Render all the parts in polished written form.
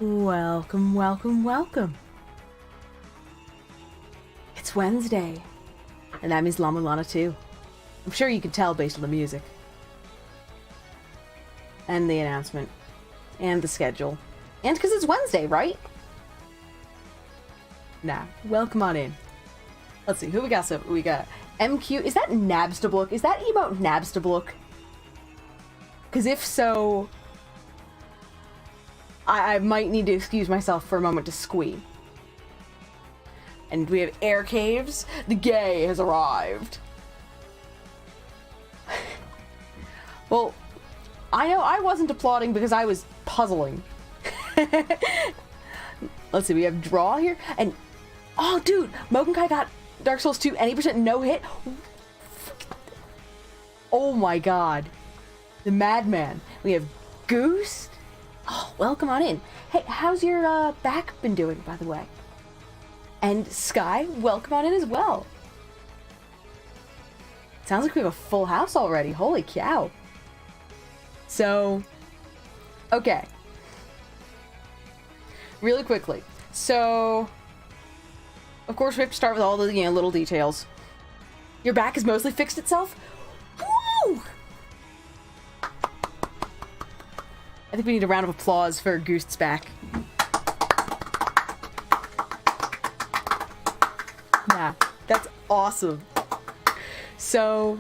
Welcome, welcome, welcome. It's Wednesday, and that means la-mulana too. I'm sure you can tell based on the music. And the announcement. And the schedule. And because it's Wednesday, right? Nah, welcome on in. Let's see, who we got? So we got MQ. Is that Nabstablook? Is that emote Nabstablook? Because if so, I might need to excuse myself for a moment to squee. And we have Air Caves. The gay has arrived. Well, I know I wasn't applauding because I was puzzling. Let's see, we have Draw here. And, oh dude, Mogenkai got Dark Souls 2 80% no hit. Oh my god. The Madman. We have Goose. Oh, welcome on in. Hey, how's your back been doing, by the way? And Sky, welcome on in as well. Sounds like we have a full house already. Holy cow. So, okay. Really quickly. So, of course we have to start with all the, little details. Your back has mostly fixed itself? Woo! I think we need a round of applause for Goost's back. Yeah, that's awesome. So,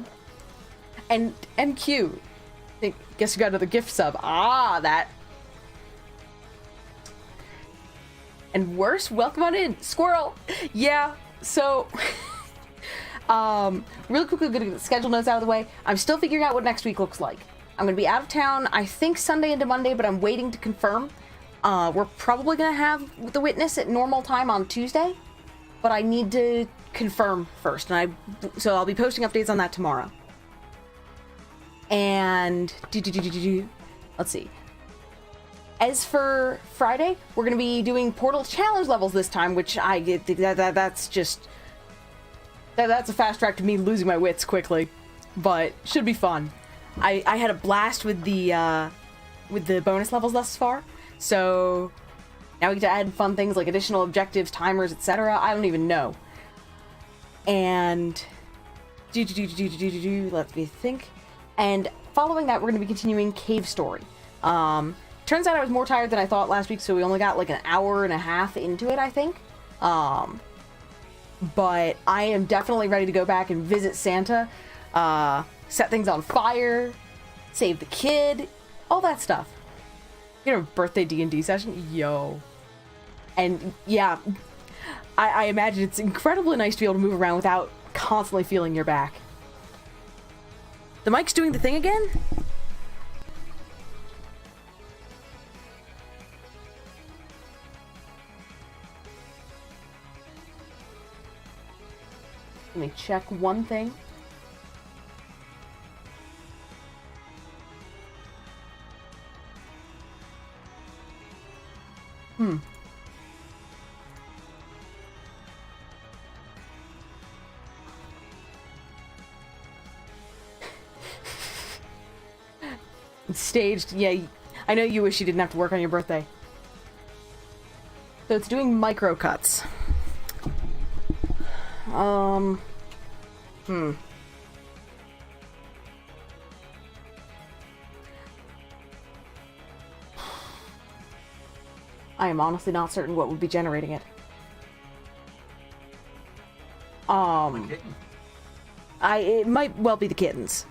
and MQ, guess you got another gift sub. Ah, that. And worse, welcome on in, Squirrel. Yeah, so, really quickly, gonna get the schedule notes out of the way. I'm still figuring out what next week looks like. I'm gonna be out of town, I think Sunday into Monday, but I'm waiting to confirm. We're probably gonna have the witness at normal time on Tuesday, but I need to confirm first, and so I'll be posting updates on that tomorrow. And let's see. As for Friday, we're gonna be doing Portal challenge levels this time, which I get that's just that's a fast track to me losing my wits quickly, but should be fun. I had a blast with the bonus levels thus far, so now we get to add fun things like additional objectives, timers, etc. I don't even know. And let me think. And following that, we're going to be continuing Cave Story. Turns out I was more tired than I thought last week, so we only got like an hour and a half into it, I think. But I am definitely ready to go back and visit Santa, set things on fire, save the kid, all that stuff. Birthday D&D session? Yo. And yeah, I imagine it's incredibly nice to be able to move around without constantly feeling your back. The mic's doing the thing again? Let me check one thing. It's staged. Yeah, I know you wish you didn't have to work on your birthday. So it's doing micro cuts. I am honestly not certain what would be generating it. It might well be the kittens.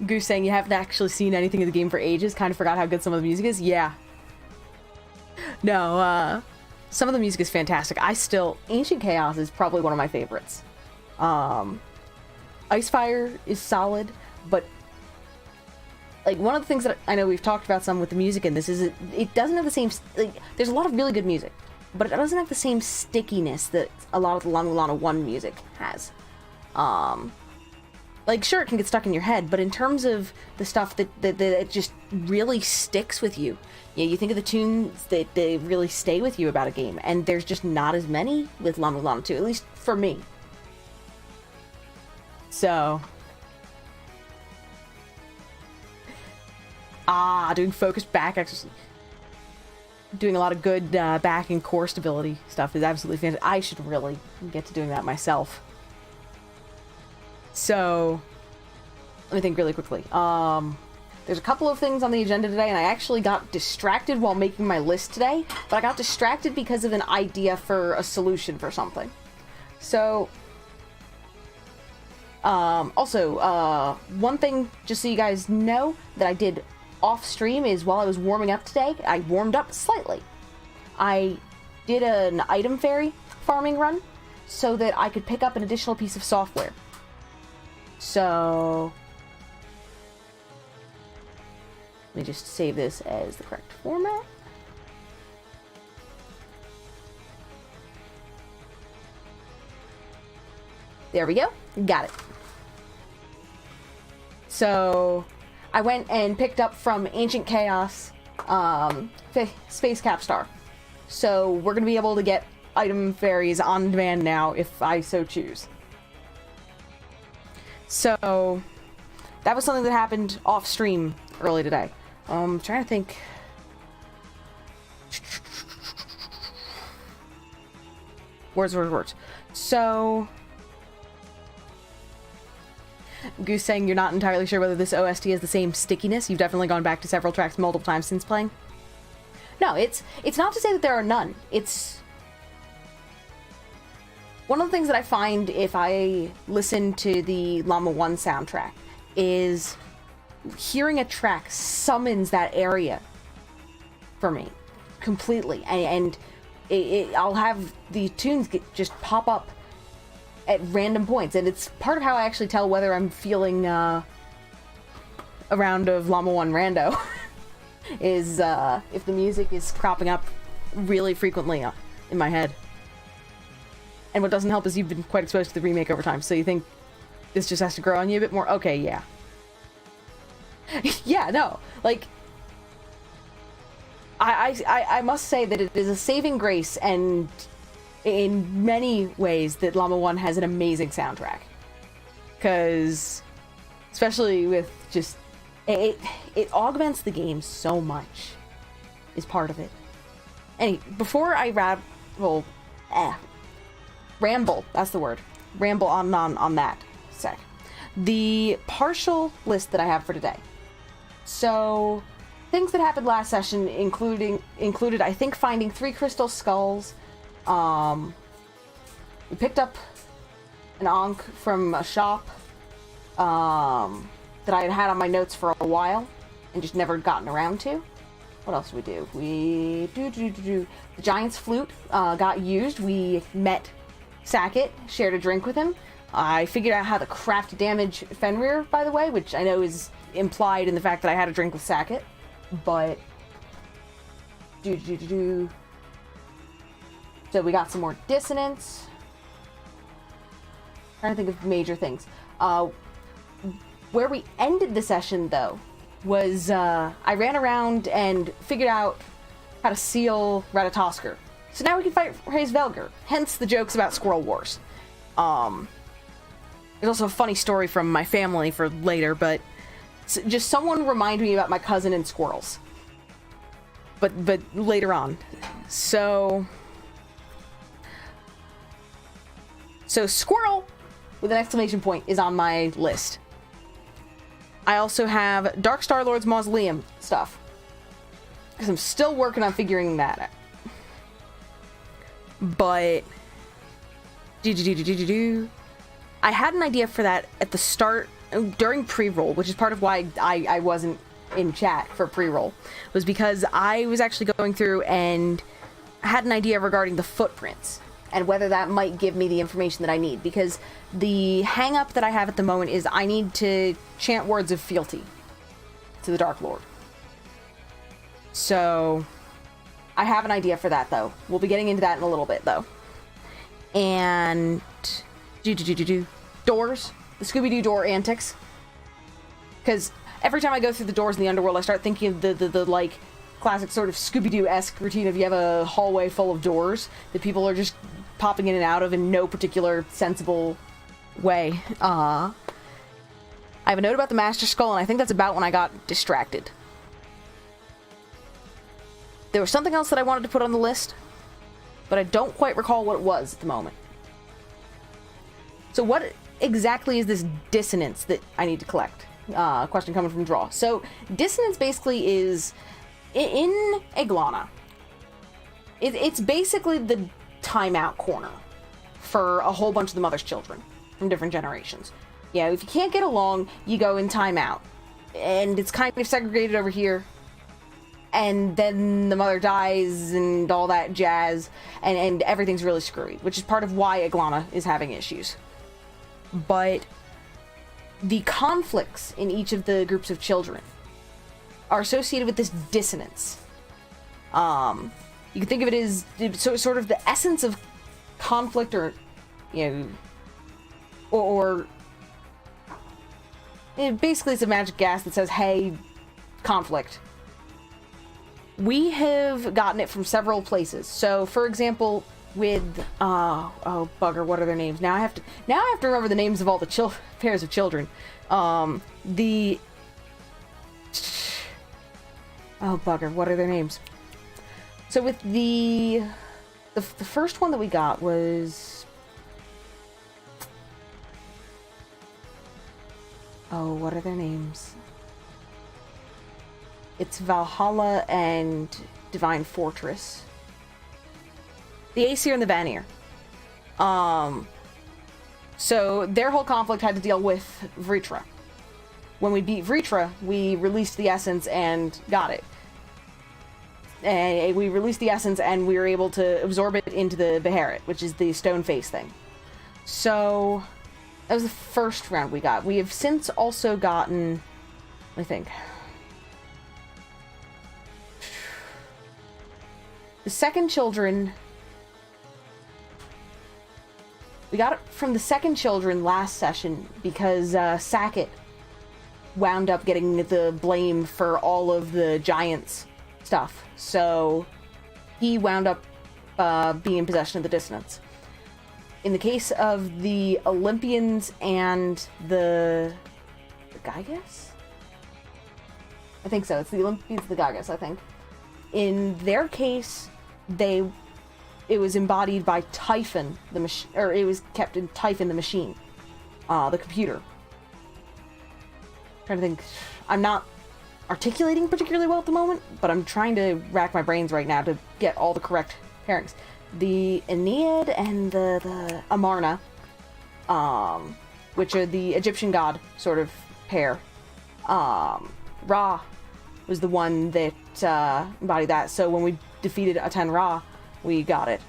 Goose saying you haven't actually seen anything of the game for ages, kind of forgot how good some of the music is. Yeah. No, some of the music is fantastic. Ancient Chaos is probably one of my favorites. Icefire is solid, but like one of the things that I know we've talked about some with the music in this is it doesn't have the same, like, there's a lot of really good music, but it doesn't have the same stickiness that a lot of the la-mulana 1 music has. Like, sure, it can get stuck in your head, but in terms of the stuff that just really sticks with you, you think of the tunes that they really stay with you about a game, and there's just not as many with la-mulana 2, at least for me. So, Doing focused back exercise. Doing a lot of good back and core stability stuff is absolutely fantastic. I should really get to doing that myself. So, let me think really quickly. There's a couple of things on the agenda today, and I actually got distracted while making my list today, but I got distracted because of an idea for a solution for something. So, also, one thing, just so you guys know, that I did off stream is while I was warming up today, I warmed up slightly. I did an item fairy farming run so that I could pick up an additional piece of software. So, let me just save this as the correct format. There we go. Got it. So, I went and picked up from Ancient Chaos, Space Capstar. So, we're going to be able to get item fairies on demand now if I so choose. So, that was something that happened off stream early today. I'm trying to think. Words. So, Goose saying you're not entirely sure whether this OST has the same stickiness. You've definitely gone back to several tracks multiple times since playing. No, it's not to say that there are none. It's one of the things that I find if I listen to the Llama 1 soundtrack is hearing a track summons that area for me completely, and I'll have the tunes just pop up at random points, and it's part of how I actually tell whether I'm feeling a round of Llama 1 Rando is if the music is cropping up really frequently in my head. And what doesn't help is you've been quite exposed to the remake over time, so you think this just has to grow on you a bit more? Okay, yeah. Yeah, no, like, I must say that it is a saving grace, and in many ways that Llama 1 has an amazing soundtrack. Because, especially with just, it augments the game so much, is part of it. Before I ramble, that's the word, ramble on that sec. The partial list that I have for today. So, things that happened last session included, I think, finding 3 crystal skulls. We picked up an Ankh from a shop that I had on my notes for a while and just never gotten around to. What else did we do? The Giant's Flute got used. We met Sackett, shared a drink with him. I figured out how to craft damage Fenrir, by the way, which I know is implied in the fact that I had a drink with Sackett, but so we got some more dissonance. Trying to think of major things. Where we ended the session, though, was I ran around and figured out how to seal Ratatoskr. So now we can fight Hraesvelgr, hence the jokes about Squirrel Wars. There's also a funny story from my family for later, but just someone remind me about my cousin and squirrels. But later on. So Squirrel, with an exclamation point, is on my list. I also have Dark Star Lord's Mausoleum stuff, because I'm still working on figuring that out. But I had an idea for that at the start, during pre-roll, which is part of why I wasn't in chat for pre-roll, was because I was actually going through and had an idea regarding the footprints and whether that might give me the information that I need, because the hang-up that I have at the moment is I need to chant words of fealty to the Dark Lord. So I have an idea for that, though. We'll be getting into that in a little bit, though. And doors, the Scooby-Doo door antics, because every time I go through the doors in the underworld, I start thinking of the like classic sort of Scooby-Doo-esque routine of you have a hallway full of doors that people are just popping in and out of in no particular sensible way. I have a note about the Master Skull, and I think that's about when I got distracted. There was something else that I wanted to put on the list, but I don't quite recall what it was at the moment. So what exactly is this dissonance that I need to collect? Question coming from Draw. So dissonance basically is, in eg-lana, it's basically the timeout corner for a whole bunch of the mother's children from different generations. Yeah, if you can't get along, you go in timeout. And it's kind of segregated over here. And then the mother dies and all that jazz, and everything's really screwy, which is part of why eg-lana is having issues. But the conflicts in each of the groups of children are associated with this dissonance. You can think of it as sort of the essence of conflict, or, you know, or basically it's a magic gas that says, hey, conflict. We have gotten it from several places. So, for example, with oh bugger, what are their names? Now I have to remember the names of all the pairs of children. Oh bugger, what are their names? So with the first one that we got was, oh, what are their names? It's Valhalla and Divine Fortress. The Aesir and the Vanir. So their whole conflict had to deal with Vritra. When we beat Vritra, we released the essence and got it. And we released the essence and we were able to absorb it into the Beherit, which is the stone face thing. So that was the first round we got. We have since also gotten, I think, the second children. We got it from the second children last session because Sackett wound up getting the blame for all of the giants stuff. So he wound up being in possession of the dissonance. In the case of the Olympians and the Gygas? I think so. It's the Olympians and the Gygas, I think. In their case, it was embodied by Typhon, the machine, or it was kept in Typhon, the machine, the computer. Trying to think. I'm not articulating particularly well at the moment, but I'm trying to rack my brains right now to get all the correct pairings. The Aeneid and the Amarna, which are the Egyptian god sort of pair. Ra was the one that embodied that. So when we defeated Aten Ra, we got it.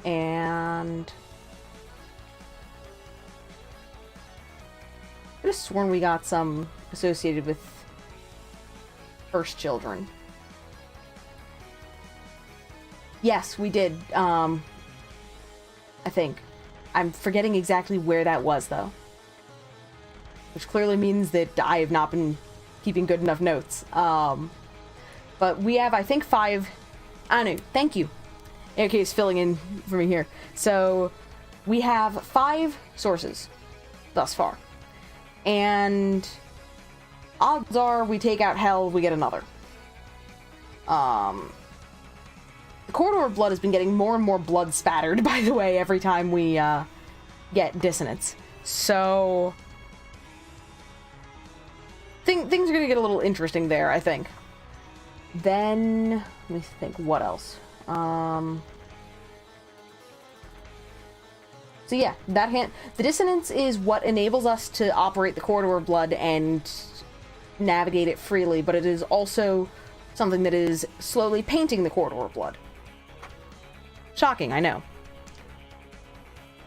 And I could have sworn we got some associated with first children. Yes, we did. I think. I'm forgetting exactly where that was, though. Which clearly means that I have not been keeping good enough notes. But we have, I think, 5... Anu, thank you. Eric is filling in for me here. So, we have 5 sources thus far. And odds are we take out Hell, we get another. The Corridor of Blood has been getting more and more blood spattered, by the way, every time we get dissonance. So things are going to get a little interesting there, I think. Then, let me think, what else? So yeah, the dissonance is what enables us to operate the Corridor of Blood and navigate it freely, but it is also something that is slowly painting the Corridor of Blood. Shocking, I know.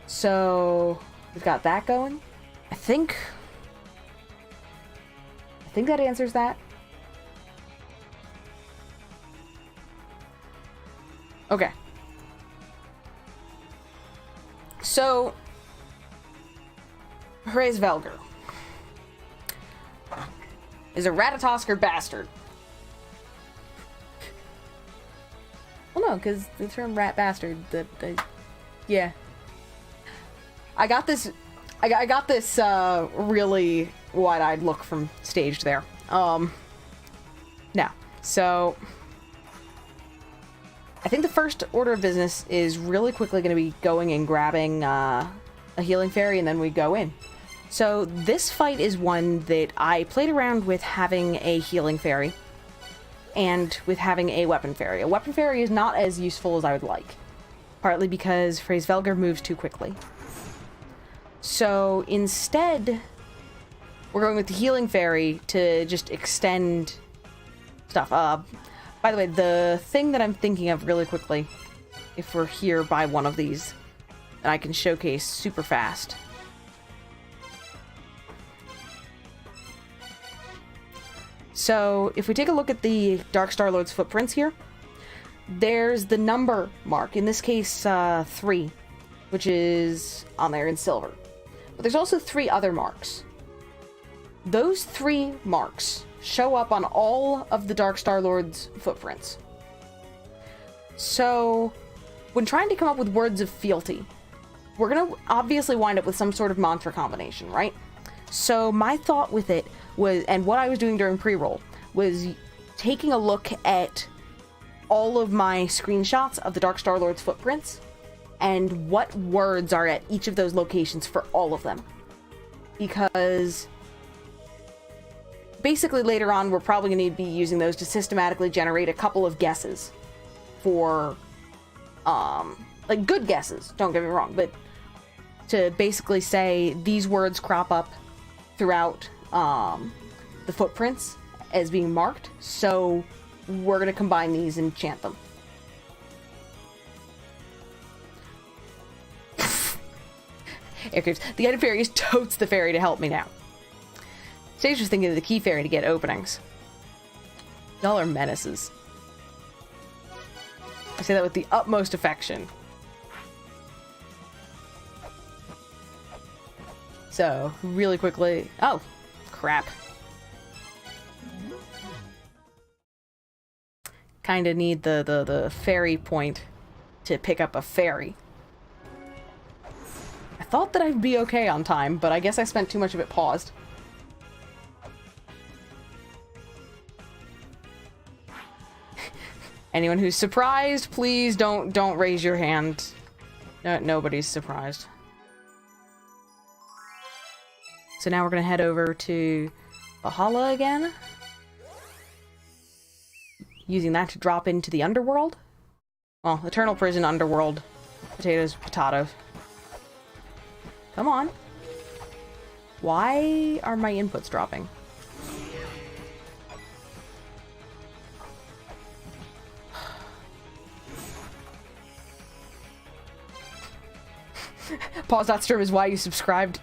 So, we've got that going. I think that answers that. Okay. So, Hrez Velger is a Ratatosker bastard. Well, no, because the term rat bastard, yeah. I got this really wide-eyed look from staged there. Now, so I think the first order of business is really quickly going to be going and grabbing a healing fairy, and then we go in. So this fight is one that I played around with having a healing fairy and with having a weapon fairy. A weapon fairy is not as useful as I would like, partly because Hraesvelgr moves too quickly. So instead, we're going with the healing fairy to just extend stuff. By the way, the thing that I'm thinking of really quickly, if we're here by one of these, that I can showcase super fast. So, if we take a look at the Dark Star Lord's footprints here, there's the number mark, in this case 3, which is on there in silver. But there's also 3 other marks. Those 3 marks show up on all of the Dark Star Lord's footprints. So, when trying to come up with words of fealty, we're going to obviously wind up with some sort of mantra combination, right? So my thought with it was, and what I was doing during pre-roll, was taking a look at all of my screenshots of the Dark Star Lord's footprints and what words are at each of those locations for all of them. Because basically later on we're probably going to be using those to systematically generate a couple of guesses for, like good guesses, don't get me wrong, but to basically say these words crop up throughout the footprints as being marked, so we're going to combine these and chant them. The item fairy is totes the fairy to help me now. Sage was thinking of the key fairy to get openings. Y'all are menaces. I say that with the utmost affection. So, really quickly... Oh, crap. Kinda need the fairy point to pick up a fairy. I thought that I'd be okay on time, but I guess I spent too much of it paused. Anyone who's surprised, please don't raise your hand. No, nobody's surprised. So now we're gonna head over to Valhalla again. Using that to drop into the underworld. Well, Eternal Prison, underworld. Potatoes, potatoes. Come on. Why are my inputs dropping? Pause.stream is why you subscribed.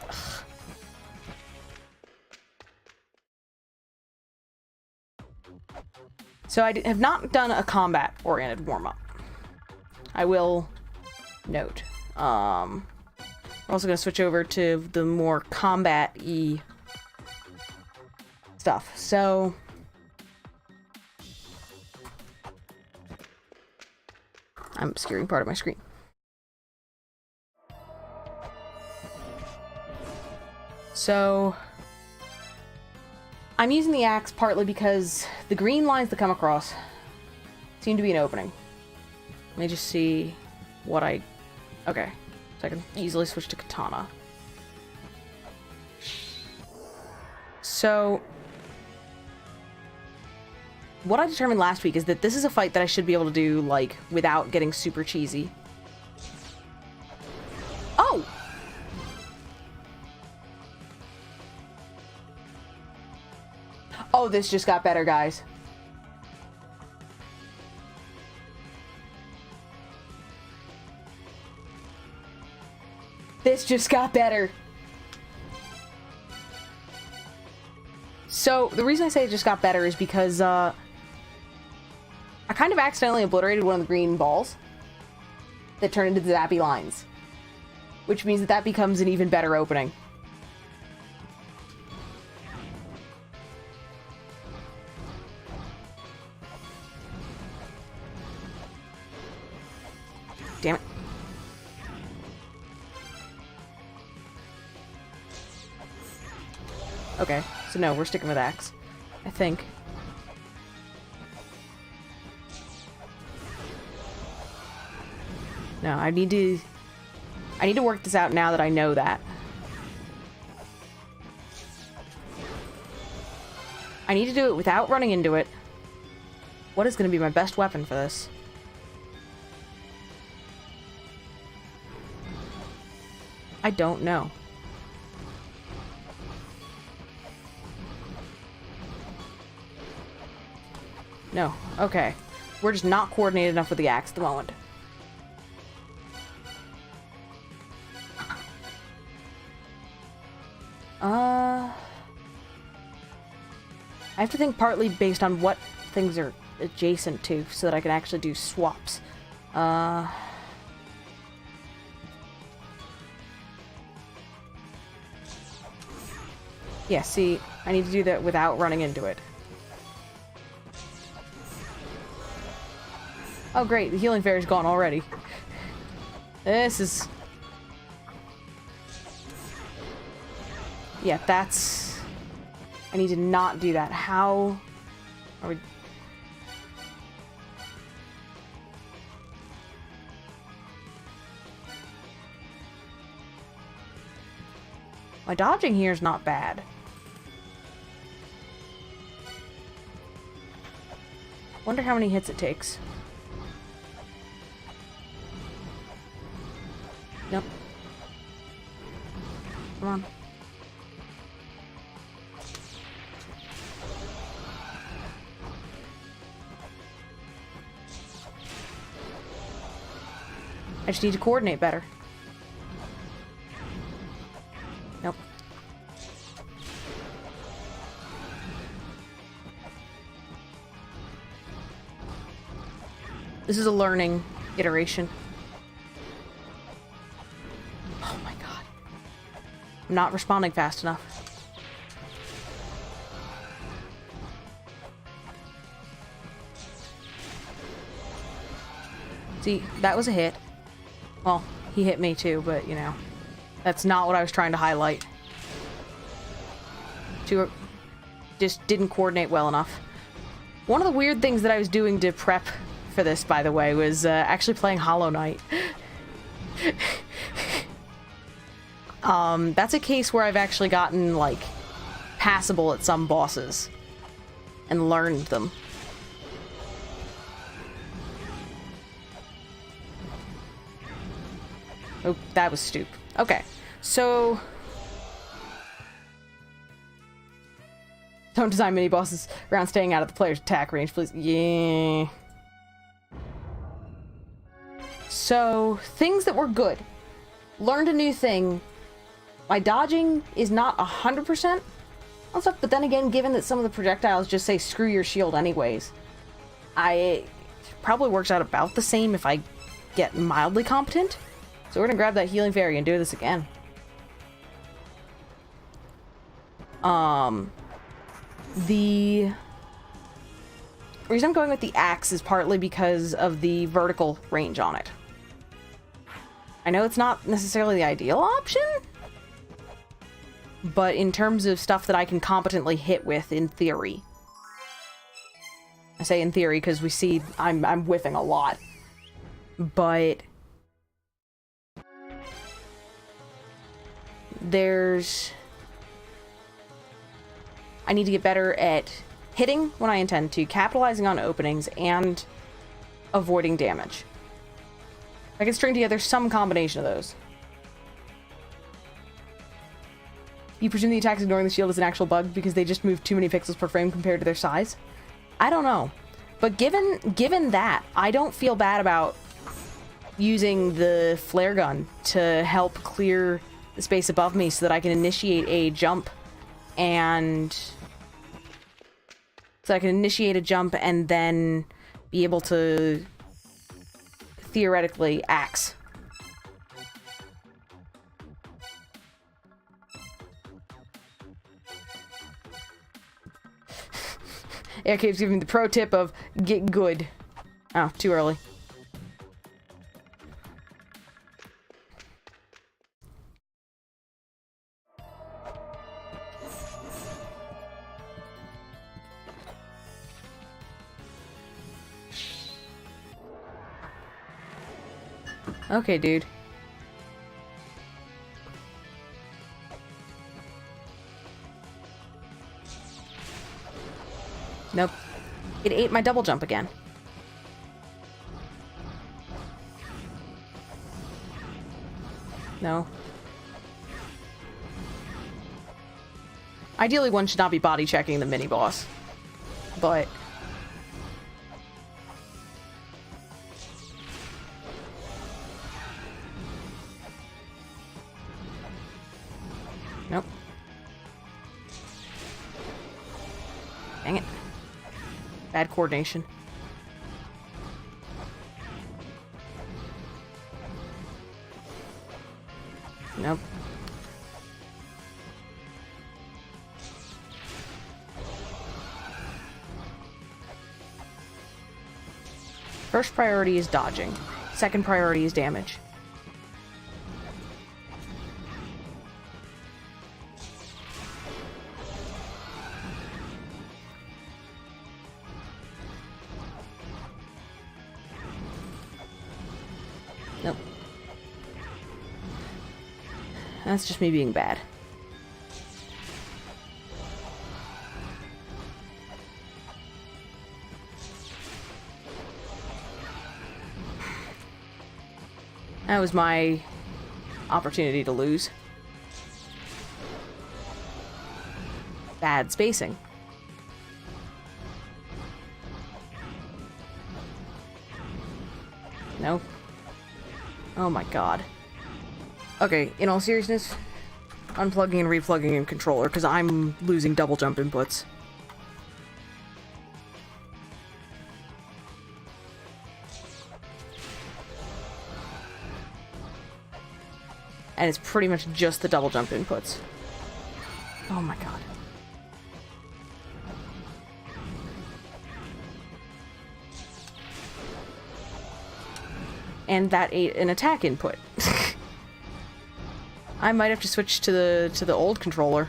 So I have not done a combat-oriented warm-up. I will note. We're also going to switch over to the more combat-y stuff. So... I'm obscuring part of my screen. So... I'm using the axe partly because the green lines that come across seem to be an opening. Let me just see what I... Okay. So I can easily switch to katana. So... what I determined last week is that this is a fight that I should be able to do, like, without getting super cheesy. Oh! Oh, this just got better, guys. This just got better. So, the reason I say it just got better is because, I kind of accidentally obliterated one of the green balls that turned into the zappy lines. Which means that that becomes an even better opening. Damn it. Okay, so no, we're sticking with axe. I think. No, I need to work this out now that I know that. I need to do it without running into it. What is going to be my best weapon for this? I don't know. No. Okay. We're just not coordinated enough with the axe at the moment. I have to think partly based on what things are adjacent to so that I can actually do swaps. Yeah, see, I need to do that without running into it. Oh great, the healing fairy's gone already. This is... Yeah, that's... I need to not do that. How are we... My dodging here is not bad. Wonder how many hits it takes. Nope. Come on. I just need to coordinate better. Nope. This is a learning iteration. Oh my god. I'm not responding fast enough. See, that was a hit. Well, he hit me too, but, you know, that's not what I was trying to highlight. Just didn't coordinate well enough. One of the weird things that I was doing to prep for this, by the way, was actually playing Hollow Knight. That's a case where I've actually gotten, like, passable at some bosses and learned them. Oh, that was stupid. Okay, so... Don't design mini-bosses around staying out of the player's attack range, please. Yeah. So, things that were good. Learned a new thing. My dodging is not 100% on stuff, but then again, given that some of the projectiles just say screw your shield anyways, it probably works out about the same if I get mildly competent. So we're gonna grab that healing fairy and do this again. The reason I'm going with the axe is partly because of the vertical range on it. I know it's not necessarily the ideal option, but in terms of stuff that I can competently hit with, in theory. I say in theory because we see I'm whiffing a lot. But I need to get better at hitting when I intend to, capitalizing on openings, and avoiding damage. I can string together some combination of those. You presume the attacks ignoring the shield is an actual bug because they just move too many pixels per frame compared to their size? I don't know. But given that, I don't feel bad about using the flare gun to help clear the space above me so that I can initiate a jump and... So I can initiate a jump and then be able to theoretically axe. Yeah, keeps giving me the pro tip of get good. Oh, too early. Okay, dude. Nope. It ate my double jump again. No. Ideally, one should not be body checking the mini boss. But... nope. Dang it. Bad coordination. Nope. First priority is dodging. Second priority is damage. Nope. That's just me being bad. That was my opportunity to lose. Bad spacing. No. Oh my god. Okay, in all seriousness, unplugging and replugging a controller, because I'm losing double jump inputs. And it's pretty much just the double jump inputs. Oh my god. And that ate an attack input. I might have to switch to the old controller.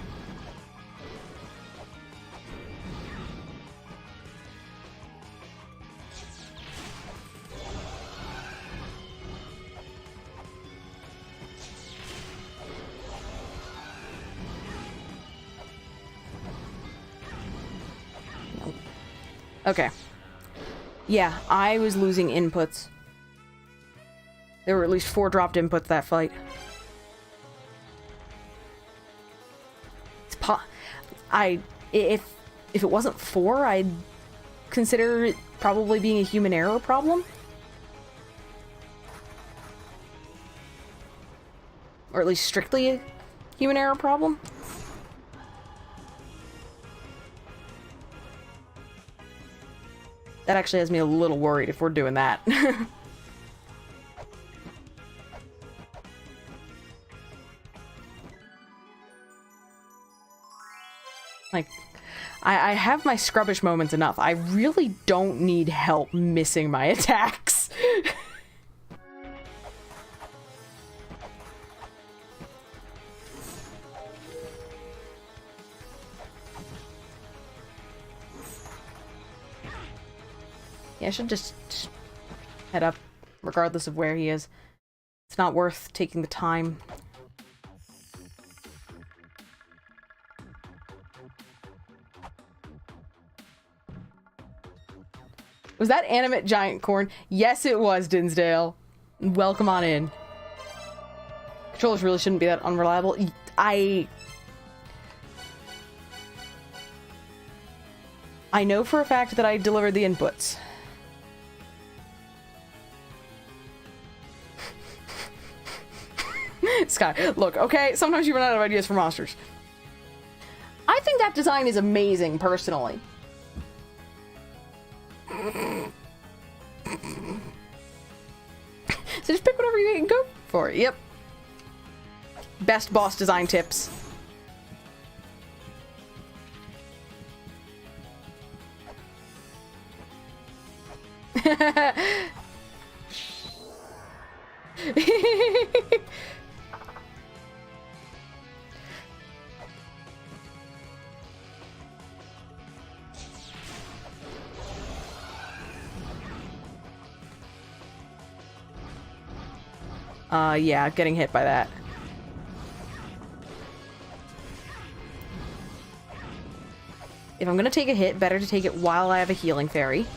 Okay. Yeah, I was losing inputs. There were at least 4 dropped inputs that fight. If it wasn't 4, I'd consider it probably being a human error problem. Or at least strictly a human error problem. That actually has me a little worried if we're doing that. Like, I have my scrubbish moments enough. I really don't need help missing my attacks. Yeah, I should just head up, regardless of where he is. It's not worth taking the time. Was that animate giant corn? Yes, it was, Dinsdale. Welcome on in. Controllers really shouldn't be that unreliable. I know for a fact that I delivered the inputs. Sky, look, okay? Sometimes you run out of ideas for monsters. I think that design is amazing, personally. So just pick whatever you can go for. Yep. Best boss design tips. Yeah, getting hit by that. If I'm gonna take a hit, better to take it while I have a healing fairy.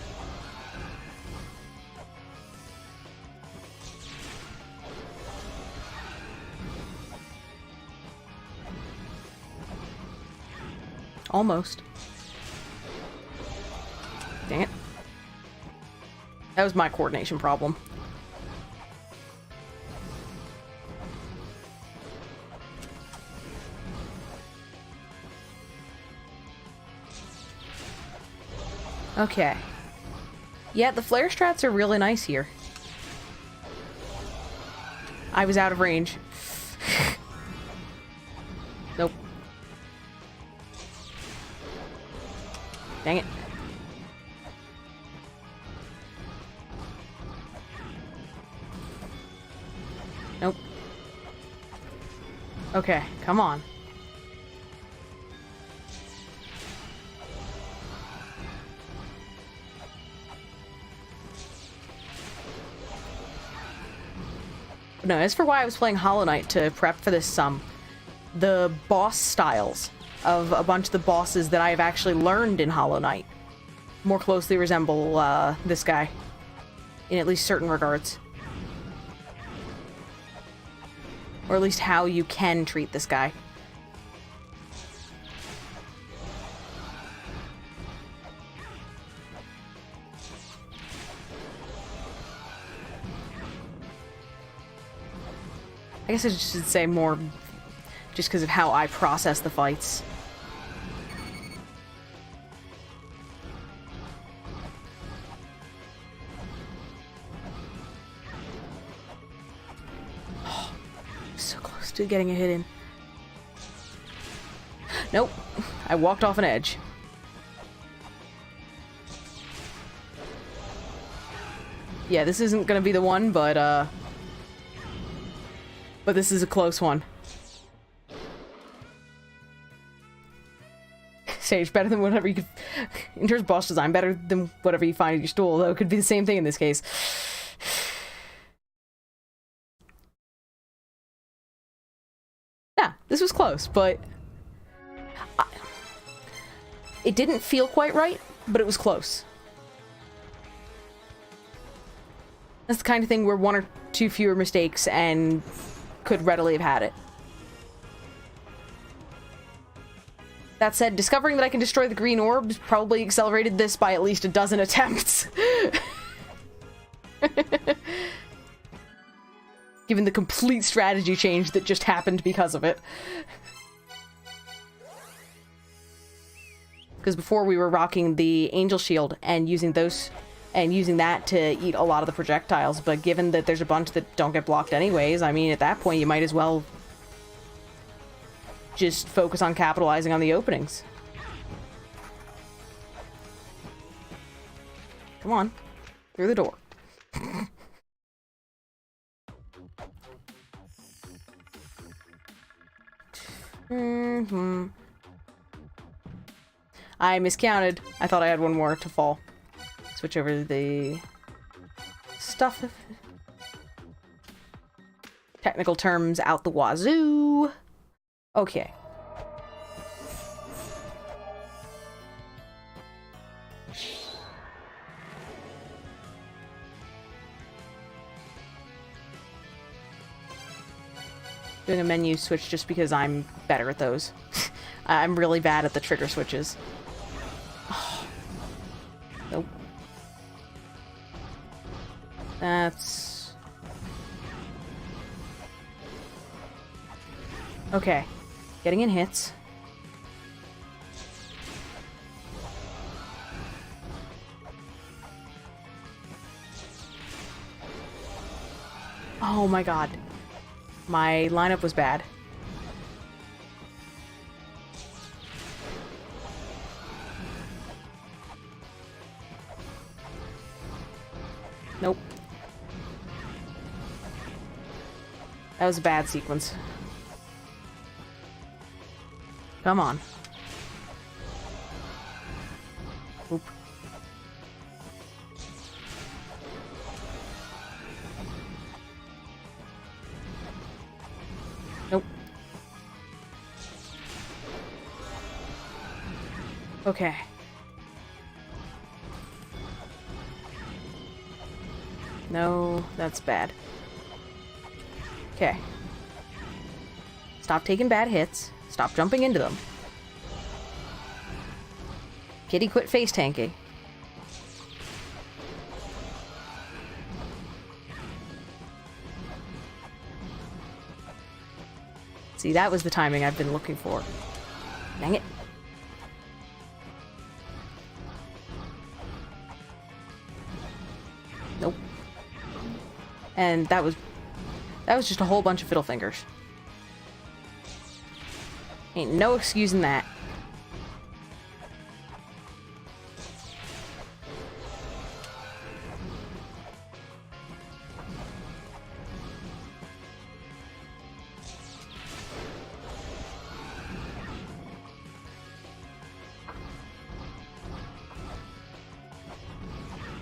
Almost. Dang it. That was my coordination problem. Okay. Yeah, the flare strats are really nice here. I was out of range. Nope. Dang it. Nope. Okay, come on. No, as for why I was playing Hollow Knight to prep for this the boss styles of a bunch of the bosses that I have actually learned in Hollow Knight more closely resemble this guy, in at least certain regards. Or at least how you can treat this guy. I guess I should say more just because of how I process the fights. Oh, so close to getting a hit in. Nope. I walked off an edge. Yeah, this isn't gonna be the one, but this is a close one. Sage, better than whatever you could... In terms of boss design, better than whatever you find in your stool, though it could be the same thing in this case. Yeah, this was close, but... It didn't feel quite right, but it was close. That's the kind of thing where one or two fewer mistakes and... could readily have had it. That said, discovering that I can destroy the green orbs probably accelerated this by at least a dozen attempts. Given the complete strategy change that just happened because of it. Because before we were rocking the Angel Shield and using that to eat a lot of the projectiles, but given that there's a bunch that don't get blocked anyways, I mean, at that point you might as well just focus on capitalizing on the openings. Come on. Through the door. I miscounted. I thought I had one more to fall. Switch over the stuff. Technical terms out the wazoo. Okay. Doing a menu switch just because I'm better at those. I'm really bad at the trigger switches. Oh. Nope. That's... Okay. Getting in hits. Oh my god. My lineup was bad. Nope. That was a bad sequence. Come on. Oop. Okay. No, that's bad. Okay. Stop taking bad hits. Stop jumping into them. Kitty, quit face tanking. See, that was the timing I've been looking for. Dang it. Nope. And that was just a whole bunch of fiddle fingers. Ain't no excusing that.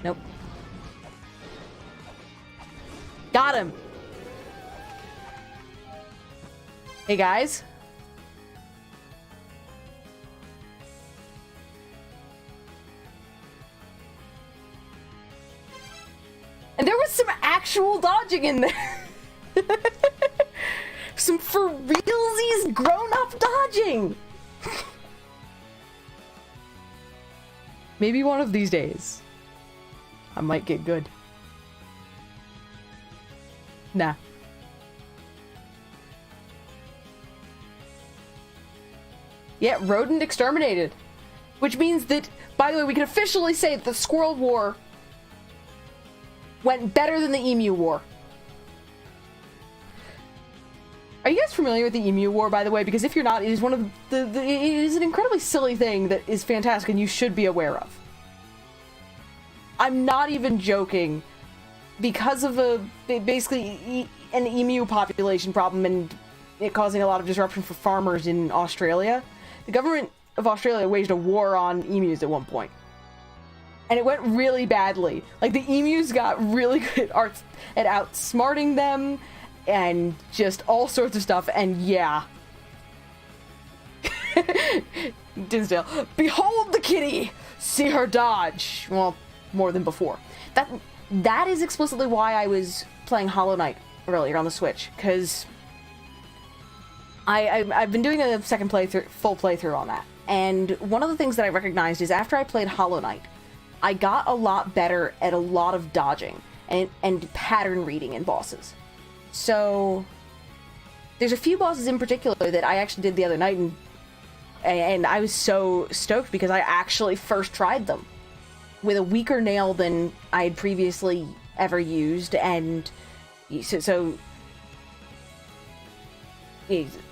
Nope. Got him! Hey guys. And there was some actual dodging in there. Some for realsies grown-up dodging. Maybe one of these days I might get good. Nah. Yeah, rodent exterminated. Which means that, by the way, we can officially say that the Squirrel War went better than the Emu War. Are you guys familiar with the Emu War, by the way? Because if you're not, it is one of it is an incredibly silly thing that is fantastic and you should be aware of. I'm not even joking. Because of basically an emu population problem and it causing a lot of disruption for farmers in Australia, the government of Australia waged a war on emus at one point. And it went really badly. Like, the emus got really good at outsmarting them and just all sorts of stuff, and yeah. Dinsdale, behold the kitty! See her dodge! Well, more than before. That is explicitly why I was playing Hollow Knight earlier on the Switch, because I've been doing a second full playthrough on that, and one of the things that I recognized is after I played Hollow Knight, I got a lot better at a lot of dodging and pattern reading in bosses. So there's a few bosses in particular that I actually did the other night, and I was so stoked because I actually first tried them with a weaker nail than I had previously ever used, and so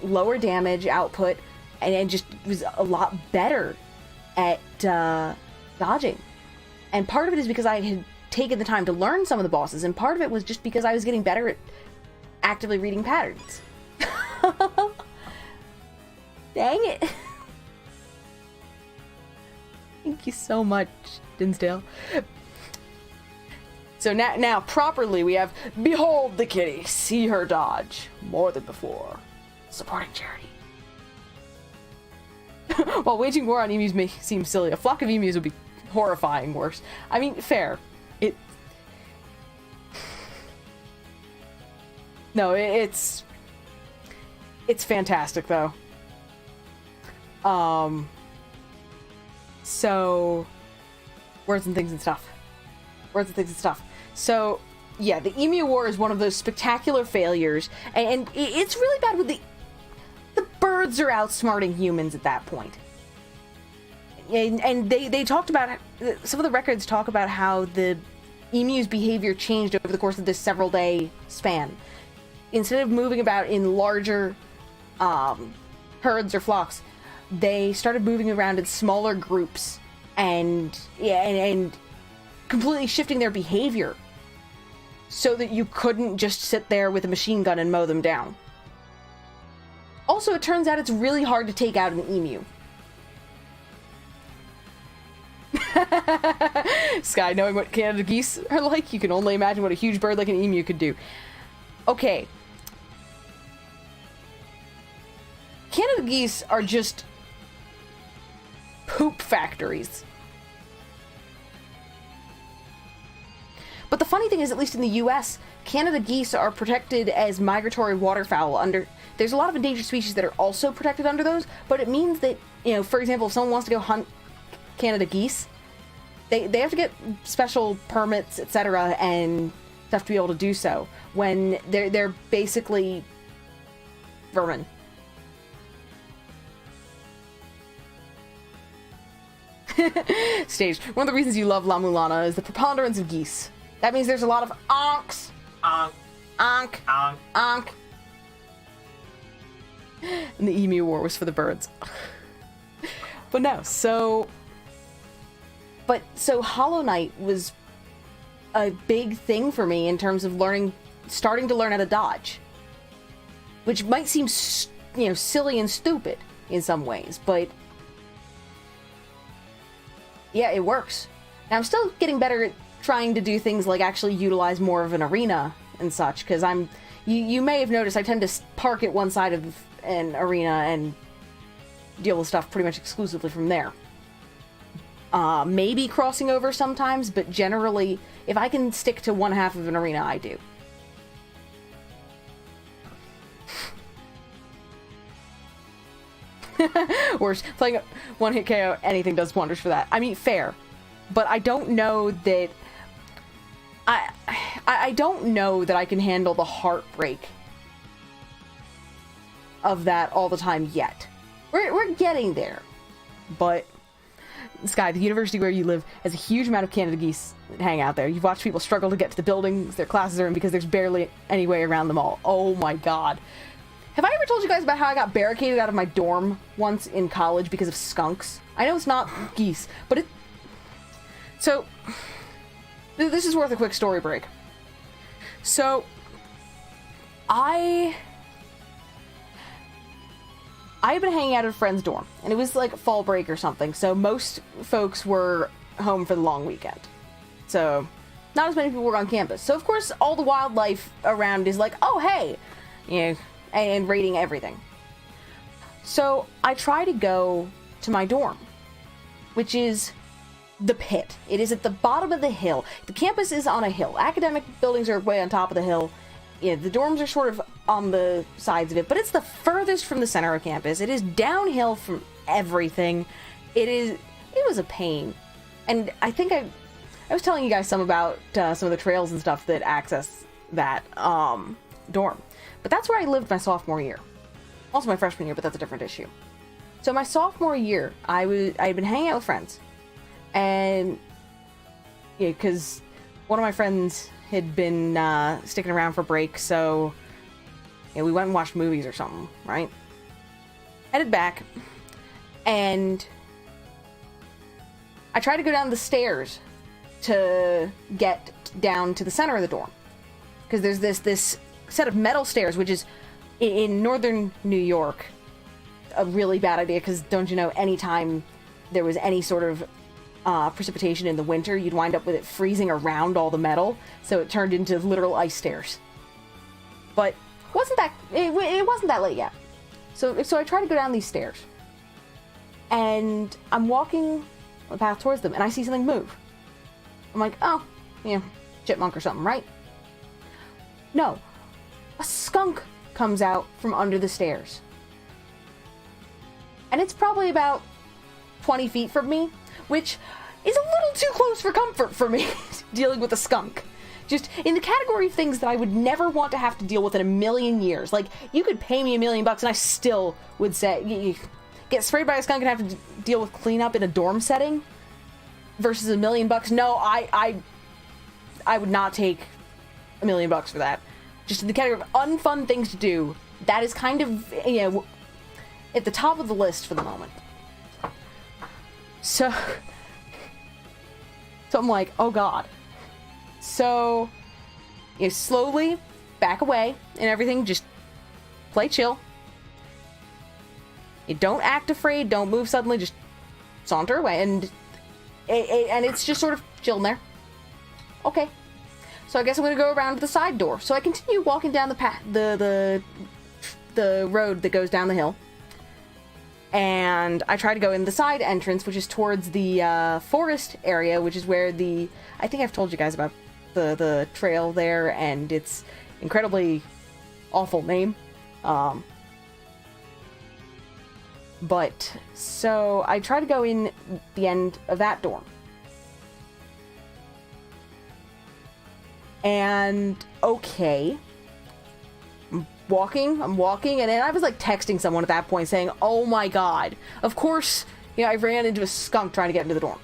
lower damage output, and it just was a lot better at dodging. And part of it is because I had taken the time to learn some of the bosses, and part of it was just because I was getting better at actively reading patterns. Dang it. Thank you so much, Dinsdale. So now properly we have behold the kitty, see her dodge, more than before. Supporting charity. While waging war on emus may seem silly, a flock of emus would be horrifying worse. I mean, fair. No, it's fantastic though. So words and things and stuff. So yeah, the Emu War is one of those spectacular failures, and it's really bad with the birds are outsmarting humans at that point. And they talked about, some of the records talk about how the emu's behavior changed over the course of this several day span. Instead of moving about in larger herds or flocks, they started moving around in smaller groups and completely shifting their behavior so that you couldn't just sit there with a machine gun and mow them down. Also, it turns out it's really hard to take out an emu. Sky, knowing what Canada geese are like, you can only imagine what a huge bird like an emu could do. Okay. Canada geese are just poop factories. But the funny thing is, at least in the US, Canada geese are protected as migratory waterfowl under... There's a lot of endangered species that are also protected under those, but it means that, you know, for example, if someone wants to go hunt Canada geese, they have to get special permits, etc., and stuff to be able to do so, when they're basically vermin. Staged. One of the reasons you love la-mulana is the preponderance of geese. That means there's a lot of onks. Onk. Onk. Onk. Onk. And the emu war was for the birds. But no, so Hollow Knight was a big thing for me in terms of starting to learn how to dodge. Which might seem, you know, silly and stupid in some ways, but yeah, it works. Now, I'm still getting better at trying to do things like actually utilize more of an arena and such, because you may have noticed I tend to park at one side of an arena and deal with stuff pretty much exclusively from there. Maybe crossing over sometimes, but generally, if I can stick to one half of an arena, I do. Worse, playing one hit KO, anything does wonders for that. I mean, fair. But I don't know that... I don't know that I can handle the heartbreak of that all the time yet. We're getting there. But, Sky, the university where you live has a huge amount of Canada geese that hang out there. You've watched people struggle to get to the buildings their classes are in because there's barely any way around them all. Oh my god. Have I ever told you guys about how I got barricaded out of my dorm once in college because of skunks? I know it's not geese, but it... So, this is worth a quick story break. So, I had been hanging out at a friend's dorm, and it was like fall break or something, so most folks were home for the long weekend. So, not as many people were on campus. So, of course, all the wildlife around is like, oh, hey, you know, and raiding everything. So I try to go to my dorm, which is the pit. It is at the bottom of the hill. The campus is on a hill. Academic buildings are way on top of the hill. Yeah, the dorms are sort of on the sides of it, but it's the furthest from the center of campus. It is downhill from everything. It was a pain. And I think I was telling you guys some about some of the trails and stuff that access that dorm. But that's where I lived my sophomore year. Also my freshman year, but that's a different issue. So my sophomore year, I had been hanging out with friends. And, yeah, because one of my friends had been sticking around for break, so yeah, we went and watched movies or something, right? Headed back, and I tried to go down the stairs to get down to the center of the dorm. Because there's this set of metal stairs, which is in northern New York a really bad idea, because don't you know, anytime there was any sort of precipitation in the winter, you'd wind up with it freezing around all the metal, so it turned into literal ice stairs. But it wasn't that late yet. So I tried to go down these stairs, and I'm walking the path towards them, and I see something move. I'm like, oh, yeah, chipmunk or something, right? No. A skunk comes out from under the stairs. And it's probably about 20 feet from me, which is a little too close for comfort for me, dealing with a skunk. Just in the category of things that I would never want to have to deal with in a million years. Like, you could pay me $1 million and I still would say, get sprayed by a skunk and have to deal with cleanup in a dorm setting versus $1 million. No, I would not take $1 million for that. Just in the category of unfun things to do, that is kind of, you know, at the top of the list for the moment. So I'm like, oh god. So, you slowly back away and everything, just play chill. You don't act afraid, don't move suddenly, just saunter away, and it's just sort of chilling there. Okay. So I guess I'm gonna go around to the side door. So I continue walking down the path, the road that goes down the hill. And I try to go in the side entrance, which is towards the forest area, which is where I think I've told you guys about the trail there, and it's incredibly awful name. But so I try to go in the end of that dorm. And okay. I'm walking, and then I was like texting someone at that point saying, oh my god, of course, I ran into a skunk trying to get into the dorm.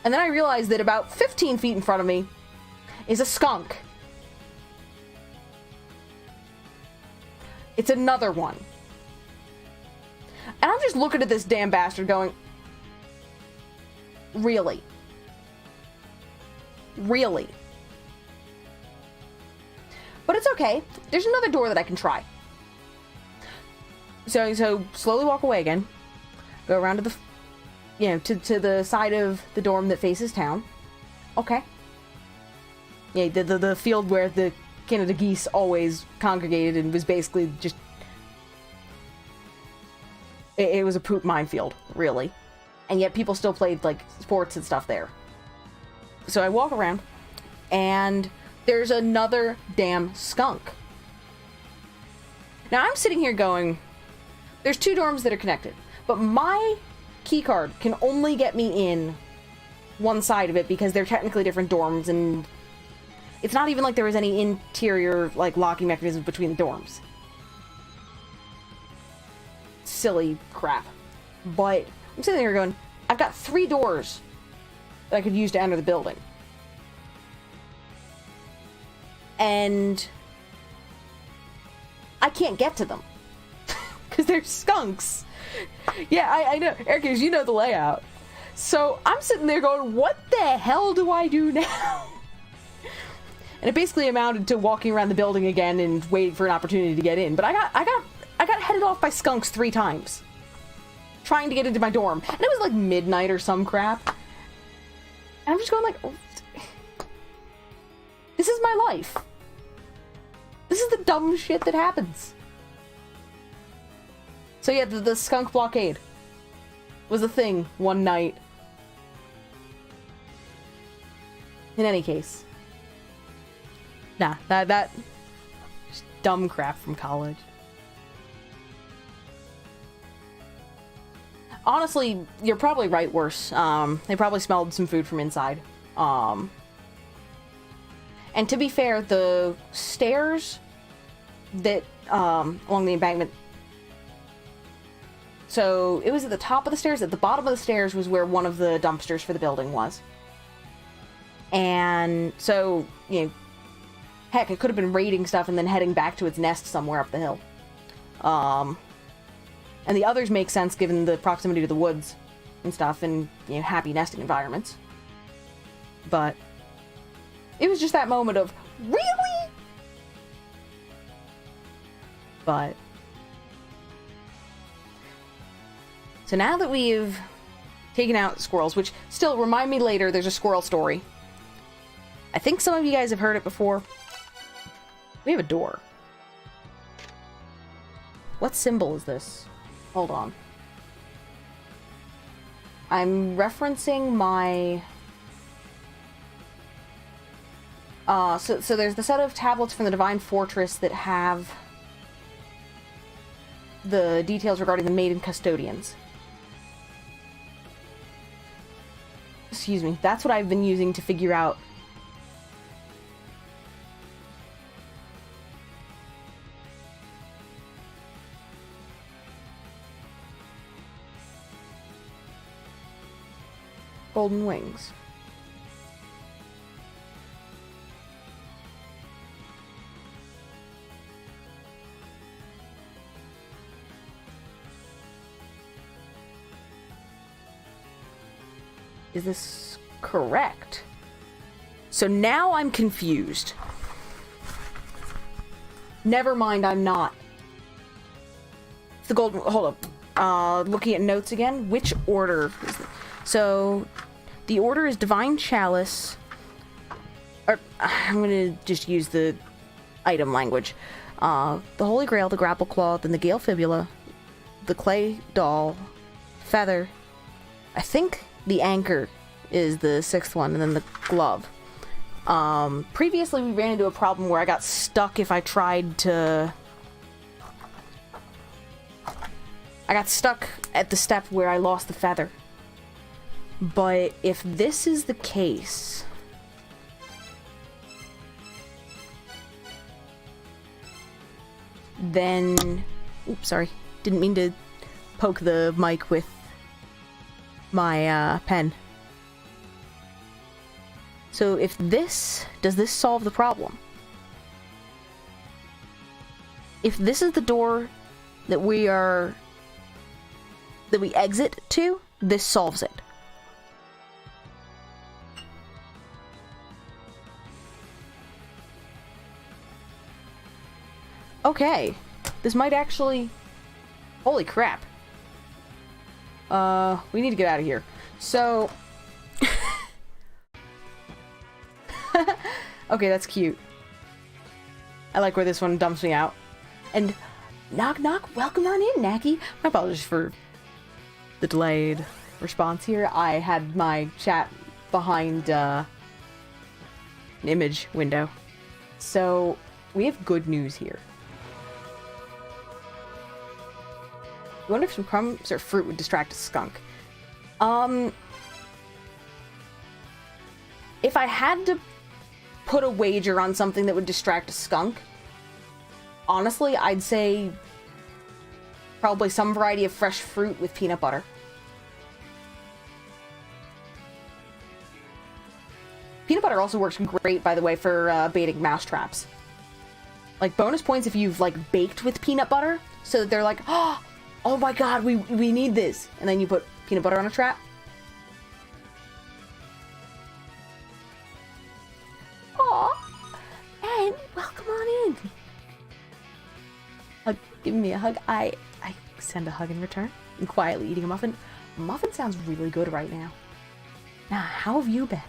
And then I realized that about 15 feet in front of me is a skunk. It's another one. And I'm just looking at this damn bastard going, really? Really? But it's okay. There's another door that I can try. So slowly walk away again. Go around to the, to the side of the dorm that faces town. Okay. Yeah, the field where the Canada geese always congregated and was basically just... It was a poop minefield, really. And yet people still played, like, sports and stuff there. So I walk around, and there's another damn skunk. Now I'm sitting here going, there's 2 dorms that are connected, but my keycard can only get me in one side of it because they're technically different dorms, and it's not even like there was any interior, like, locking mechanisms between the dorms. Silly crap. But I'm sitting there going, I've got 3 doors that I could use to enter the building. And I can't get to them. Because they're skunks. Yeah, I know. Erica, you know the layout. So I'm sitting there going, what the hell do I do now? And it basically amounted to walking around the building again and waiting for an opportunity to get in. But I got headed off by skunks 3 times. Trying to get into my dorm. And it was like midnight or some crap. And I'm just going like, oh, this is my life. This is the dumb shit that happens. So yeah, the skunk blockade was a thing one night. In any case. Nah, that just dumb crap from college. Honestly, you're probably right, worse. They probably smelled some food from inside. And to be fair, the stairs that, along the embankment... So, it was at the top of the stairs. At the bottom of the stairs was where one of the dumpsters for the building was. And so, heck, it could have been raiding stuff and then heading back to its nest somewhere up the hill. And the others make sense given the proximity to the woods and stuff and, happy nesting environments. But it was just that moment of, really? But so now that we've taken out squirrels, which still remind me later, there's a squirrel story. I think some of you guys have heard it before. We have a door. What symbol is this? Hold on. I'm referencing my... So there's the set of tablets from the Divine Fortress that have the details regarding the maiden custodians. Excuse me. That's what I've been using to figure out golden wings. Is this correct? So now I'm confused. Never mind, I'm not. It's the golden... Hold up. Looking at notes again. Which order is it? So, the order is Divine Chalice. Or, I'm gonna just use the item language. The Holy Grail, the Grapple Claw, then the Gale Fibula, the Clay Doll, Feather. I think the Anchor is the 6th one, and then the Glove. Previously we ran into a problem where I got stuck if I tried to... I got stuck at the step where I lost the feather. But if this is the case... then... Oops, sorry. Didn't mean to poke the mic with my pen. So if this... does this solve the problem? If this is the door that we exit to, this solves it. Okay. This might actually... Holy crap. We need to get out of here. So... Okay, that's cute. I like where this one dumps me out. And... Knock knock, welcome on in, Naki. My apologies for the delayed response here. I had my chat behind an image window. So, we have good news here. I wonder if some crumbs or fruit would distract a skunk. If I had to put a wager on something that would distract a skunk, honestly, I'd say probably some variety of fresh fruit with peanut butter. Peanut butter also works great, by the way, for baiting mouse traps. Like, bonus points if you've, like, baked with peanut butter, so that they're like, oh my god, we need this. And then you put peanut butter on a trap. Aw, and welcome on in. Give me a hug. I send a hug in return. I'm quietly eating a muffin. Muffin sounds really good right now. Now, how have you been?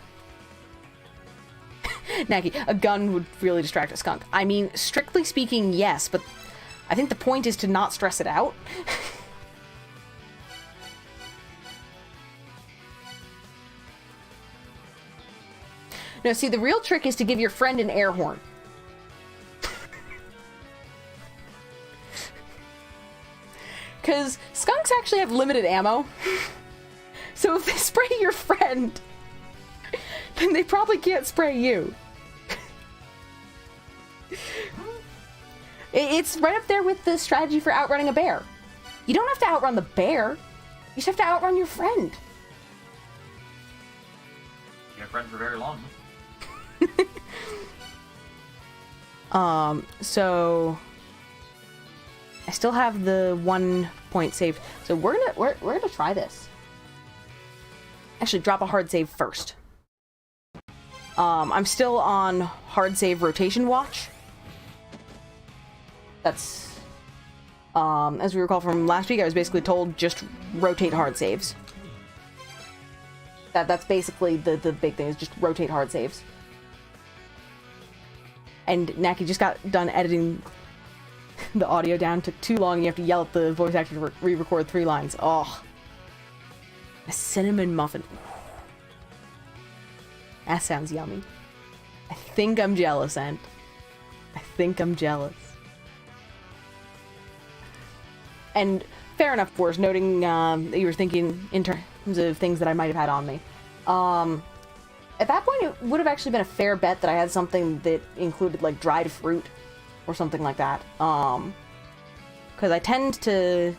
Naki, a gun would really distract a skunk. I mean, strictly speaking, yes, but I think the point is to not stress it out. No, see, the real trick is to give your friend an air horn. Because skunks actually have limited ammo. So if they spray your friend, then they probably can't spray you. It's right up there with the strategy for outrunning a bear. You don't have to outrun the bear. You just have to outrun your friend. You have friends for very long. So I still have the 1 point save. So we're gonna try this. Actually, drop a hard save first. I'm still on hard save rotation watch. That's as we recall from last week, I was basically told just rotate hard saves. That's basically the big thing, is just rotate hard saves. And Naki just got done editing the audio down. Took too long. You have to yell at the voice actor to re-record 3 lines. Oh, a cinnamon muffin. That sounds yummy. I think I'm jealous, Ent. I think I'm jealous. And fair enough, of course, noting that you were thinking in terms of things that I might have had on me. At that point, it would have actually been a fair bet that I had something that included, like, dried fruit or something like that. Because I tend to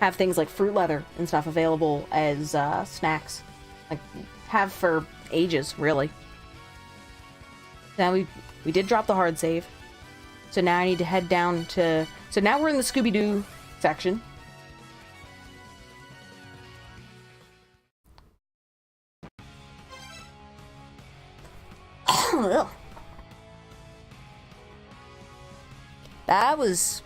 have things like fruit leather and stuff available as snacks. Like, have for ages, really. Now we did drop the hard save. So now I need to head down to... So now we're in the Scooby-Doo section. That was...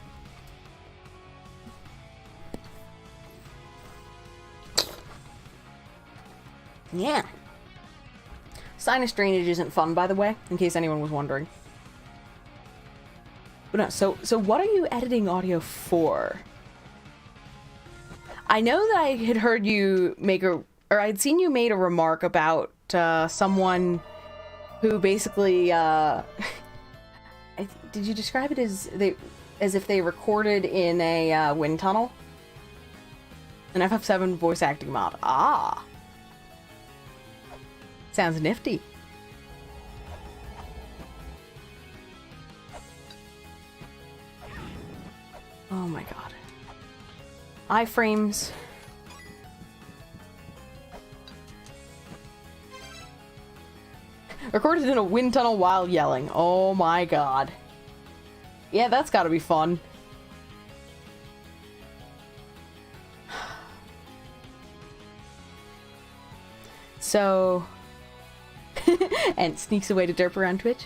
Yeah. Sinus drainage isn't fun, by the way, in case anyone was wondering. But no, so what are you editing audio for? I know that I had heard you make or I'd seen you made a remark about someone who basically did you describe it as if they recorded in a wind tunnel? An FF7 voice acting mod. Ah. Sounds nifty. Oh my god. Iframes. Recorded in a wind tunnel while yelling. Oh my god. Yeah, that's gotta be fun. So... and sneaks away to derp around Twitch.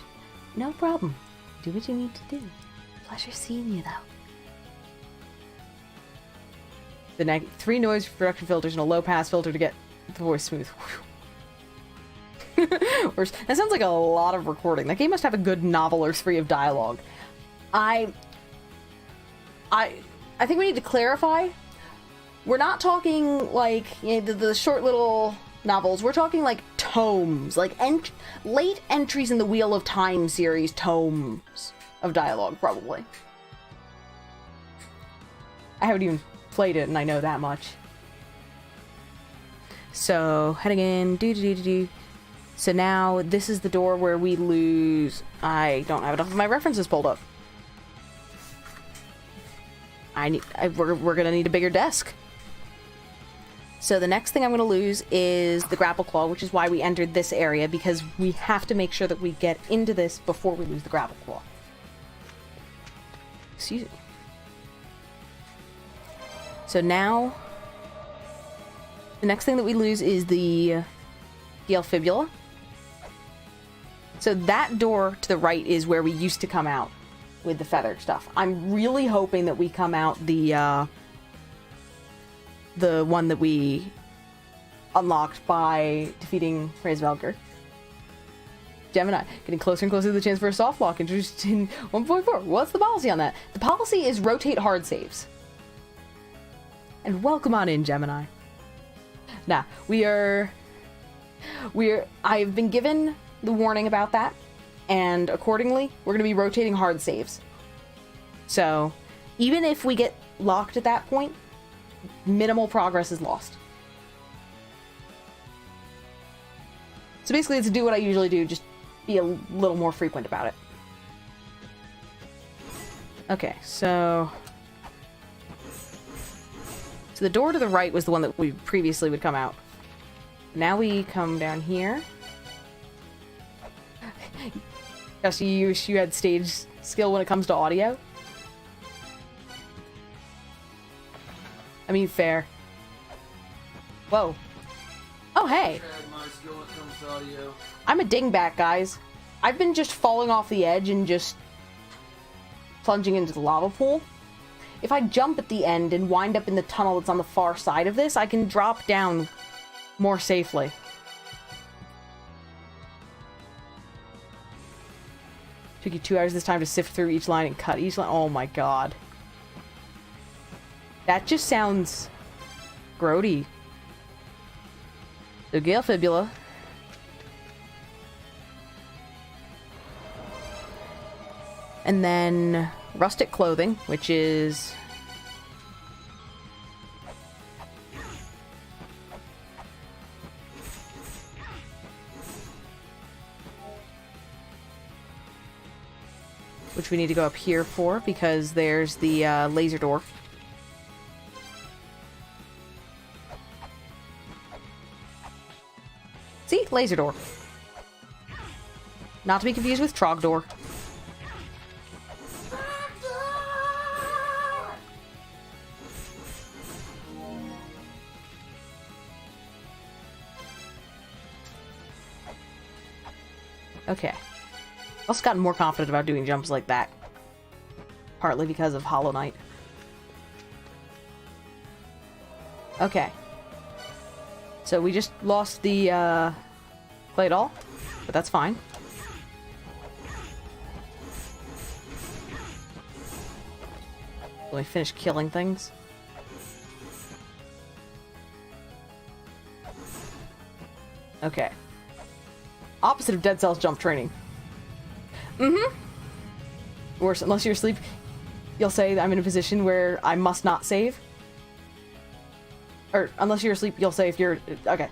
No problem. Do what you need to do. Pleasure seeing you, though. The 3 noise reduction filters and a low pass filter to get the voice smooth. That sounds like a lot of recording. That game must have a good novel or 3 of dialogue. I think we need to clarify. We're not talking like, you know, the short little novels. We're talking like tomes, like late entries in the Wheel of Time series tomes of dialogue, probably. I haven't even played it, and I know that much. So, heading in, So now, this is the door where we lose... I don't have enough of my references pulled up. We're gonna need a bigger desk. So the next thing I'm gonna lose is the grapple claw, which is why we entered this area, because we have to make sure that we get into this before we lose the grapple claw. Excuse me. So now, the next thing that we lose is the fibula. So that door to the right is where we used to come out with the feathered stuff. I'm really hoping that we come out the one that we unlocked by defeating Raisvelger. Gemini, getting closer and closer to the chance for a soft lock introduced in 1.4. What's the policy on that? The policy is rotate hard saves. And welcome on in, Gemini. Nah, I've been given the warning about that, and accordingly, we're going to be rotating hard saves. So, even if we get locked at that point, minimal progress is lost. So basically, it's to do what I usually do, just be a little more frequent about it. Okay, so the door to the right was the one that we previously would come out. Now we come down here. Yes, you wish you had stage skill when it comes to audio. I mean, fair. Whoa. Oh, hey. I'm a dingbat, guys. I've been just falling off the edge and just plunging into the lava pool. If I jump at the end and wind up in the tunnel that's on the far side of this, I can drop down more safely. Took you 2 hours this time to sift through each line and cut each line. Oh my god. That just sounds grody. The Gale Fibula. And then rustic clothing, which is which we need to go up here for, because there's the laser door. See? Laser door. Not to be confused with Trogdor. Okay. I've also gotten more confident about doing jumps like that. Partly because of Hollow Knight. Okay. So we just lost the clay doll, but that's fine. Let me finish killing things. Okay. Opposite of Dead Cells jump training. Mm-hmm. Worse, unless you're asleep, you'll say that I'm in a position where I must not save. Or, unless you're asleep, you'll say if you're... Okay.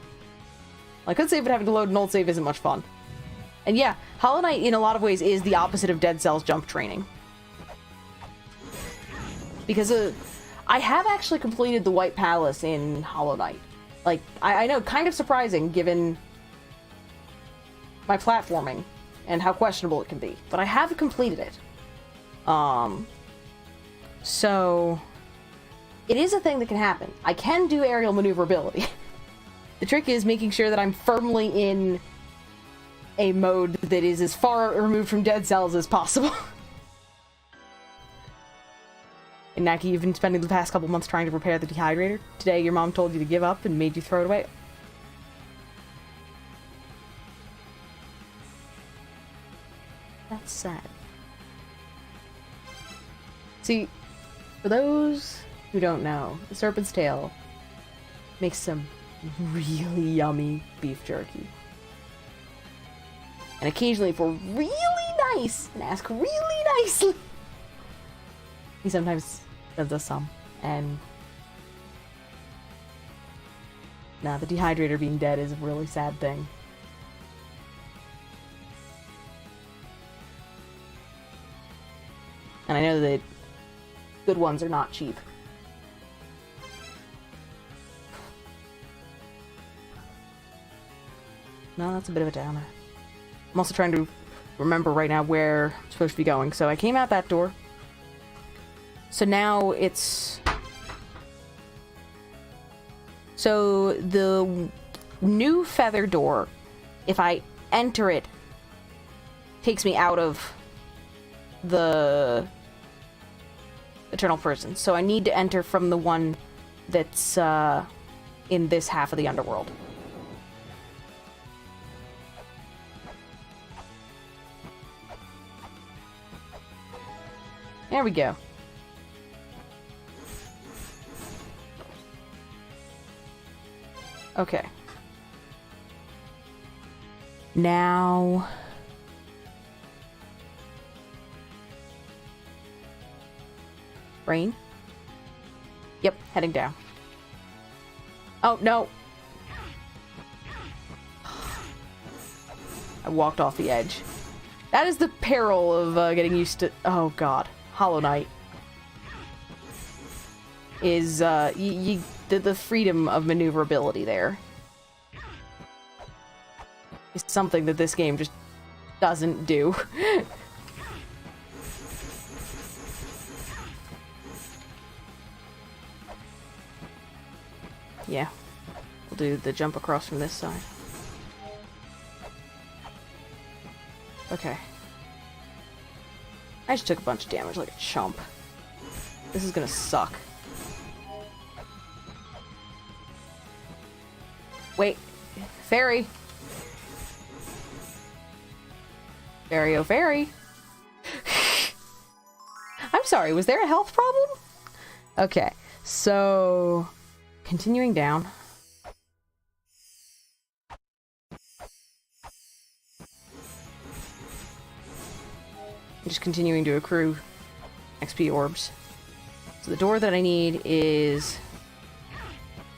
I could save, but having to load an old save isn't much fun. And yeah, Hollow Knight in a lot of ways is the opposite of Dead Cells jump training. Because I have actually completed the White Palace in Hollow Knight. Like, I know, kind of surprising given my platforming and how questionable it can be. But I have completed it. So it is a thing that can happen. I can do aerial maneuverability. The trick is making sure that I'm firmly in a mode that is as far removed from Dead Cells as possible. And Naki, you've been spending the past couple months trying to repair the dehydrator. Today your mom told you to give up and made you throw it away. That's sad. See, for those who don't know, the Serpent's Tail makes some really yummy beef jerky. And occasionally, if we're really nice and ask really nicely, he sometimes does us some. And nah, the dehydrator being dead is a really sad thing. And I know that good ones are not cheap. No, that's a bit of a downer. I'm also trying to remember right now where I'm supposed to be going. So I came out that door. So now it's... So the new feather door, if I enter it, takes me out of the Eternal Prison. So I need to enter from the one that's in this half of the underworld. There we go. Okay. Now... Rain? Yep, heading down. Oh, no! I walked off the edge. That is the peril of getting used to... Oh, God. Hollow Knight. Is, the freedom of maneuverability there is something that this game just doesn't do. Yeah. We'll do the jump across from this side. Okay. I just took a bunch of damage like a chump. This is gonna suck. Wait. Fairy. Fairy, oh fairy. I'm sorry, was there a health problem? Okay, so... Continuing down. Just continuing to accrue XP orbs. So the door that I need is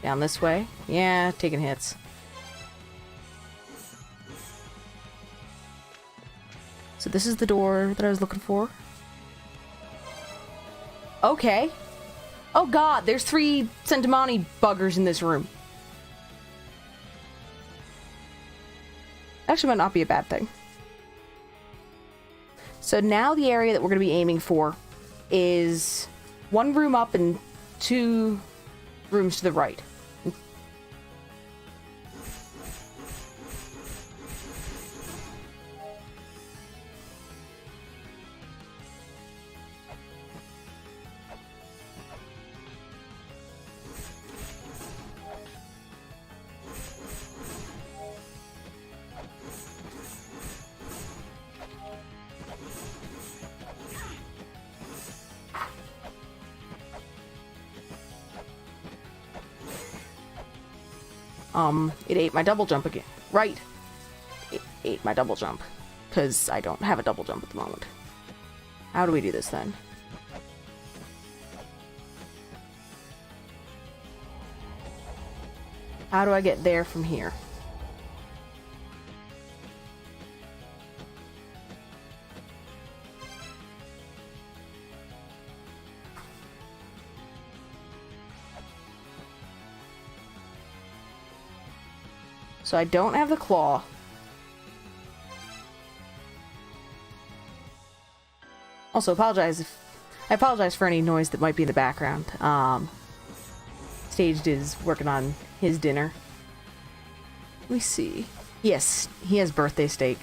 down this way. Yeah, taking hits. So this is the door that I was looking for. Okay. Oh god, there's 3 Centimani buggers in this room. Actually might not be a bad thing. So now the area that we're going to be aiming for is 1 room up and 2 rooms to the right. It ate my double jump again. Right. It ate my double jump. Because I don't have a double jump at the moment. How do we do this then? How do I get there from here? So I don't have the claw. Also, I apologize for any noise that might be in the background. Staged is working on his dinner. Let me see. Yes, he has birthday steak.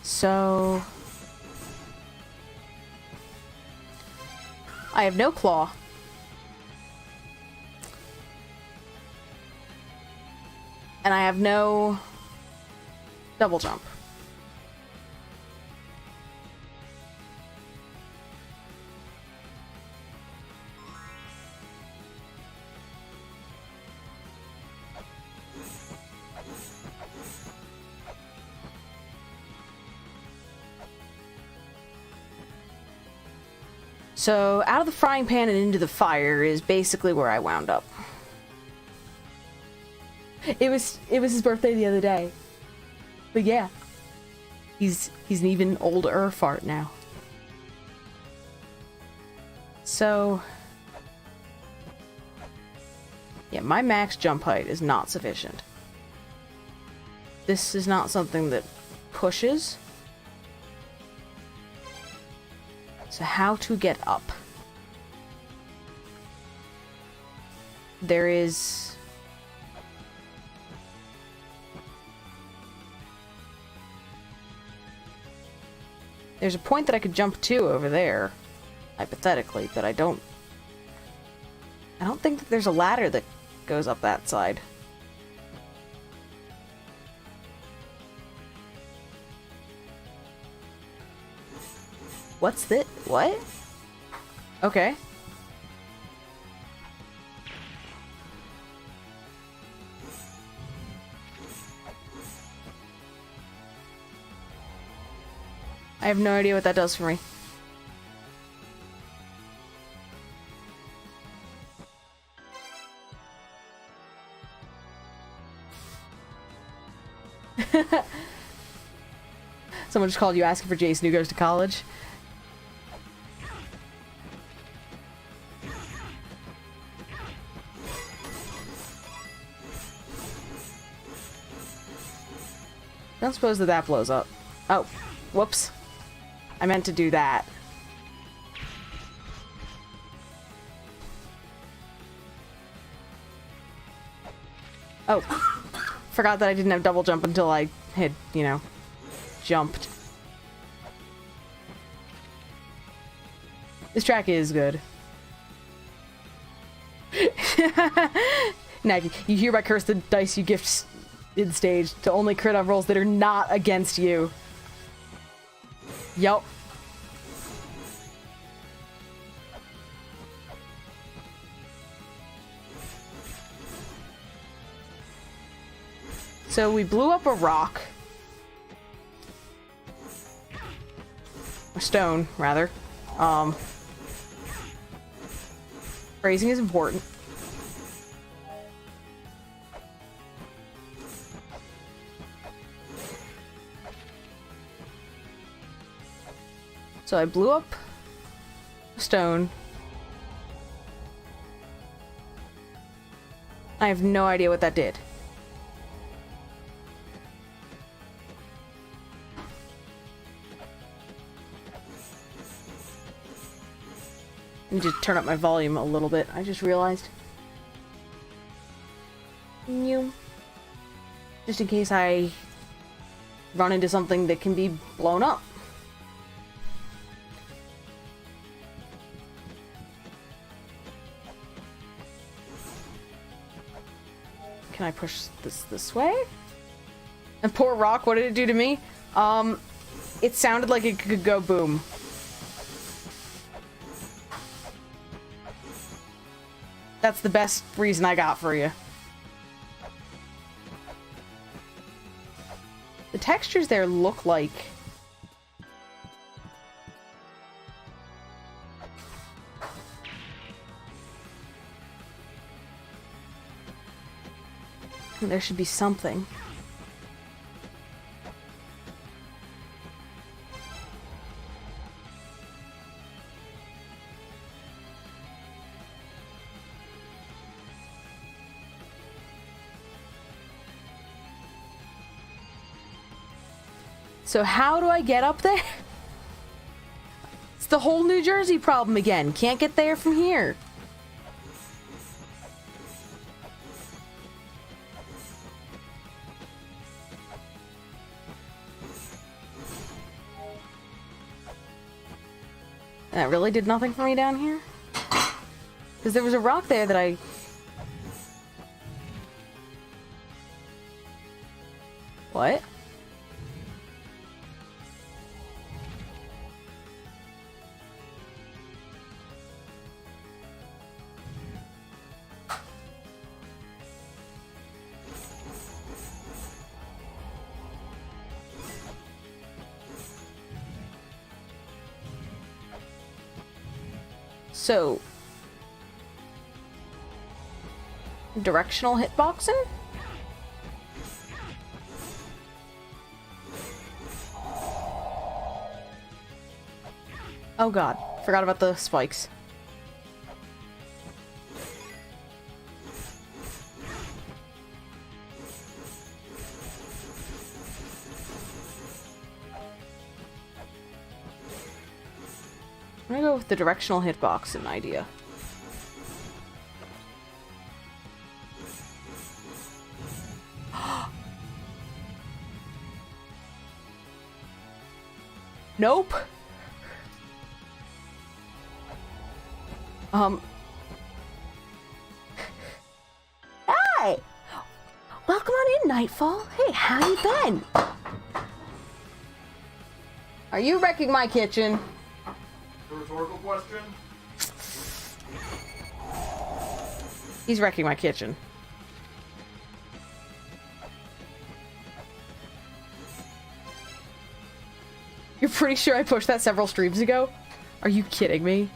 So I have no claw. And I have no double jump. So, out of the frying pan and into the fire is basically where I wound up. It was his birthday the other day. But yeah. He's an even older fart now. So yeah, my max jump height is not sufficient. This is not something that pushes. So how to get up? There's a point that I could jump to over there, hypothetically, but I don't think that there's a ladder that goes up that side. What's this? What? Okay. I have no idea what that does for me. Someone just called you asking for Jason who goes to college. Don't suppose that blows up. Oh, whoops. I meant to do that. Oh. Forgot that I didn't have double jump until I had, you know, jumped. This track is good. Naggy, you hereby curse the dice you gift in stage to only crit on rolls that are not against you. Yup. So we blew up a rock. A stone, rather. Phrasing is important. So I blew up a stone. I have no idea what that did. I need to turn up my volume a little bit, I just realized. Just in case I run into something that can be blown up. Can I push this way? And poor rock, what did it do to me? It sounded like it could go boom. That's the best reason I got for you. The textures there look like... There should be something. So how do I get up there? It's the whole New Jersey problem again. Can't get there from here. That really did nothing for me down here? Because there was a rock there that I... What? So, directional hitboxing? Oh god, forgot about the spikes. I'm gonna go with the directional hitboxing idea. Nope. Hey! Welcome on in, Nightfall. Hey, how you been? Are you wrecking my kitchen? A rhetorical question? He's wrecking my kitchen. You're pretty sure I pushed that several streams ago? Are you kidding me?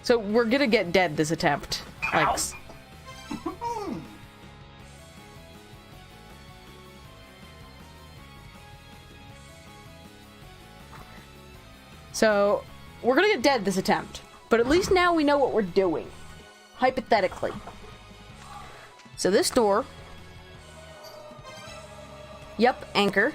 So we're gonna get dead this attempt. Like... So, we're gonna get dead this attempt. But at least now we know what we're doing. Hypothetically. So this door... Yep, anchor.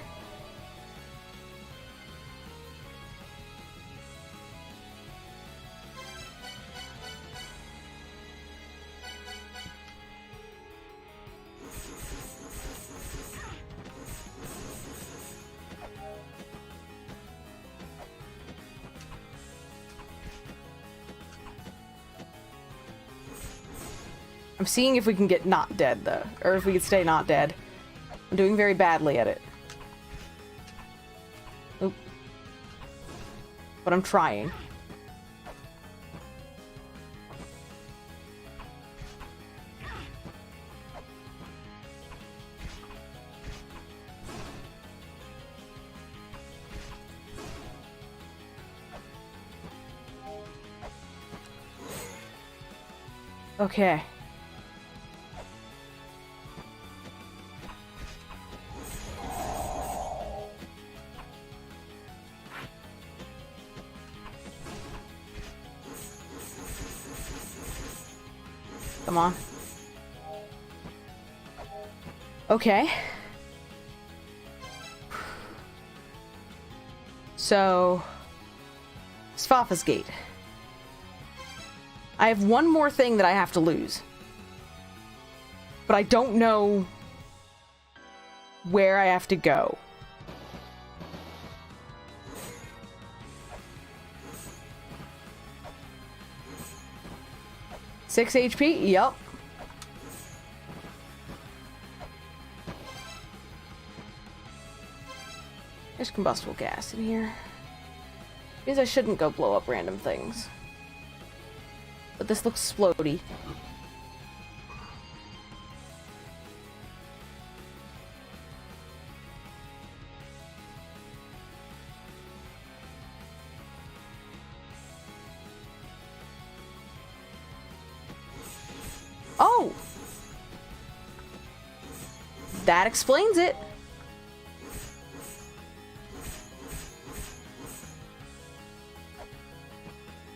I'm seeing if we can get not dead, though. Or if we can stay not dead. I'm doing very badly at it. Oop. But I'm trying. Okay. Come on. Okay. So... Sfafa's Gate. I have one more thing that I have to lose. But I don't know where I have to go. Six HP? Yep. There's combustible gas in here. Means I shouldn't go blow up random things. But this looks splody. Oh! That explains it.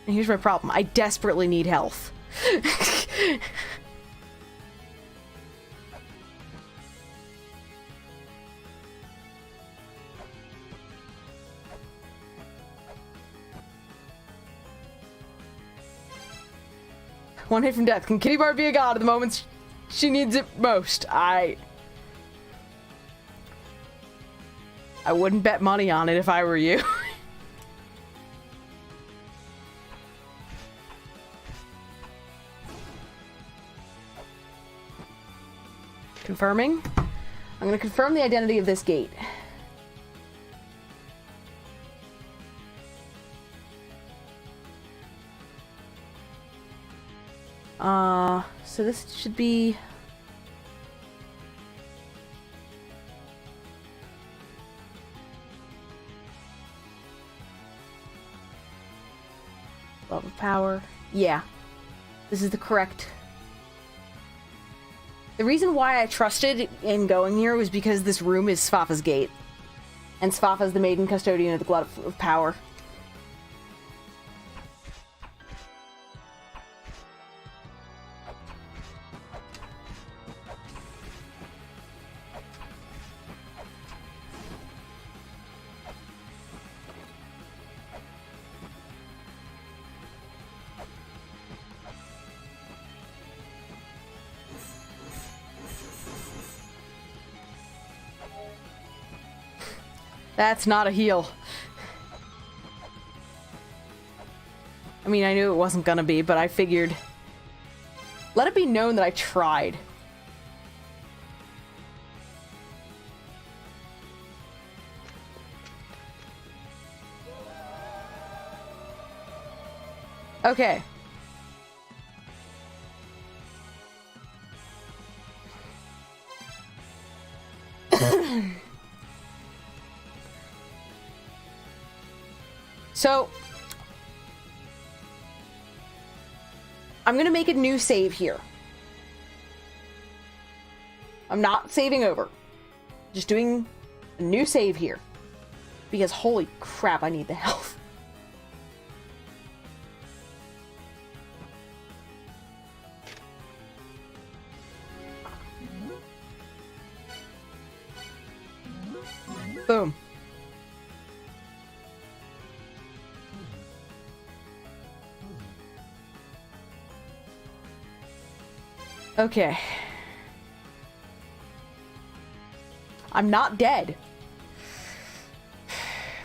And here's my problem. I desperately need health. One hit from death. Can Kittybard be a god at the moments she needs it most? I wouldn't bet money on it if I were you. Confirming. I'm going to confirm the identity of this gate. So this should be... Love of power. Yeah. This is the correct... The reason why I trusted in going here was because this room is Sfafa's gate. And Sfafa is the maiden custodian of the Glove of Power. That's not a heal. I mean, I knew it wasn't gonna be, but I figured... Let it be known that I tried. Okay. So, I'm gonna make a new save here. I'm not saving over. Just doing a new save here. Because holy crap, I need the health. Boom. Okay. I'm not dead.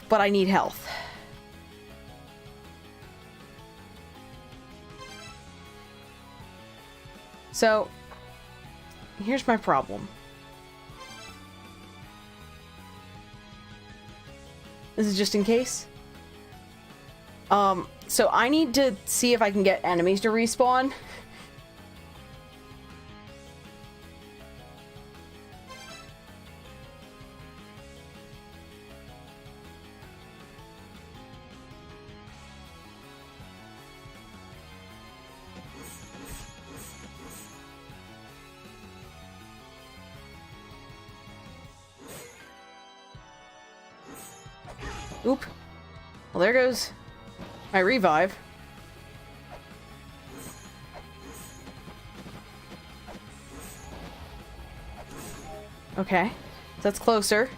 But I need health. So, here's my problem. This is just in case. So I need to see if I can get enemies to respawn. Oop. Well, there goes my revive. Okay. That's closer.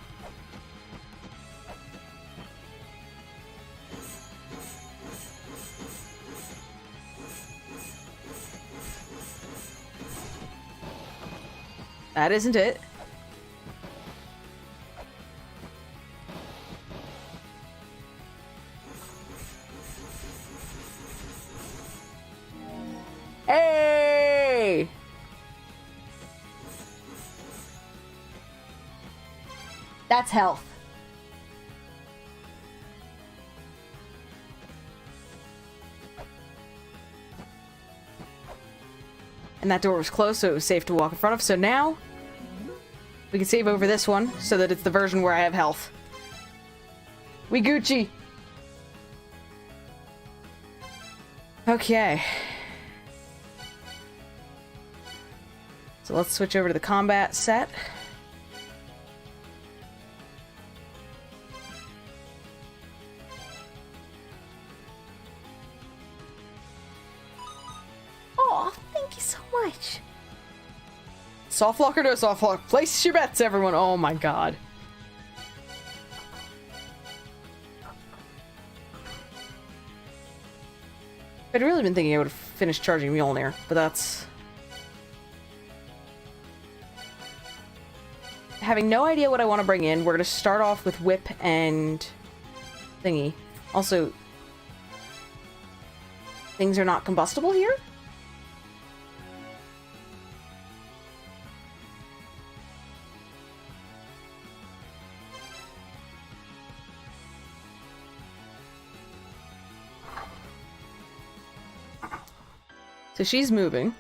That isn't it. Hey! That's health. And that door was closed, so it was safe to walk in front of. So now, we can save over this one, so that it's the version where I have health. We Gucci! Okay. So let's switch over to the combat set. Oh, thank you so much. Soft lock or no soft lock? Place your bets, everyone. Oh my god. I'd really been thinking I would have finished charging Mjolnir, but that's... Having no idea what I want to bring in, we're going to start off with Whip and... thingy. Also... Things are not combustible here? So she's moving.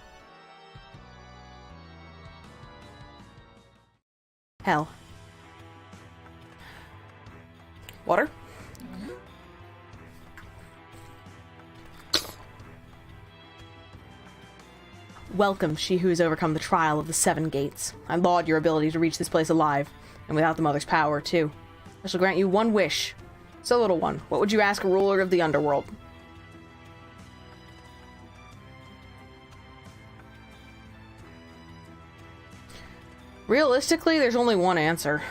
Hell. Water? Welcome, she who has overcome the trial of the 7 gates. I laud your ability to reach this place alive, and without the Mother's power, too. I shall grant you one wish. So, little one, what would you ask a ruler of the underworld? Realistically, there's only one answer.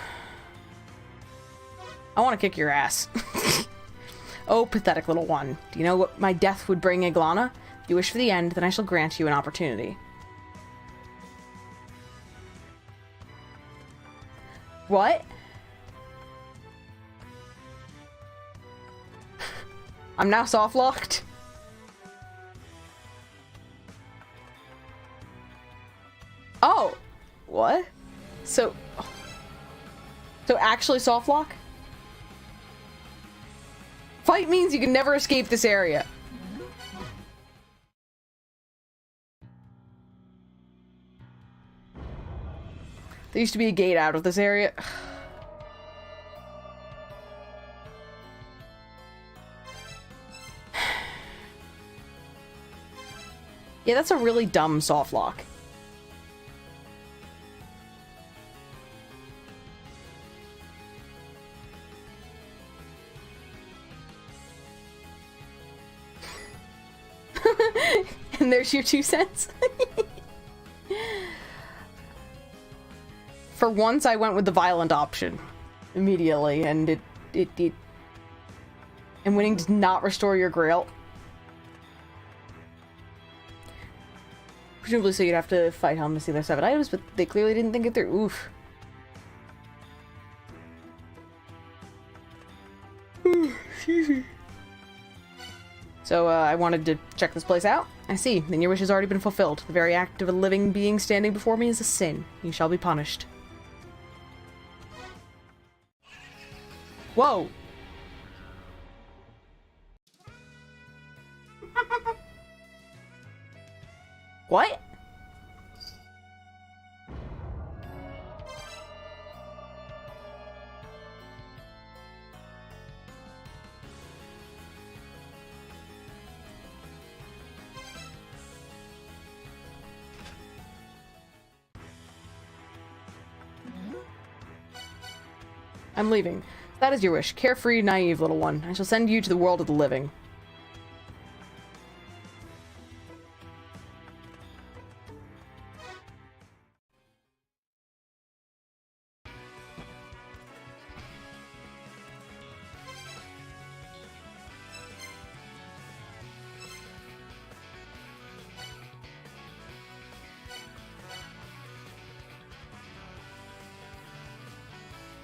I want to kick your ass. Oh, pathetic little one. Do you know what my death would bring, eg-lana? If you wish for the end, then I shall grant you an opportunity. What? I'm now soft-locked? Oh! What? So actually soft lock? Fight means you can never escape this area. There used to be a gate out of this area. Yeah, that's a really dumb soft lock. And there's your 2 cents. For once, I went with the violent option immediately, and it and winning does not restore your grail. Presumably, so you'd have to fight Helm to see their 7 items, but they clearly didn't think it through. Oof. Excuse me. So, I wanted to check this place out. I see. Then your wish has already been fulfilled. The very act of a living being standing before me is a sin. You shall be punished. Whoa! What? I'm leaving. That is your wish. Carefree, naive little one. I shall send you to the world of the living.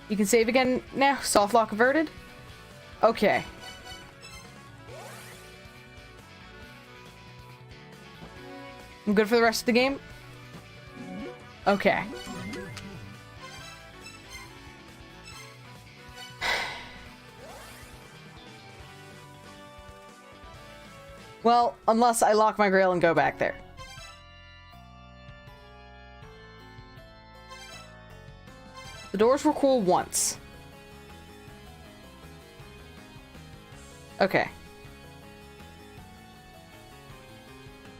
You can save again now. Soft lock averted. Okay. I'm good for the rest of the game? Okay. Well, unless I lock my grail and go back there. The doors were cool once. Okay.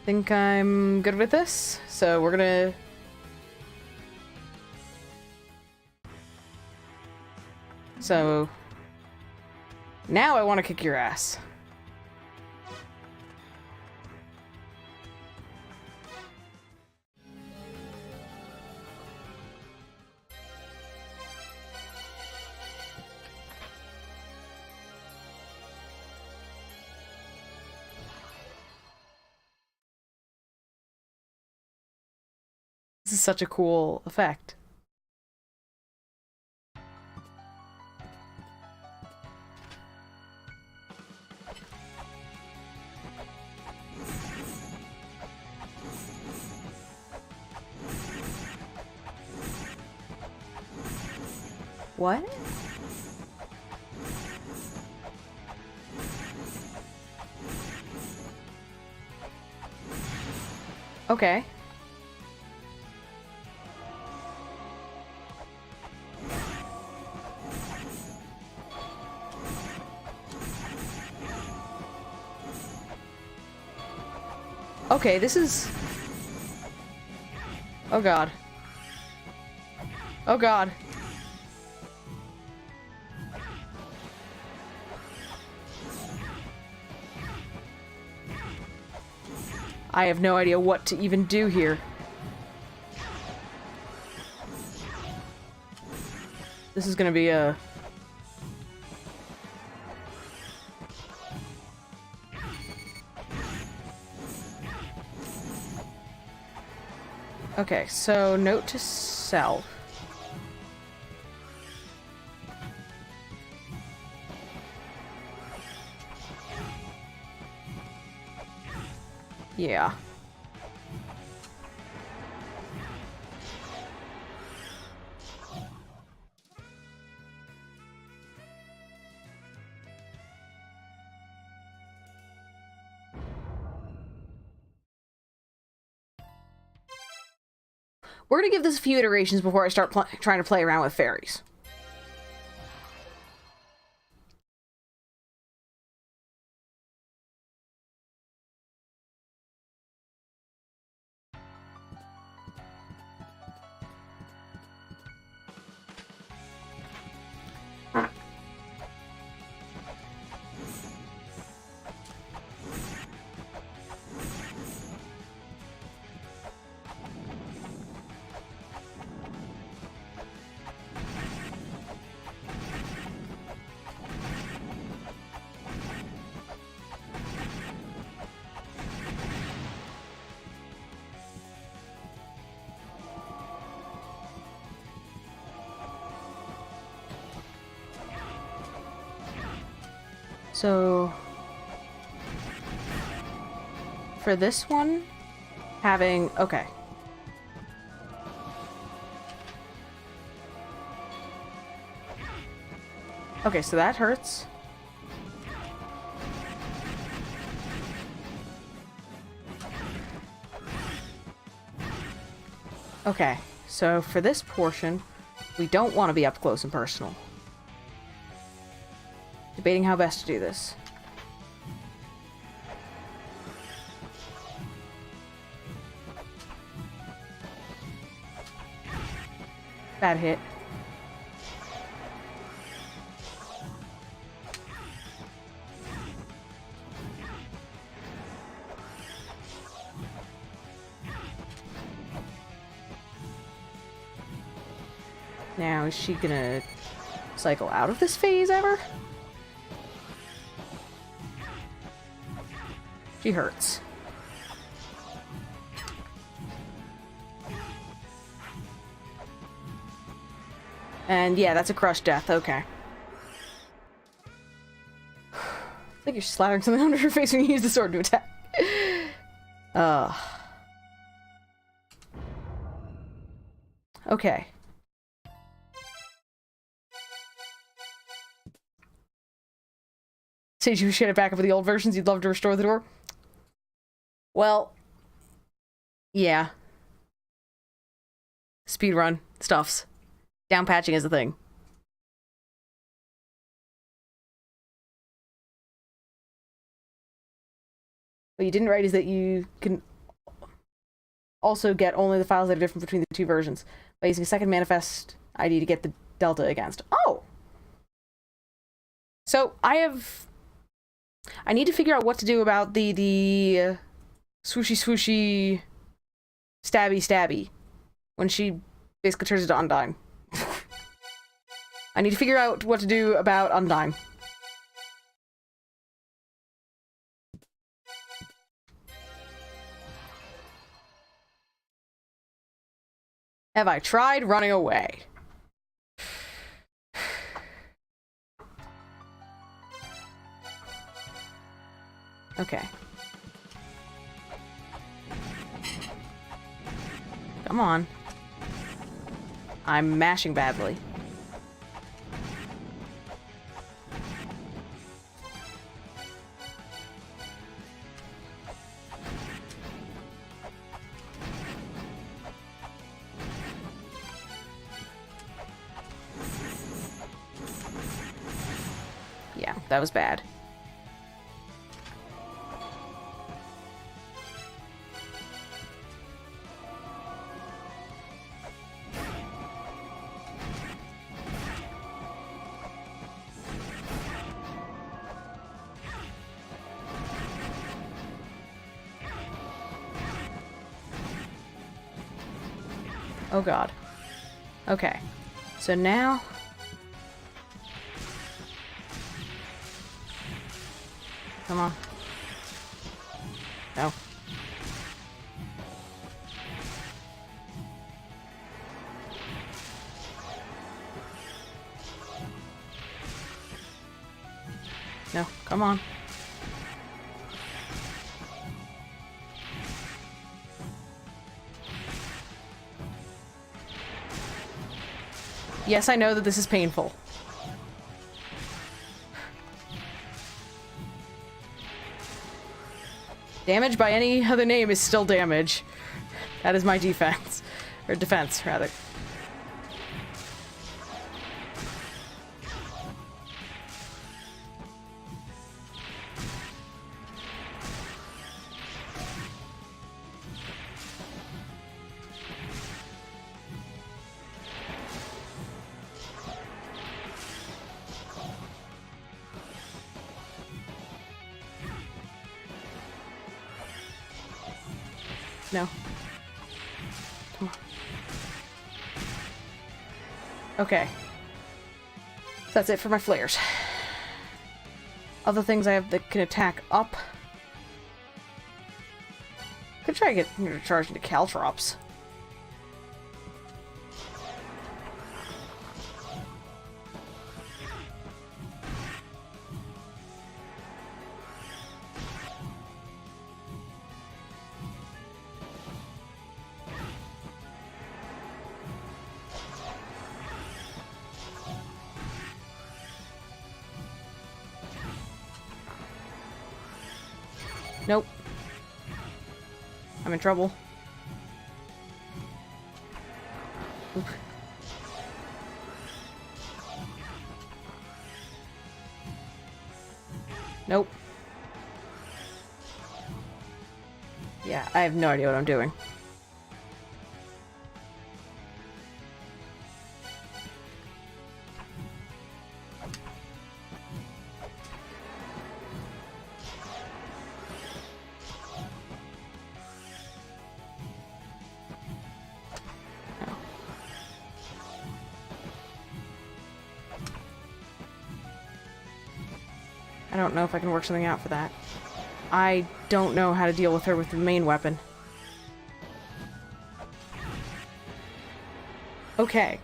Think I'm good with this, so we're gonna... So... Now I want to kick your ass. This is such a cool effect. What? Okay. Okay, this is... Oh god. Oh god. I have no idea what to even do here. This is gonna be a... Okay, so note to self. Yeah. We're gonna give this a few iterations before I start trying to play around with fairies. So, for this one, having... Okay. Okay, so that hurts. Okay, so for this portion, we don't want to be up close and personal. Debating how best to do this. Bad hit. Now, is she gonna cycle out of this phase ever? She hurts. And yeah, that's a crushed death. Okay. It's like you're slathering something under her face when you use the sword to attack. Okay. Say you should have back up with the old versions, you'd love to restore the door? Well, yeah. Speedrun stuffs. Down patching is a thing. What you didn't write is that you can also get only the files that are different between the two versions by using a second manifest ID to get the delta against. Oh! So, I need to figure out what to do about the swooshy swooshy stabby stabby when she basically turns into Undyne. I need to figure out what to do about Undyne. Have I tried running away? Okay. Come on. I'm mashing badly. Yeah, that was bad. Oh god. Okay. So now... Come on. No. No, come on. Yes, I know that this is painful. Damage by any other name is still damage. That is my defense. Or defense, rather. No. Come on. Okay. So that's it for my flares. Other things I have that can attack up. Could try to get charged into caltrops. Nope. I'm in trouble. Oop. Nope. Yeah, I have no idea what I'm doing. I don't know if I can work something out for that. I don't know how to deal with her with the main weapon. Okay.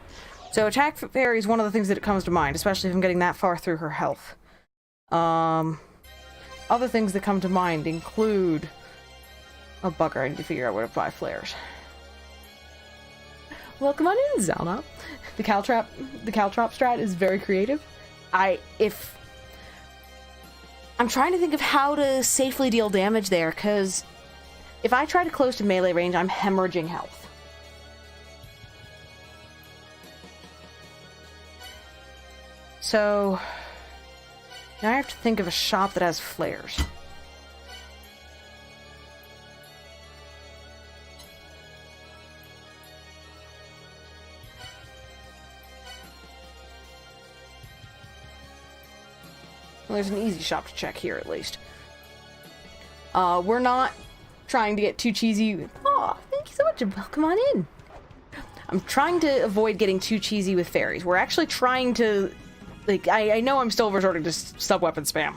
So attack fairy is one of the things that comes to mind, especially if I'm getting that far through her health. Other things that come to mind include... Oh, bugger, I need to figure out where to buy flares. Welcome on in, Zelna. The caltrop strat is very creative. I'm trying to think of how to safely deal damage there, because if I try to close to melee range, I'm hemorrhaging health. So now I have to think of a shop that has flares. Well, there's an easy shop to check here, at least. We're not trying to get too cheesy. Oh, thank you so much, and welcome on in. I'm trying to avoid getting too cheesy with fairies. We're actually trying to... Like, I know I'm still resorting to sub-weapon spam.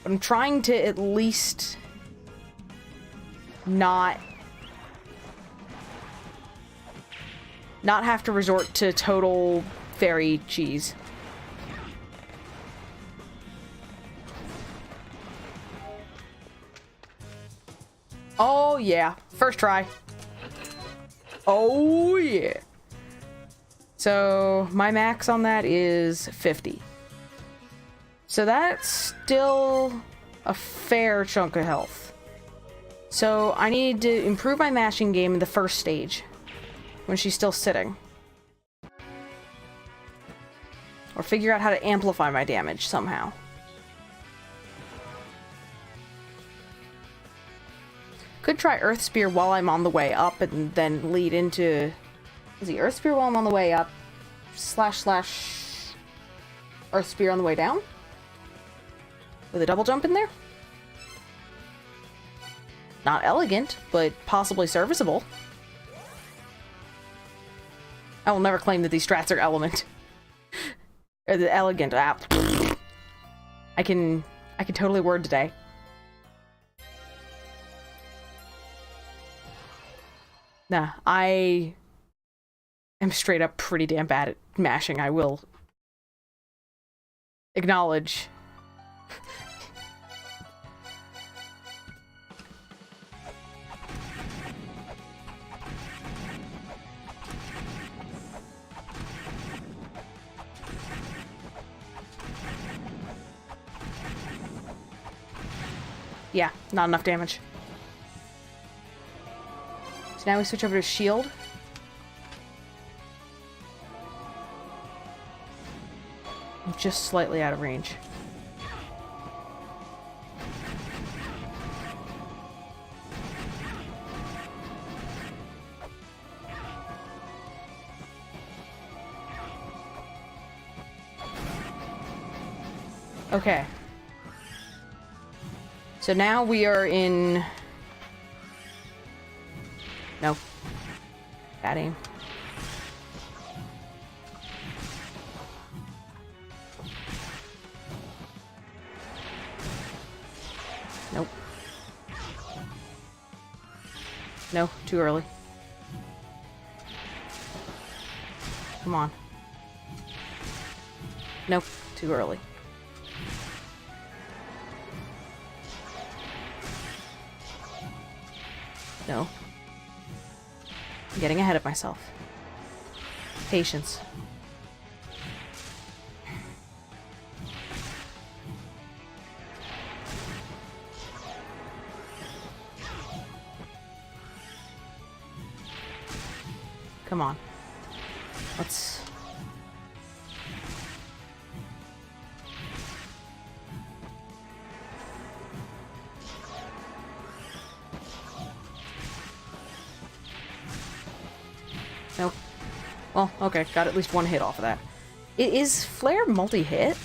But I'm trying to at least... not have to resort to total fairy cheese. Oh, yeah. First try. Oh, yeah. So, my max on that is 50. So that's still a fair chunk of health. So, I need to improve my mashing game in the first stage. When she's still sitting. Or figure out how to amplify my damage somehow. Could try Earth Spear while I'm on the way up and then lead into... Is he Earth Spear while I'm on the way up? / Earth Spear on the way down? With a double jump in there? Not elegant, but possibly serviceable. I will never claim that these strats are element. Or the elegant. Ah. I can totally word today. Nah, I am straight up pretty damn bad at mashing, I will acknowledge. Yeah, not enough damage. So now we switch over to shield. I'm just slightly out of range. Okay. So now we are in... No. Bad aim. Nope. No, too early. Come on. Nope, too early. No. I'm getting ahead of myself. Patience. Come on. Let's... Nope. Well, okay, got at least one hit off of that. Is Flare multi-hit?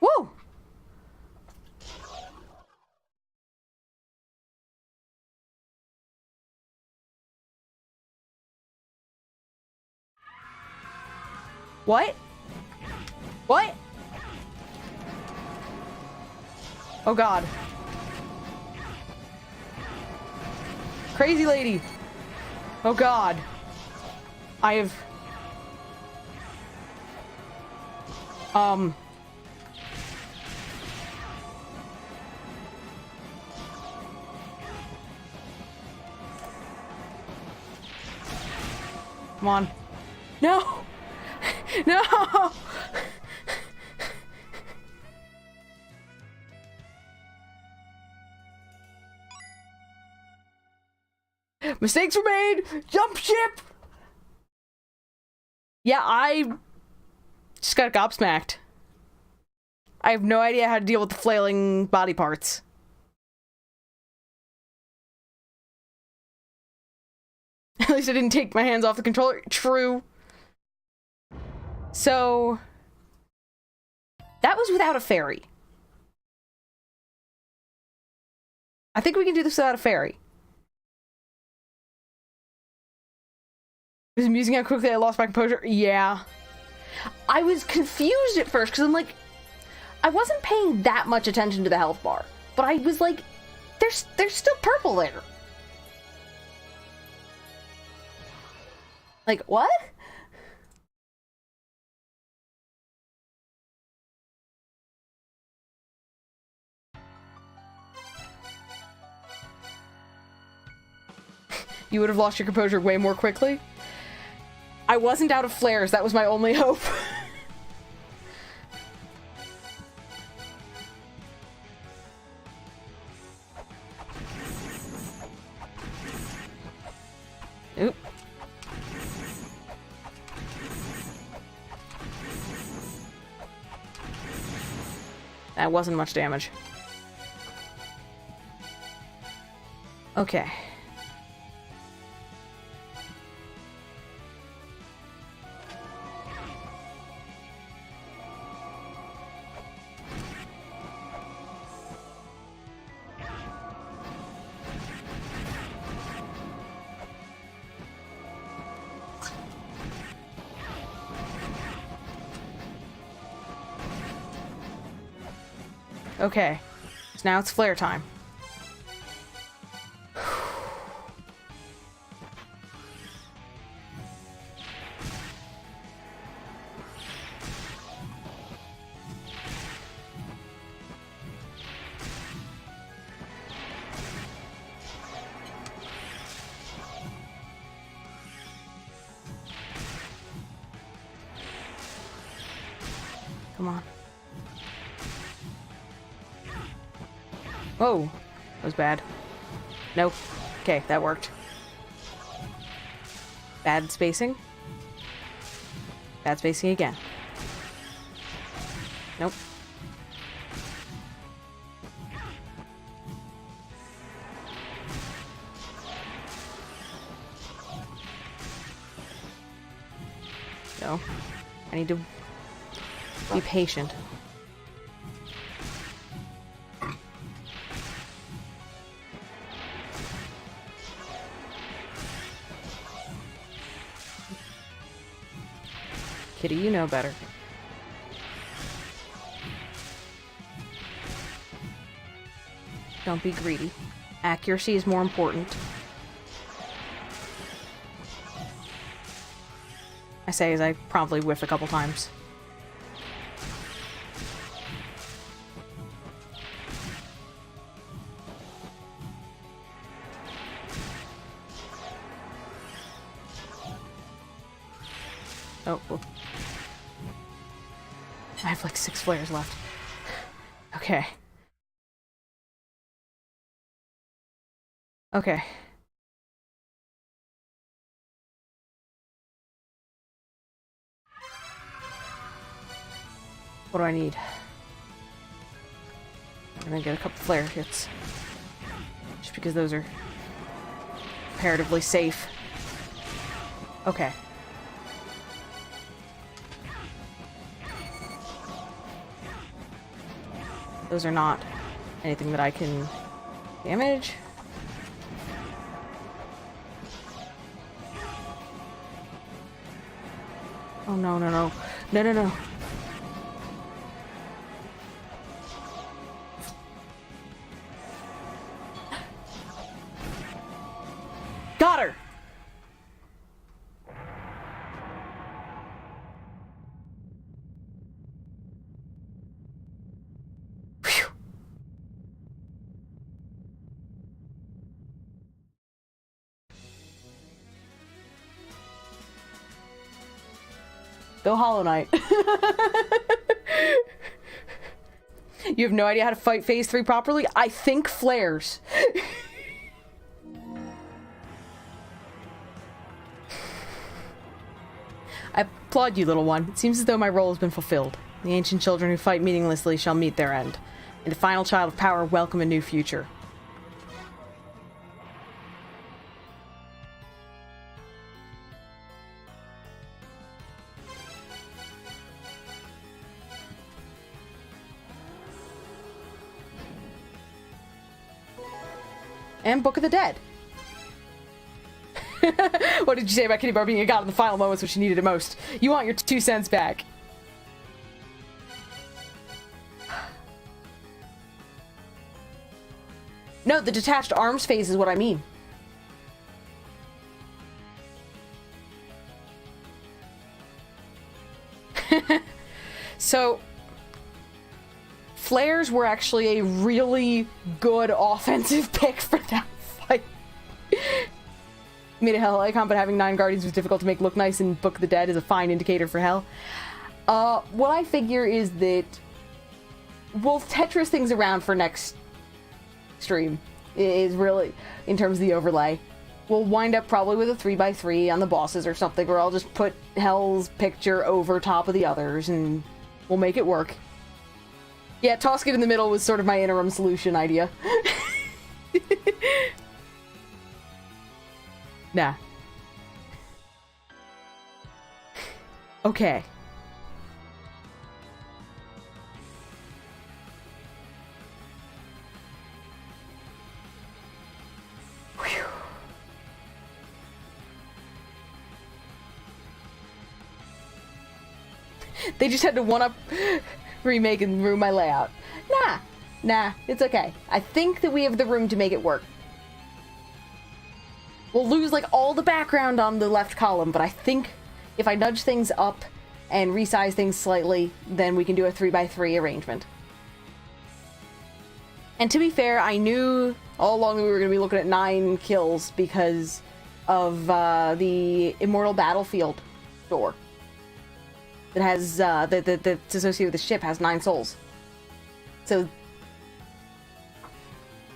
Woo! What? What? Oh god. Crazy lady. Oh god. I have... Come on. No! No! Mistakes were made! Jump ship! Yeah, I just got gobsmacked. I have no idea how to deal with the flailing body parts. At least I didn't take my hands off the controller. True. So... that was without a fairy. I think we can do this without a fairy. It was amusing how quickly I lost my composure. Yeah. I was confused at first, because I'm like... I wasn't paying that much attention to the health bar. But I was like... There's still purple there. Like, what? You would have lost your composure way more quickly? I wasn't out of flares, that was my only hope. Oop. That wasn't much damage. Okay. Okay, so now it's flare time. Come on. Whoa, that was bad. Nope. Okay, that worked. Bad spacing. Bad spacing again. Nope. No. I need to be patient. Kitty, you know better. Don't be greedy. Accuracy is more important. I say as I promptly whiff a couple times. Oh, well. I have like 6 flares left. Okay. Okay. What do I need? I'm gonna get a couple flare hits. Just because those are comparatively safe. Okay. Those are not anything that I can damage. Oh no, no, no. No, no, no. Got her! Go Hollow Knight. You have no idea how to fight phase 3 properly? I think flares. I applaud you, little one. It seems as though my role has been fulfilled. The ancient children who fight meaninglessly shall meet their end. And the final child of power welcome a new future. And Book of the Dead. What did you say about Kittybard being a god in the final moments when she needed it most? You want your 2 cents back. No, the detached arms phase is what I mean. So, flares were actually a really good offensive pick for that fight. Made a hell icon, but having 9 guardians was difficult to make look nice in Book of the Dead is a fine indicator for hell. What I figure is that we'll Tetris things around for next stream, is really, in terms of the overlay. We'll wind up probably with a 3x3 on the bosses or something, or I'll just put Hell's picture over top of the others, and we'll make it work. Yeah, toss it in the middle was sort of my interim solution idea. Nah. Okay. Whew. They just had to one-up remake and ruin my layout. Nah, it's okay. I think that we have the room to make it work. We'll lose, like, all the background on the left column, but I think if I nudge things up and resize things slightly, then we can do a 3x3 arrangement. And to be fair, I knew all along we were going to be looking at 9 kills because of the Immortal Battlefield door that has, that's associated with the ship, has 9 souls. So,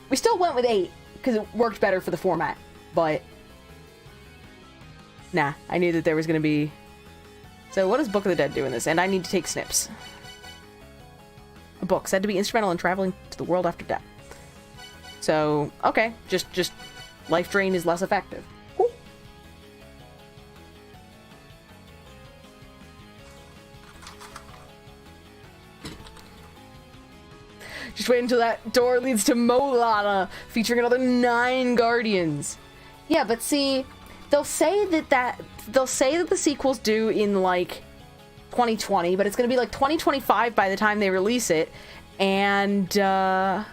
we still went with 8, because it worked better for the format. But, nah, I knew that there was going to be... So what does Book of the Dead do in this? And I need to take snips. A book said to be instrumental in traveling to the world after death. So, okay, just life drain is less effective. Cool. Just wait until that door leads to la-mulana, featuring another 9 guardians. Yeah, but see, they'll say that the sequel's due in, like, 2020, but it's gonna be, like, 2025 by the time they release it, and, by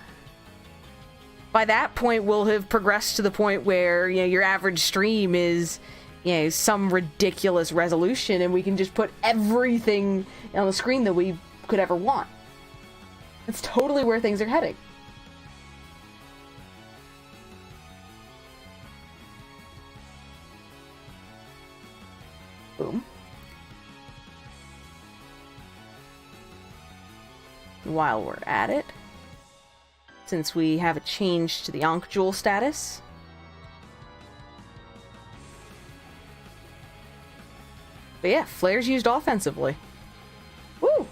that point, we'll have progressed to the point where, you know, your average stream is, you know, some ridiculous resolution, and we can just put everything on the screen that we could ever want. That's totally where things are heading. Boom. While we're at it, since we have a change to the Ankh Jewel status, but yeah, flares used offensively. Woo!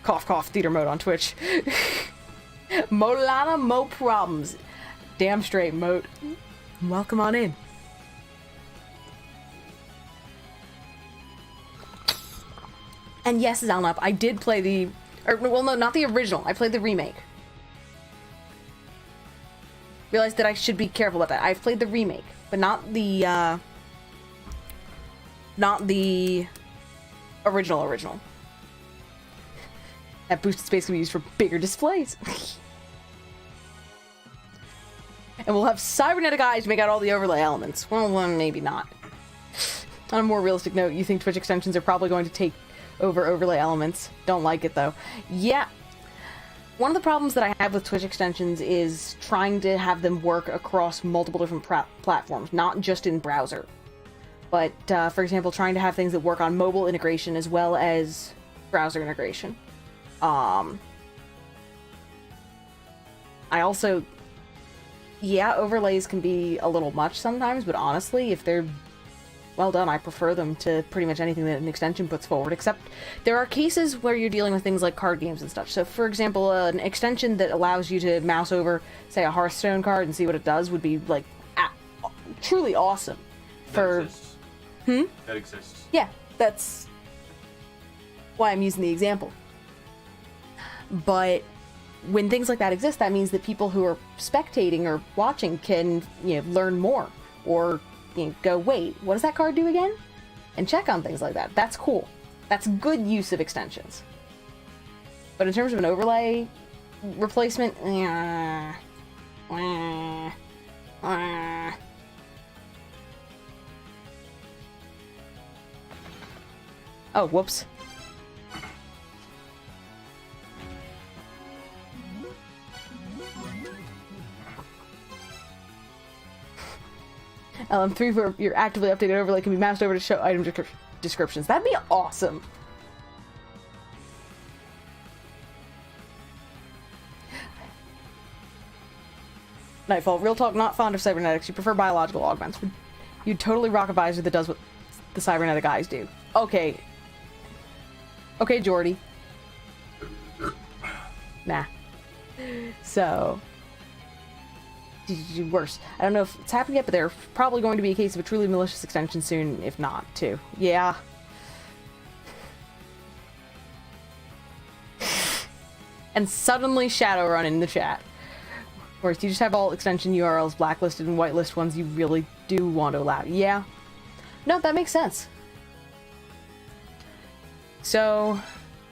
Cough, cough, theater mode on Twitch. la-mulana, mo problems. Damn straight, Moat. Welcome on in. And yes, Zalnup, I did play the... well, no, not the original. I played the remake. Realized that I should be careful about that. I've played the remake, but not the, not the original. That boosted space can be used for bigger displays. And we'll have cybernetic eyes to make out all the overlay elements. Well, maybe not. On a more realistic note, you think Twitch extensions are probably going to take over overlay elements. Don't like it, though. Yeah. One of the problems that I have with Twitch extensions is trying to have them work across multiple different platforms, not just in browser. But, for example, trying to have things that work on mobile integration as well as browser integration. I also... Yeah, overlays can be a little much sometimes, but honestly, if they're well done, I prefer them to pretty much anything that an extension puts forward, except there are cases where you're dealing with things like card games and stuff. So, for example, an extension that allows you to mouse over, say, a Hearthstone card and see what it does would be, like, truly awesome. That exists. That exists. Yeah, that's why I'm using the example. But when things like that exist, that means that people who are spectating or watching can, learn more, or go, wait, what does that card do again? And check on things like that. That's cool. That's good use of extensions. But in terms of an overlay replacement, oh, whoops. LM3, where your actively updated overlay can be moused over to show item descriptions. That'd be awesome. Nightfall, real talk, not fond of cybernetics. You prefer biological augments. You'd totally rock a visor that does what the cybernetic eyes do. Okay. Okay, Jordy. Nah. So... worse. I don't know if it's happened yet, but there's probably going to be a case of a truly malicious extension soon, if not, too. Yeah. And suddenly Shadowrun in the chat. Whereas you just have all extension URLs blacklisted and whitelist ones you really do want to allow. Yeah. No, that makes sense. So,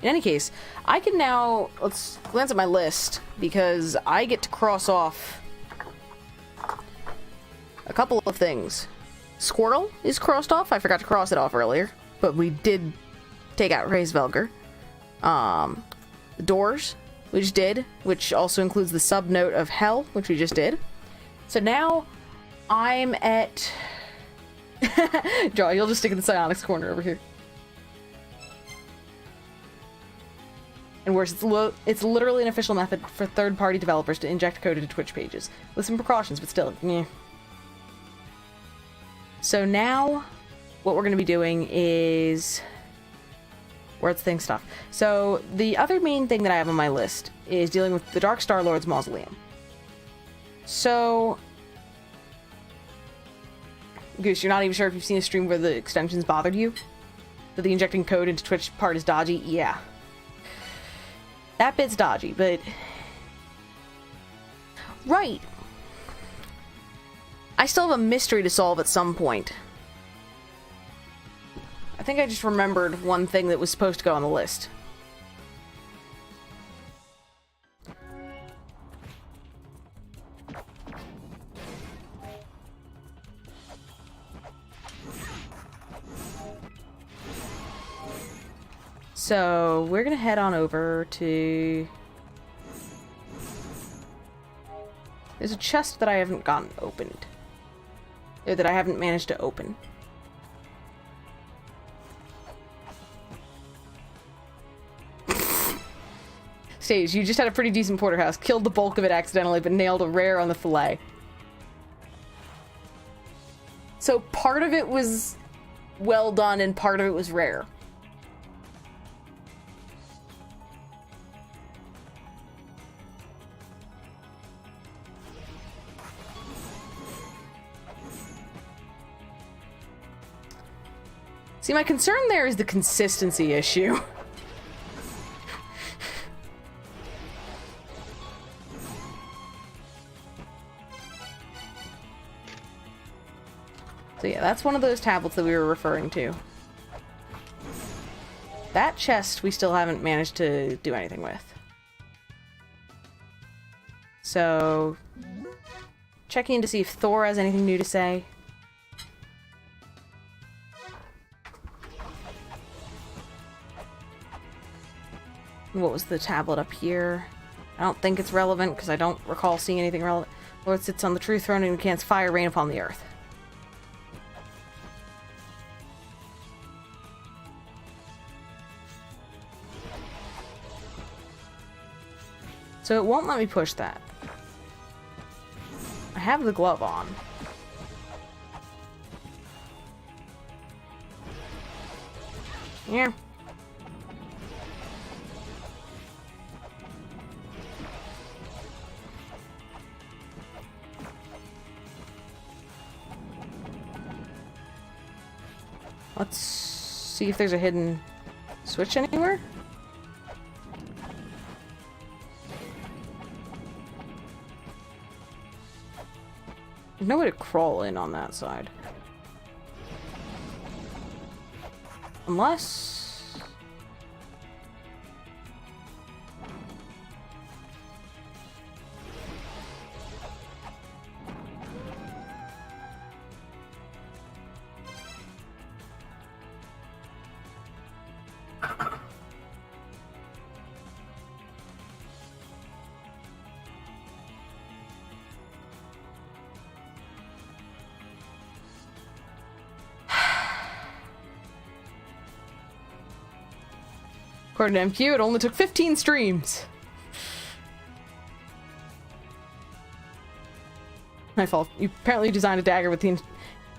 in any case, I can now... Let's glance at my list, because I get to cross off a couple of things. Squirrel is crossed off. I forgot to cross it off earlier, but we did take out Reisvelger. The doors, we just did, which also includes the sub-note of hell, which we just did. So now I'm at... Draw, you'll just stick in the psionics corner over here. And worse, it's literally an official method for third-party developers to inject code into Twitch pages. With some precautions, but still, meh. So now, what we're going to be doing is... Where's thing stuff? So, the other main thing that I have on my list is dealing with the Dark Star Lord's Mausoleum. So... Goose, you're not even sure if you've seen a stream where the extensions bothered you? That the injecting code into Twitch part is dodgy? Yeah. That bit's dodgy, but... Right! I still have a mystery to solve at some point. I think I just remembered one thing that was supposed to go on the list. So, we're gonna head on over to... There's a chest that I haven't gotten opened. Or that I haven't managed to open. Stage, you just had a pretty decent porterhouse. Killed the bulk of it accidentally, but nailed a rare on the fillet. So part of it was well done and part of it was rare. See, my concern there is the consistency issue. So yeah, that's one of those tablets that we were referring to. That chest we still haven't managed to do anything with. So, checking in to see if Thor has anything new to say. What was the tablet up here? I don't think it's relevant because I don't recall seeing anything relevant. Lord sits on the true throne and cans fire rain upon the earth. So it won't let me push that. I have the glove on. Yeah. Let's see if there's a hidden switch anywhere. There's no way to crawl in on that side. Unless... According to MQ, it only took 15 streams. My fault. You apparently designed a dagger with the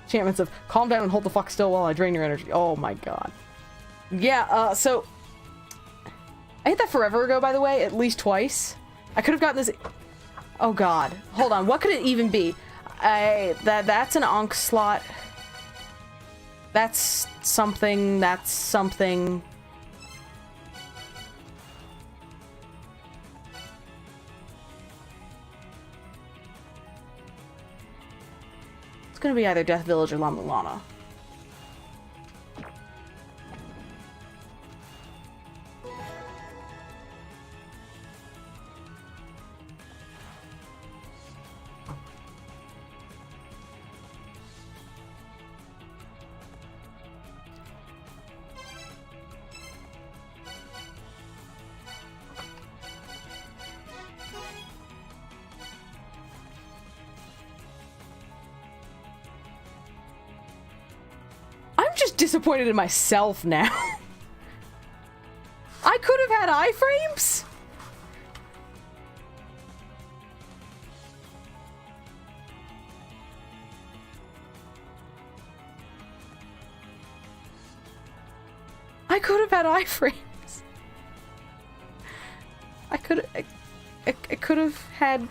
enchantments of calm down and hold the fuck still while I drain your energy. Oh my god. Yeah, so... I hit that forever ago, by the way, at least twice. I could have gotten this... Oh god. Hold on, what could it even be? That's an Ankh slot. That's something, that's something... It's gonna be either Death Village or la-mulana. Disappointed in myself now. I could have had iframes? I could have had iframes. I could have had...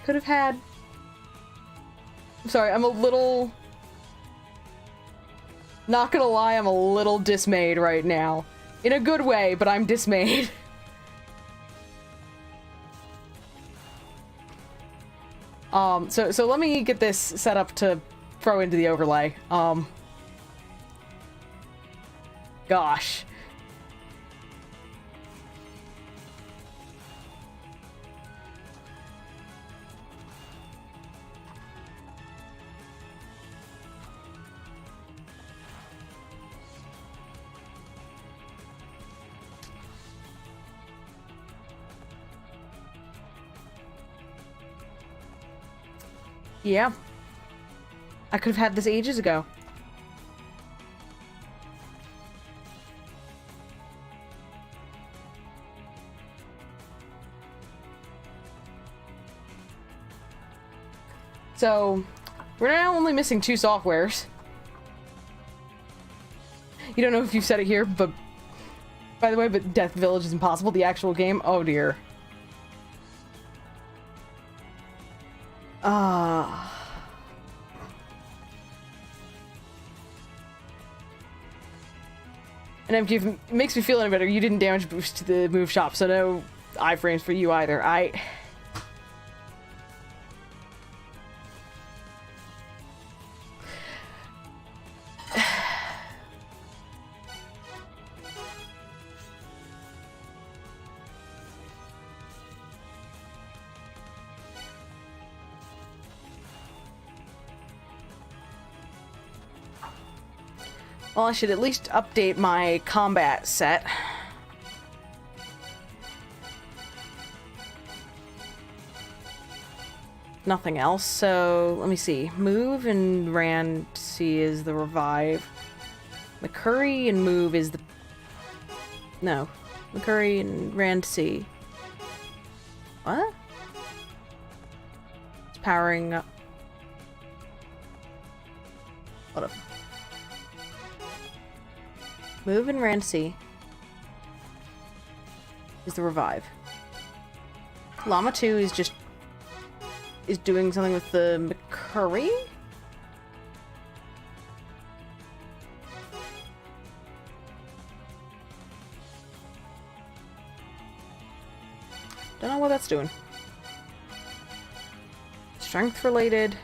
Could have had... I'm sorry, I'm a little... Not gonna lie, I'm a little dismayed right now. In a good way, but I'm dismayed. So let me get this set up to throw into the overlay. Gosh. Yeah. I could have had this ages ago. So, we're now only missing 2 softwares. You don't know if you've said it here, but... By the way, but Death Village is impossible, the actual game? Oh dear. And if it makes me feel any better, you didn't damage boost to the move shop, so no iframes for you either. Well, I should at least update my combat set. nothing else, so let me see. Move and Rand C is the revive. McCurry and move is the... No. McCurry and Rand C. What? It's powering up. Hold up. Move and Rand C is the revive. Llama 2 is just... is doing something with the McCurry? Don't know what that's doing. Strength related.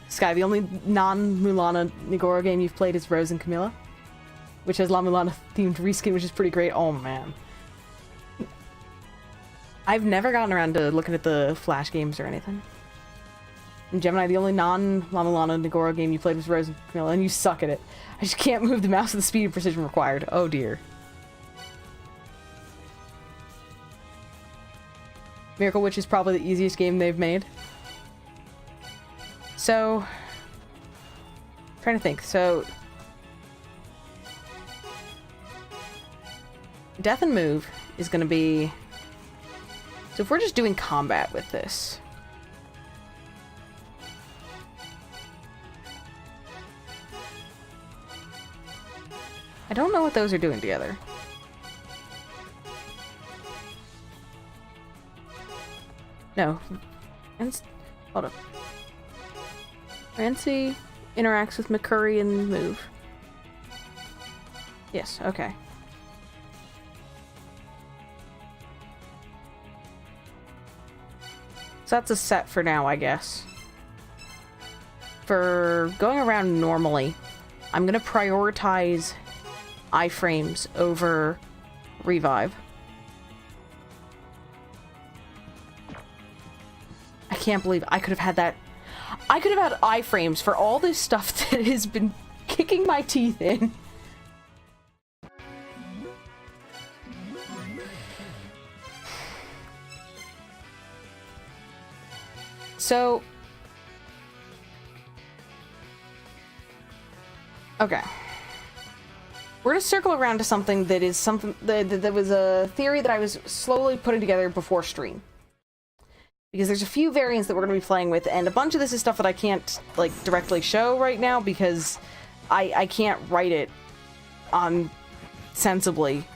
Sky, the only non-Mulana Nagoro game you've played is Rose and Camilla, which has la-mulana themed reskin, which is pretty great. Oh man. I've never gotten around to looking at the Flash games or anything. And Gemini, the only non-la-mulana Nagoro game you played was Rose and Camilla, and you suck at it. I just can't move the mouse with the speed and precision required. Oh dear. Miracle Witch is probably the easiest game they've made. So... trying to think. So... Death and Move is going to be... So if we're just doing combat with this... I don't know what those are doing together. No. Hold up. Rancy interacts with McCurry and move. Yes, okay. So that's a set for now, I guess. For going around normally, I'm gonna prioritize iframes over revive. I can't believe I could have had that. I could have had iframes for all this stuff that has been kicking my teeth in. So, okay. We're gonna circle around to something that is something that was a theory that I was slowly putting together before stream. Because there's a few variants that we're gonna be playing with, and a bunch of this is stuff that I can't, like, directly show right now because I can't write it sensibly.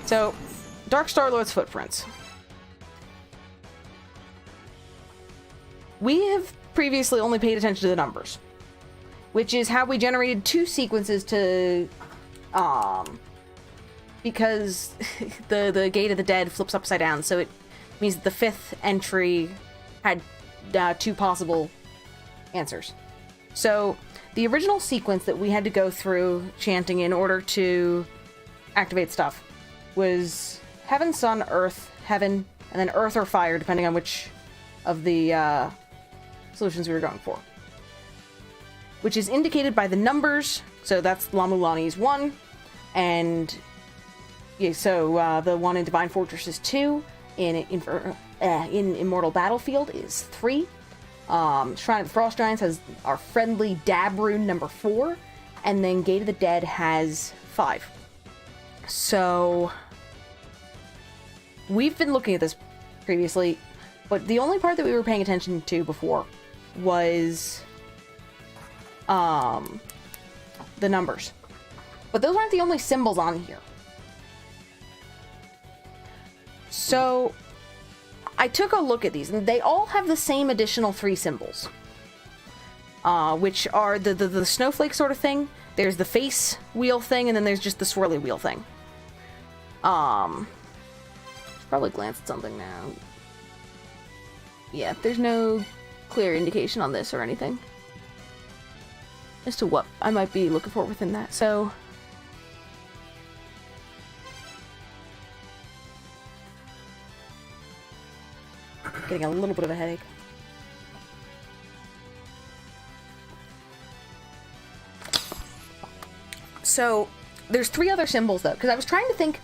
So, Dark Star-Lord's footprints. We have previously only paid attention to the numbers, which is how we generated two sequences to, because the Gate of the Dead flips upside down, so it means that the fifth entry had two possible answers. So the original sequence that we had to go through chanting in order to activate stuff was Heaven, Sun, Earth, Heaven, and then Earth or Fire, depending on which of the solutions we were going for. Which is indicated by the numbers, so that's la-mulana's 1, and yeah, so the one in Divine Fortress is 2, in Immortal Battlefield is 3, Shrine of the Frost Giants has our friendly Dab Rune number 4, and then Gate of the Dead has 5. So we've been looking at this previously, but the only part that we were paying attention to before was the numbers. But those aren't the only symbols on here. So I took a look at these, and they all have the same additional 3 symbols. Which are the snowflake sort of thing. There's the face wheel thing, and then there's just the swirly wheel thing. Probably glance at something now. Yeah, there's no clear indication on this or anything as to what I might be looking for within that, so... Getting a little bit of a headache. So, there's 3 other symbols, though, because I was trying to think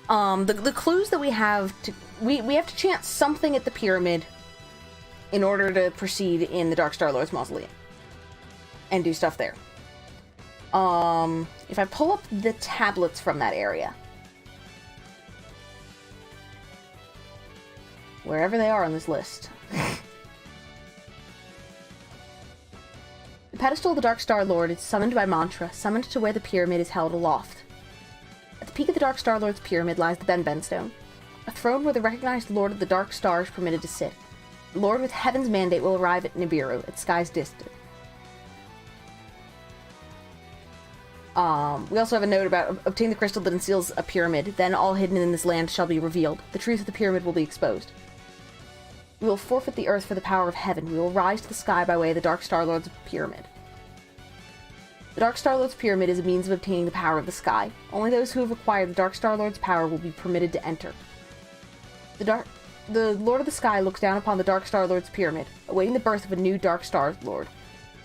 The clues that we have to... We have to chant something at the pyramid in order to proceed in the Dark Star Lord's mausoleum. And do stuff there. If I pull up the tablets from that area... wherever they are on this list... The pedestal of the Dark Star Lord is summoned by mantra, summoned to where the pyramid is held aloft. At the peak of the Dark Star Lord's pyramid lies the Ben Stone, a throne where the recognized Lord of the Dark Star is permitted to sit. The Lord with Heaven's mandate will arrive at Nibiru, at Sky's distance. We also have a note about obtain the crystal that unseals a pyramid, then all hidden in this land shall be revealed. The truth of the pyramid will be exposed. We will forfeit the earth for the power of heaven. We will rise to the sky by way of the Dark Star Lord's pyramid. The Dark Star Lord's pyramid is a means of obtaining the power of the sky. Only those who have acquired the Dark Star Lord's power will be permitted to enter. The Lord of the Sky looks down upon the Dark Star Lord's pyramid, awaiting the birth of a new Dark Star Lord,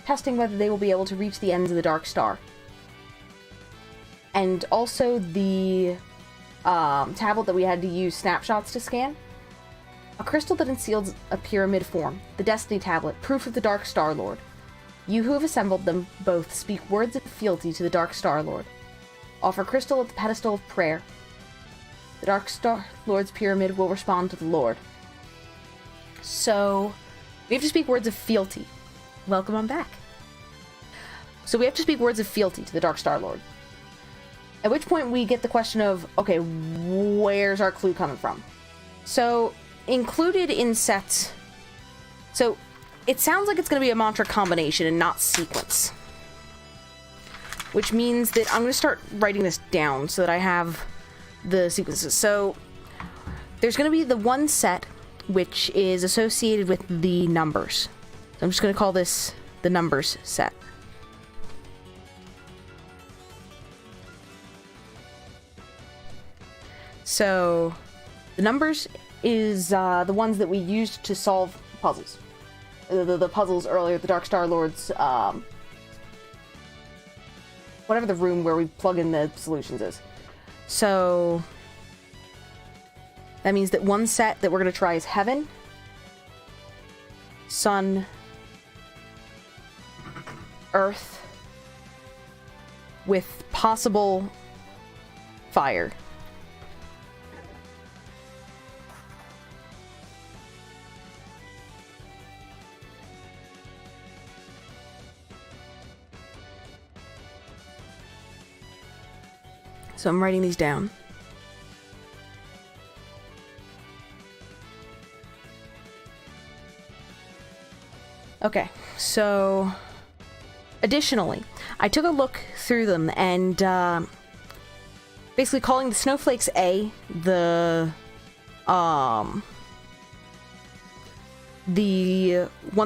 testing whether they will be able to reach the ends of the Dark Star. And also the tablet that we had to use snapshots to scan. A crystal that unseals a pyramid form, the Destiny Tablet, proof of the Dark Star Lord. You who have assembled them both speak words of fealty to the Dark Star Lord. Offer crystal at the pedestal of prayer. The Dark Star Lord's pyramid will respond to the Lord. So, we have to speak words of fealty. Welcome on back. So we have to speak words of fealty to the Dark Star Lord. At which point we get the question of, okay, where's our clue coming from? So, included in sets... So, it sounds like it's going to be a mantra combination and not sequence. Which means that I'm going to start writing this down so that I have the sequences. So, there's going to be the one set which is associated with the numbers. So I'm just going to call this the numbers set. So, the numbers is the ones that we used to solve puzzles. The puzzles earlier, the Dark Star Lord's, whatever the room where we plug in the solutions is. So, that means that one set that we're going to try is Heaven, Sun, Earth, with possible Fire. So I'm writing these down. Okay, so additionally, I took a look through them and basically calling the snowflakes A, the one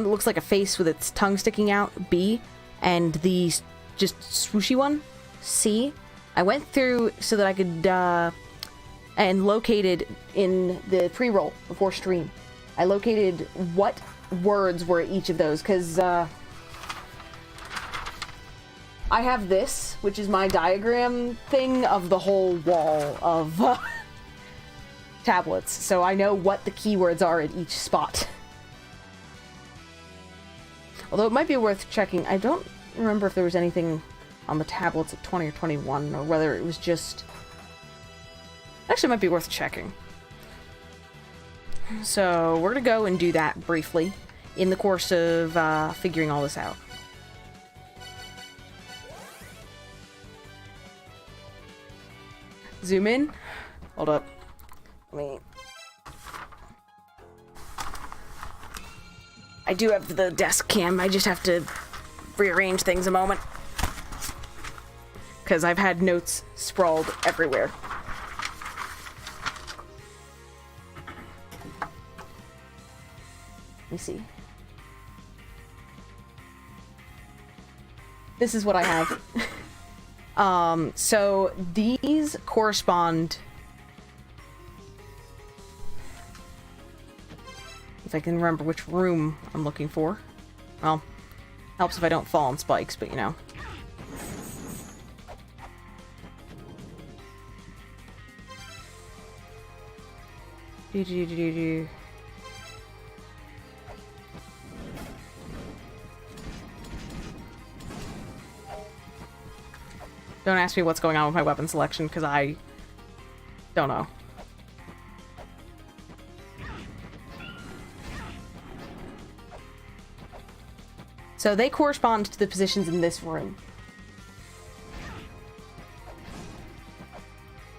that looks like a face with its tongue sticking out, B, and the just swooshy one, C. I went through so that I could, and located in the pre-roll before stream. I located what words were each of those, because, I have this, which is my diagram thing of the whole wall of, tablets, so I know what the keywords are at each spot. Although it might be worth checking, I don't remember if there was anything on the tablets at 20 or 21, or whether it was just... Actually, it might be worth checking. So, we're gonna go and do that briefly in the course of figuring all this out. Zoom in. Hold up. I do have the desk cam, I just have to rearrange things a moment. Because I've had notes sprawled everywhere. Let me see. This is what I have. So these correspond... If I can remember which room I'm looking for. Well, helps if I don't fall on spikes, but you know. Do. Don't ask me what's going on with my weapon selection, because I don't know. So they correspond to the positions in this room.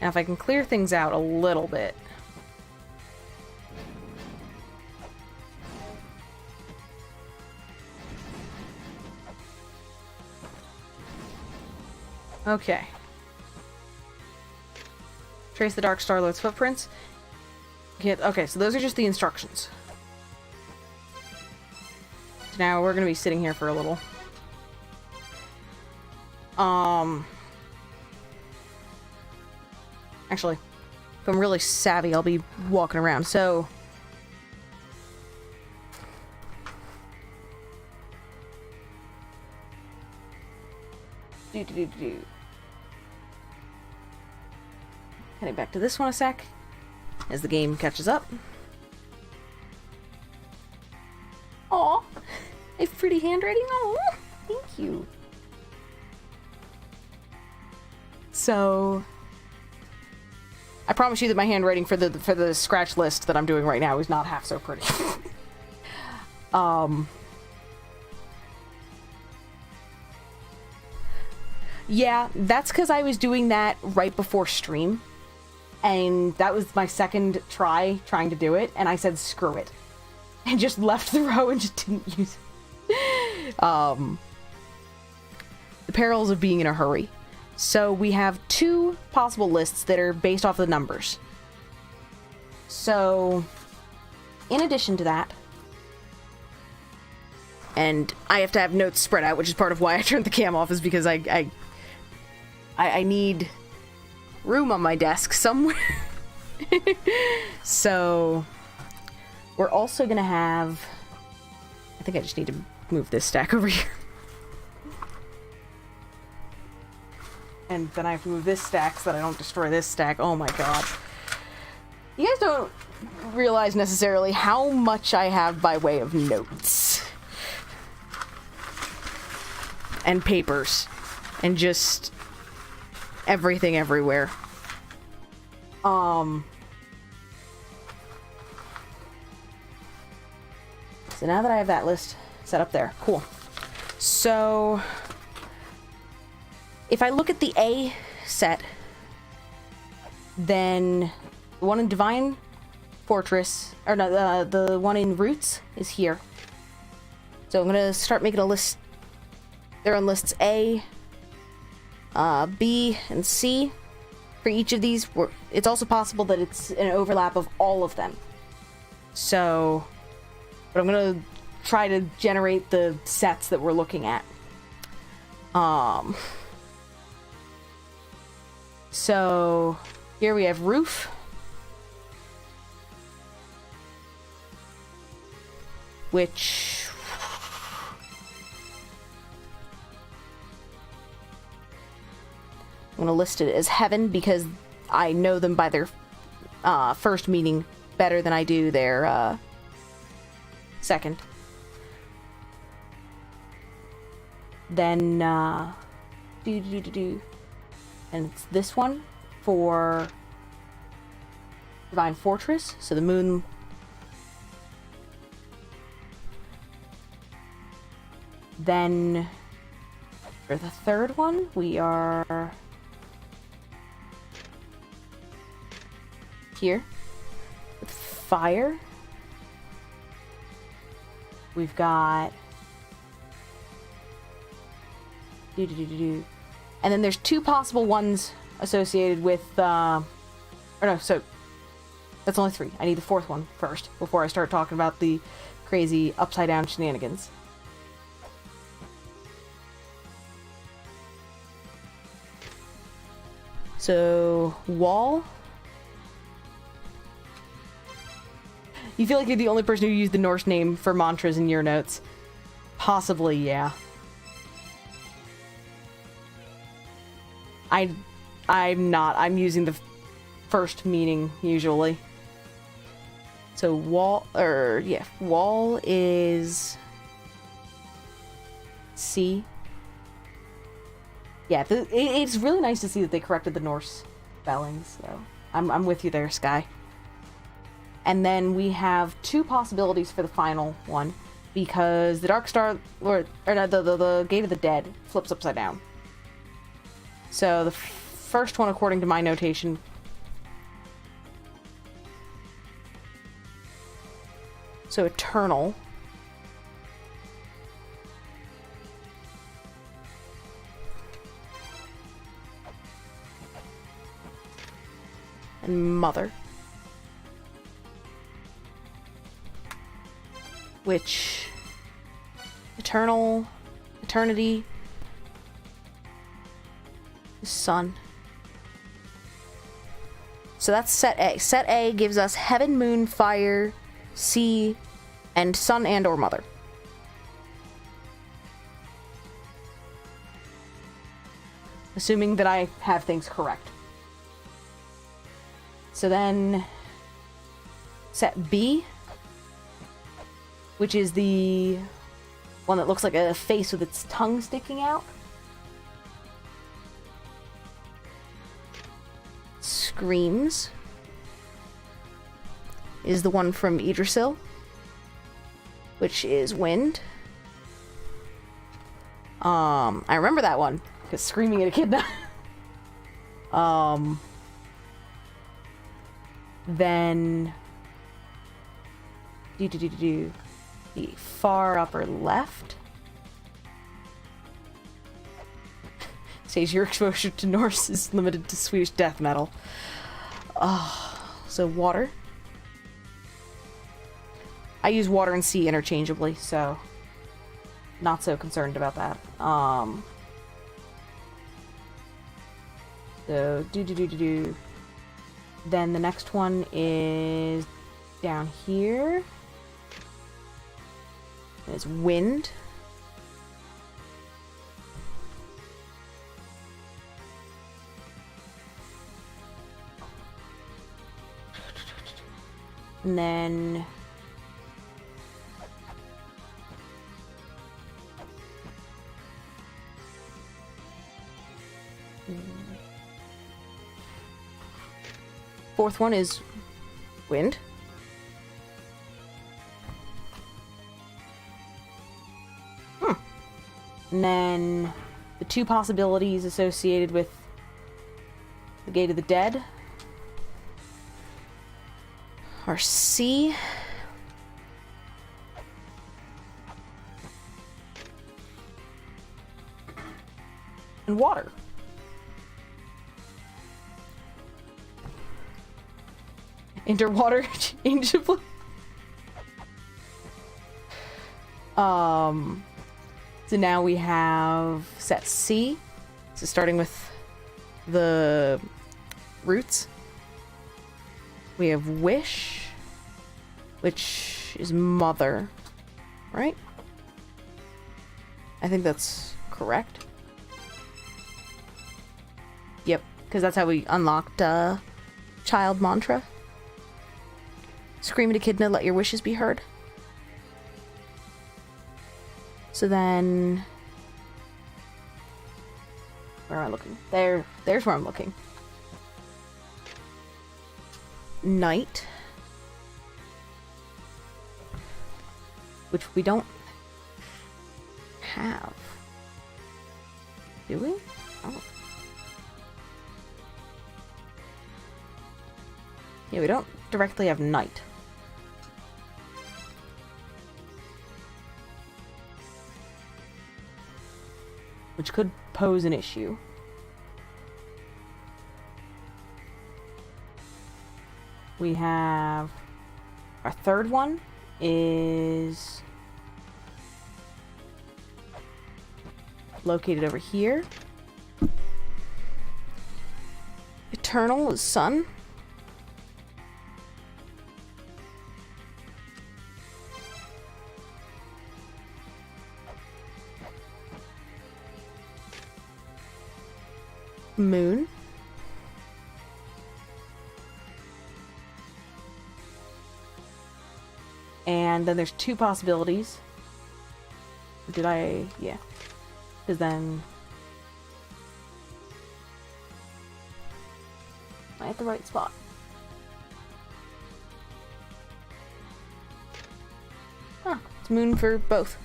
Now if I can clear things out a little bit. Okay. Trace the Dark Star-Lord's footprints. Okay, so those are just the instructions. So now we're gonna be sitting here for a little. Actually, if I'm really savvy, I'll be walking around, so... Heading back to this one a sec, as the game catches up. Aw, I have pretty handwriting. Aw, thank you. So, I promise you that my handwriting for the scratch list that I'm doing right now is not half so pretty. Yeah, that's because I was doing that right before stream. And that was my second trying to do it, and I said screw it. And just left the row and just didn't use it. The perils of being in a hurry. So we have two possible lists that are based off the numbers. So, in addition to that, and I have to have notes spread out, which is part of why I turned the cam off, is because I need room on my desk somewhere. So we're also gonna have, I think I just need to move this stack over here, and then I have to move this stack so that I don't destroy this stack. Oh my god, you guys don't realize necessarily how much I have by way of notes and papers and just everything everywhere. So now that I have that list set up there, cool. So if I look at the A set, then the one in Divine Fortress, or no, the one in Roots is here. So I'm gonna start making a list. They're on lists A, B, and C. For each of these, it's also possible that it's an overlap of all of them. So, but I'm gonna try to generate the sets that we're looking at. So here we have Roof, which I'm going to list it as Heaven because I know them by their first meaning better than I do their second. Then, and it's this one for Divine Fortress, so the moon. Then, for the third one, we are here with Fire. We've got and then there's two possible ones associated with or no, so that's only three. I need the fourth one first before I start talking about the crazy upside down shenanigans. So Wall. You feel like you're the only person who used the Norse name for mantras in your notes. Possibly, yeah. I'm not. I'm using the first meaning, usually. So wall is C. Yeah, it's really nice to see that they corrected the Norse spellings, so I'm with you there, Sky. And then we have 2 possibilities for the final one, because the Dark Star, or no, the Gate of the Dead flips upside down. So the first one, according to my notation, so Eternal. And Mother. Which Eternal, Eternity, Sun. So that's set A. Set A gives us Heaven, Moon, Fire, Sea, and Sun and or Mother. Assuming that I have things correct. So then set B, which is the one that looks like a face with its tongue sticking out. Screams is the one from Idrisil, which is Wind. I remember that one because screaming at a kid. Then the far upper left says your exposure to Norse is limited to Swedish death metal. So water. I use water and sea interchangeably, so not so concerned about that. So Then the next one is down here. And it's wind. And then fourth one is wind. And then the 2 possibilities associated with the Gate of the Dead are sea and water. Interwater interchangeably. So now we have set C. So starting with the roots. We have wish, which is mother, right? I think that's correct. Yep, because that's how we unlocked child mantra. Scream at echidna, let your wishes be heard. So then, where am I looking? There's where I'm looking. Night, which we don't have, do we? Oh. Yeah, we don't directly have night. Which could pose an issue. We have our third one is located over here. Eternal is sun. Moon. And then there's 2 possibilities. Did I? Yeah. Because then... Am I at the right spot? Huh. It's moon for both.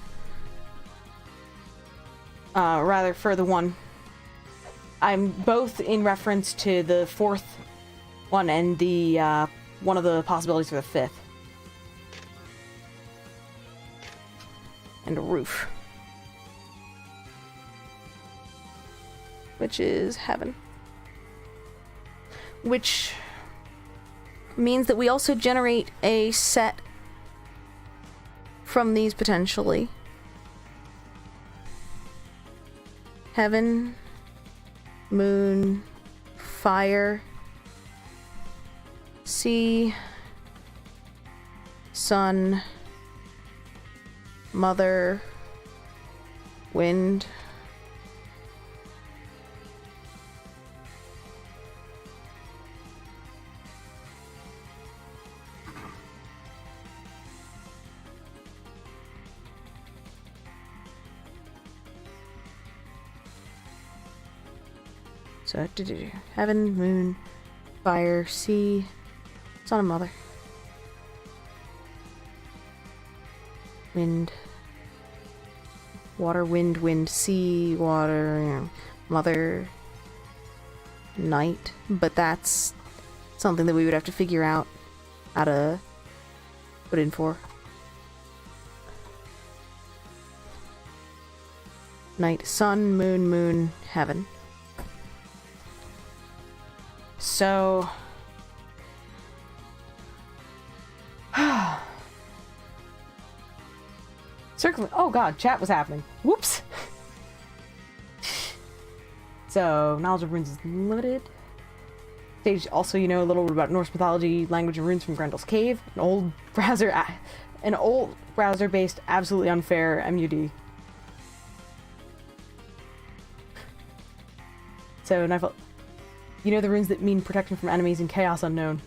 Rather for the one. I'm both in reference to the 4th one and the, one of the possibilities for the 5th. And a roof. Which is heaven. Which means that we also generate a set from these potentially. Heaven, moon, fire, sea, sun, mother, wind. So, heaven, moon, fire, sea, sun and mother. Wind. Water, wind, sea, water, you know, mother, night. But that's something that we would have to figure out how to put in for. Night, sun, moon, heaven. So... Circling. Oh god, chat was happening. Whoops. So, knowledge of runes is limited. Stage, also, you know a little bit about Norse mythology, language, and runes from Grendel's Cave. An old browser-based, absolutely unfair MUD. So, Nightfall. You know the runes that mean protection from enemies and chaos unknown.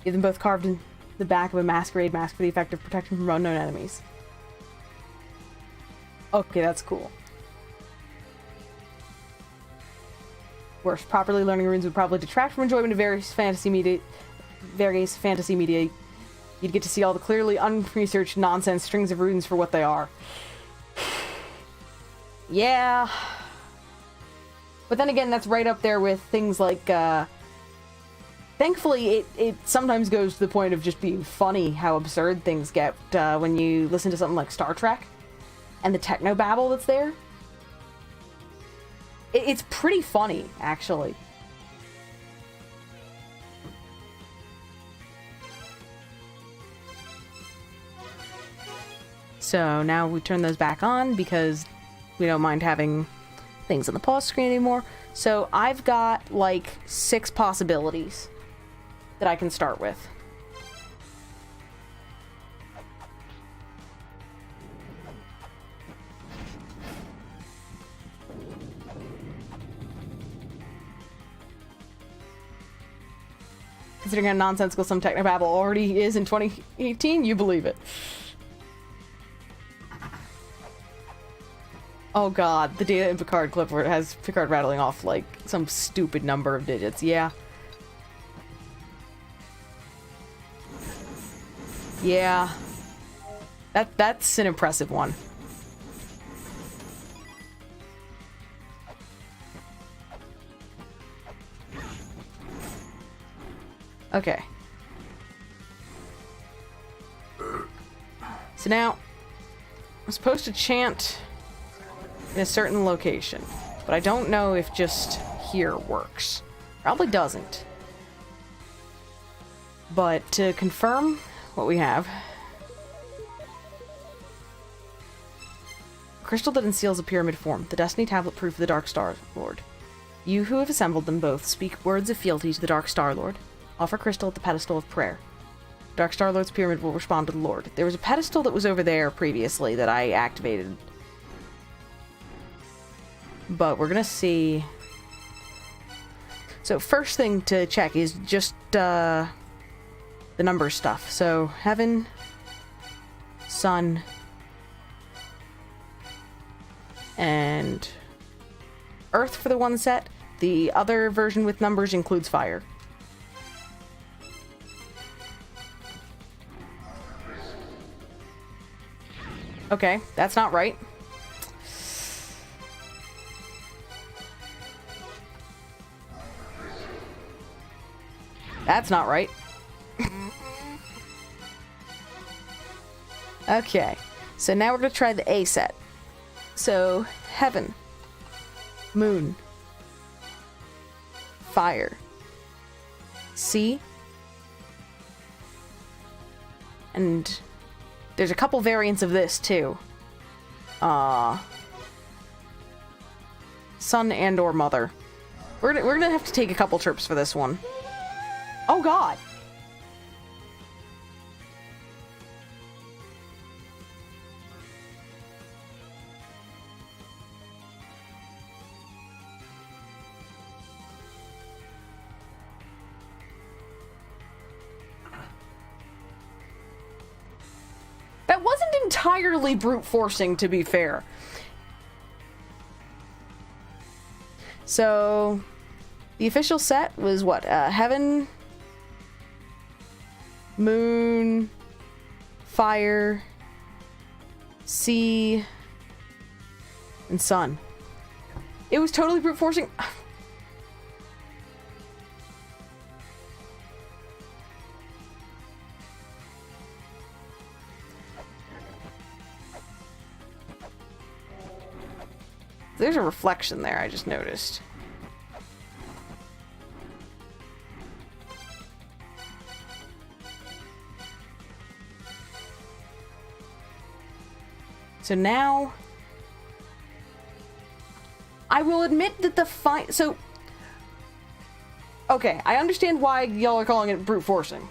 You have them both carved in the back of a masquerade mask for the effect of protection from unknown enemies. Okay, that's cool. Worse, properly learning runes would probably detract from enjoyment of various fantasy media. You'd get to see all the clearly unresearched nonsense strings of runes for what they are. Yeah. But then again, that's right up there with things like, thankfully, it sometimes goes to the point of just being funny how absurd things get when you listen to something like Star Trek and the technobabble that's there. It's pretty funny, actually. So now we turn those back on because we don't mind having things on the pause screen anymore. So I've got like 6 possibilities that I can start with. Considering how nonsensical some technobabble already is in 2018, you believe it. Oh god, the data in Picard clip where it has Picard rattling off like some stupid number of digits, yeah. Yeah. That's an impressive one. Okay. So now, I'm supposed to chant in a certain location, but I don't know if just here works. Probably doesn't. But to confirm what we have, crystal that unseals a pyramid form, the destiny tablet proof of the Dark Star Lord. You who have assembled them both speak words of fealty to the Dark Star Lord. Offer crystal at the pedestal of prayer. Dark Star Lord's pyramid will respond to the Lord. There was a pedestal that was over there previously that I activated. But we're gonna see. So first thing to check is just the number stuff. So heaven, sun, and earth for the one set. The other version with numbers includes fire. Okay, that's not right. That's not right. Okay, so now we're gonna try the A set. So, heaven, moon, fire, sea, and there's a couple variants of this too. Son and or mother. We're gonna have to take a couple trips for this one. Oh god! That wasn't entirely brute forcing, to be fair. So, the official set was what? Heaven, moon, fire, sea, and sun. It was totally brute forcing. There's a reflection there, I just noticed. So now, I will admit that the so, okay, I understand why y'all are calling it brute forcing.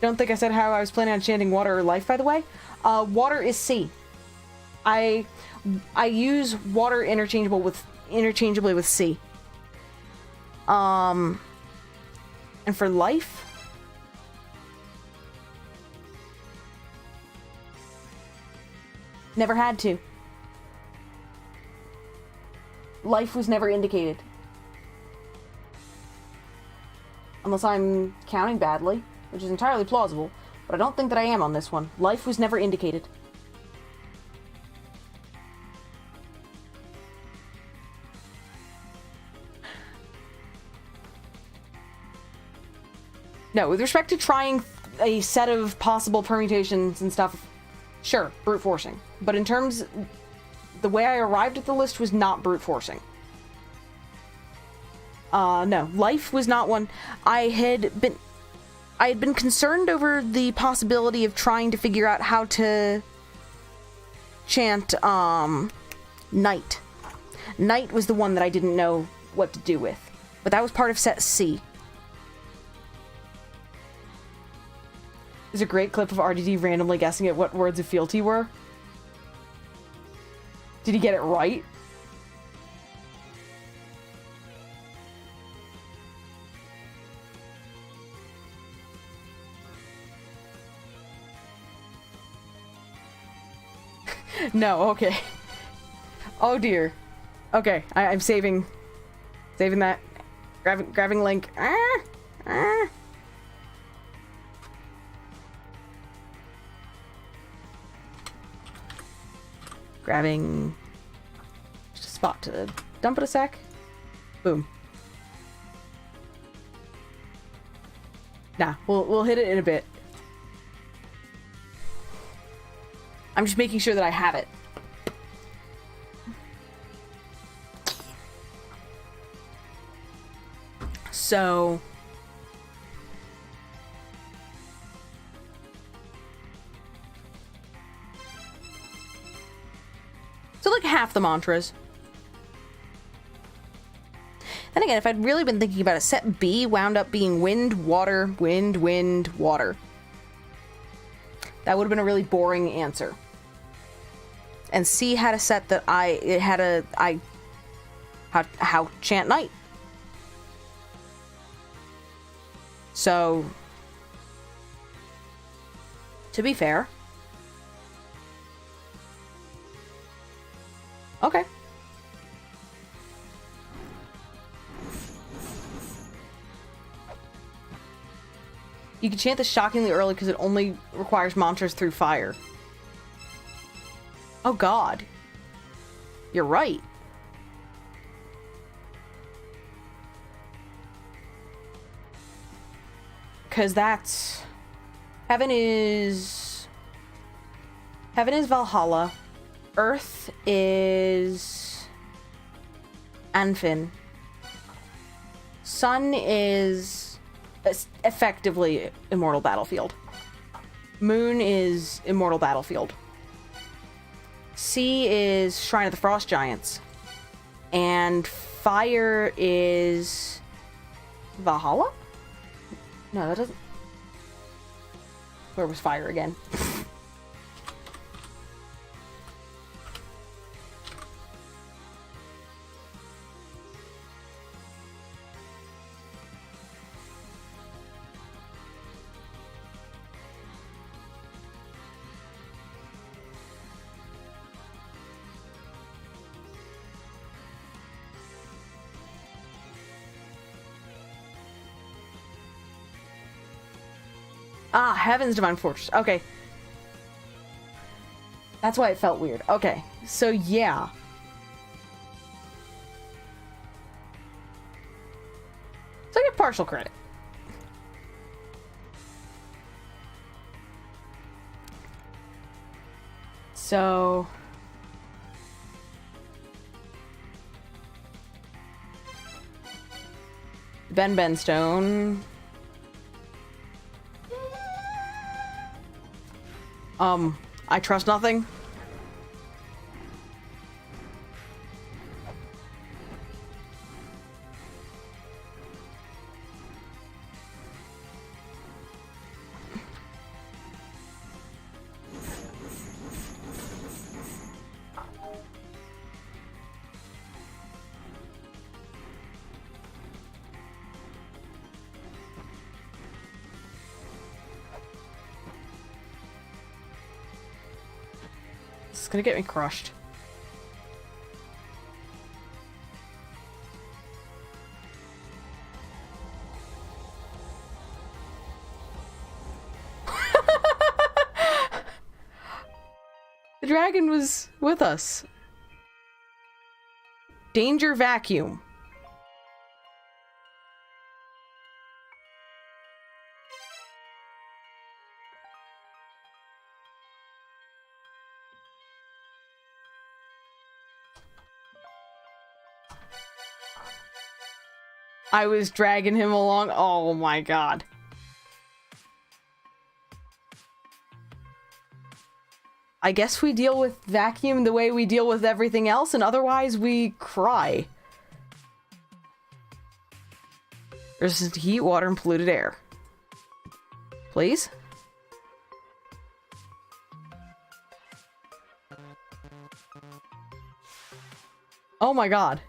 Don't think I said how I was planning on chanting water or life, by the way. Water is sea. I use water interchangeably with sea. And for life, never had to. Life was never indicated. Unless I'm counting badly, which is entirely plausible, but I don't think that I am on this one. Life was never indicated. No, with respect to trying a set of possible permutations and stuff, sure, brute forcing. But in terms, the way I arrived at the list was not brute forcing. No, life was not one. I had been concerned over the possibility of trying to figure out how to chant, night. Night was the one that I didn't know what to do with. But that was part of set C. There's a great clip of RDD randomly guessing at what words of fealty were. Did he get it right? No, okay. Oh dear. Okay, I'm saving that. Grabbing link. Grabbing just a spot to dump it a sec. Boom. Nah, we'll hit it in a bit. I'm just making sure that I have it. So like half the mantras. Then again, if I'd really been thinking about it, set B wound up being wind, water, wind, wind, water. That would have been a really boring answer. And C had a set that I how chant night. So, to be fair, okay. You can chant this shockingly early because it only requires monsters through fire. Oh god. You're right. Because that's... Heaven is Valhalla. Earth is... Anfin. Sun is effectively Immortal Battlefield. Moon is Immortal Battlefield. Sea is Shrine of the Frost Giants. And fire is... Valhalla? No, that doesn't... Where was fire again? Ah, Heaven's Divine Fortress. Okay. That's why it felt weird. Okay. So, yeah. So I get partial credit. So... Ben Stone... I trust nothing. It's gonna get me crushed. The dragon was with us. Danger vacuum. I was dragging him along. Oh my god. I guess we deal with vacuum the way we deal with everything else, and otherwise we cry. Resistant to heat, water, and polluted air. Please? Oh my god.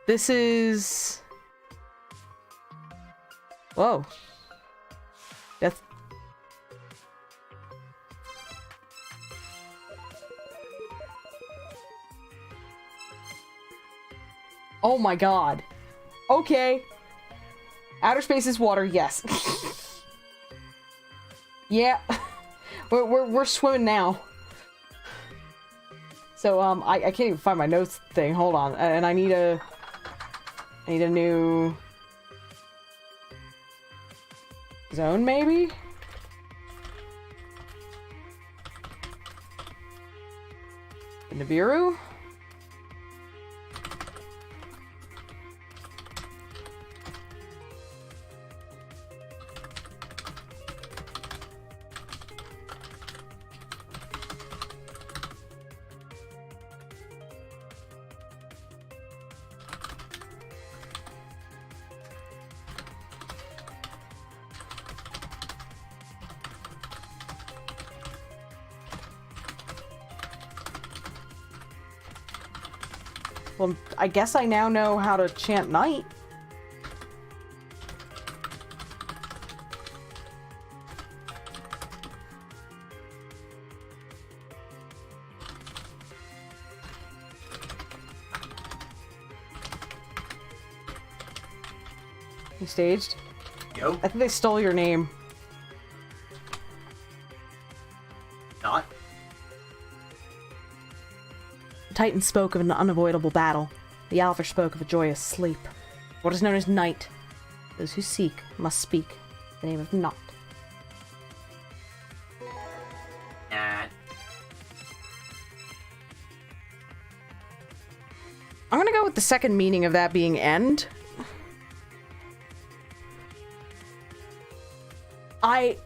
This is... Whoa. That's... Oh my god. Okay. Outer space is water, yes. Yeah. We're swimming now. So, I can't even find my notes thing. Hold on. And I need a new zone, maybe? Nibiru? Well, I guess I now know how to chant night. You staged? Yo. I think they stole your name. Not. The Titan spoke of an unavoidable battle. The Alvar spoke of a joyous sleep. What is known as night. Those who seek must speak the name of Not. Nah. I'm gonna go with the second meaning of that being end. I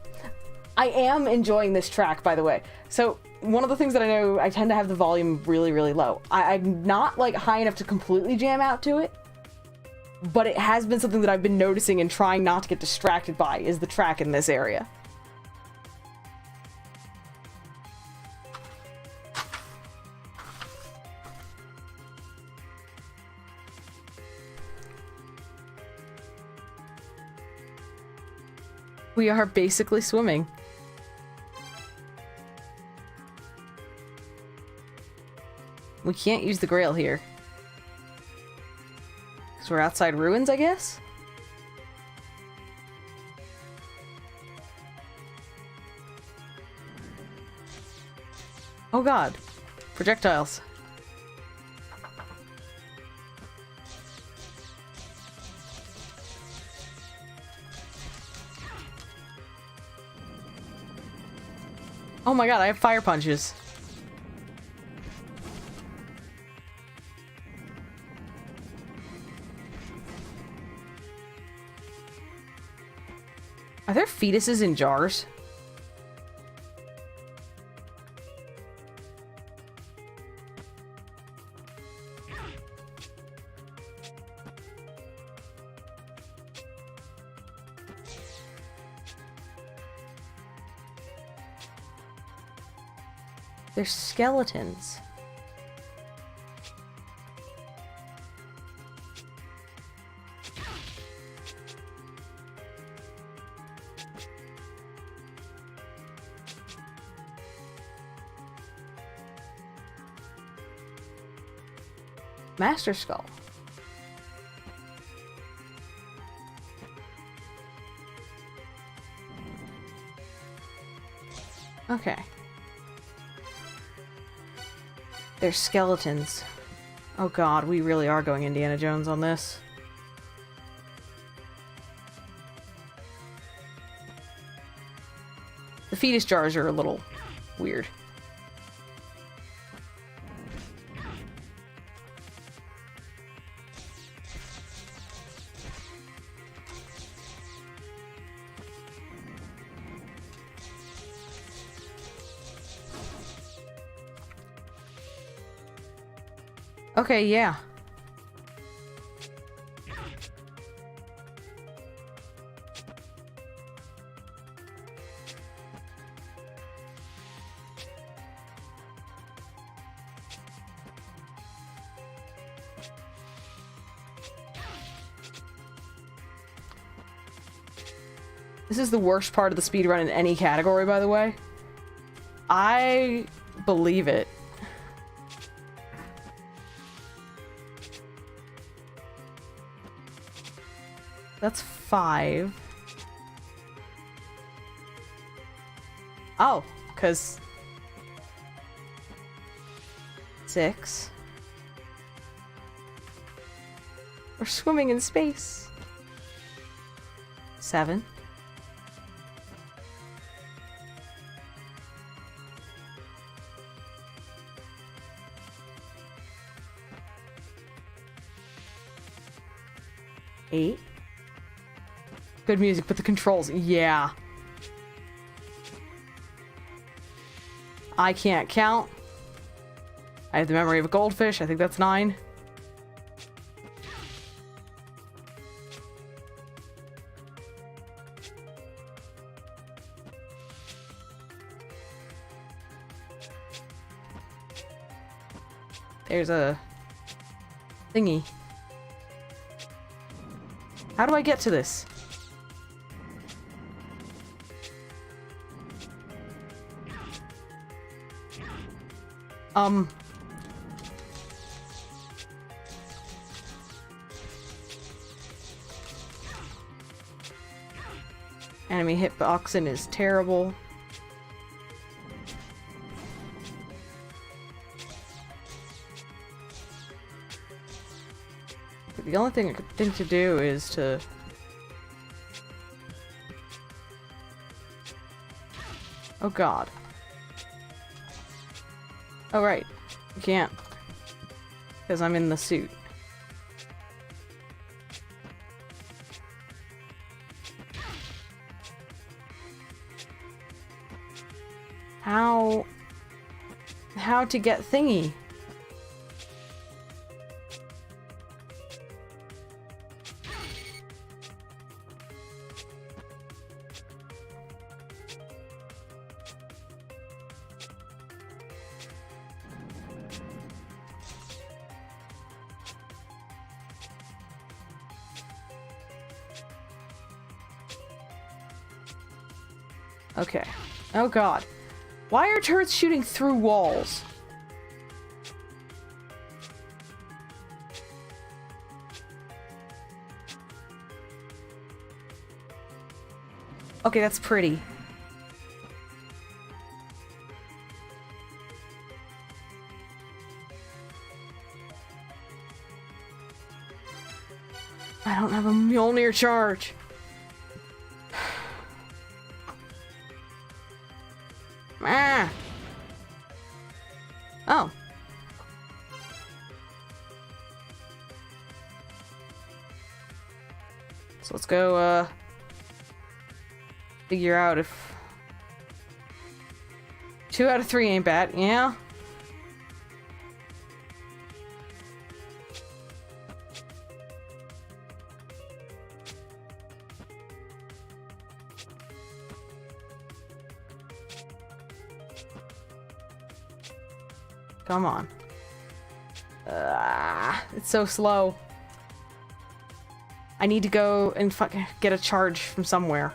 am enjoying this track, by the way. So, one of the things that I know, I tend to have the volume really, really low. I'm not, like, high enough to completely jam out to it, but it has been something that I've been noticing and trying not to get distracted by, is the track in this area. We are basically swimming. We can't use the Grail here. Because we're outside ruins, I guess? Oh god. Projectiles. Oh my god, I have fire punches. Are there fetuses in jars? They're skeletons. Master Skull. Okay. They're skeletons. Oh god, we really are going Indiana Jones on this. The fetus jars are a little weird. Okay, yeah. This is the worst part of the speedrun in any category, by the way. I believe it. That's 5. Oh, because 6. We're swimming in space. 7. 8. Good music, but the controls, yeah. I can't count. I have the memory of a goldfish. I think that's 9. There's a thingy. How do I get to this? Enemy hitboxing is terrible. The only thing I could think to do is to... Oh god. Oh right. You can't. Because I'm in the suit. How to get thingy? Okay. Oh god. Why are turrets shooting through walls? Okay, that's pretty. I don't have a Mjolnir charge. Ah. Oh. So let's go, figure out if 2 out of 3 ain't bad, yeah? Come on. It's so slow. I need to go and get a charge from somewhere.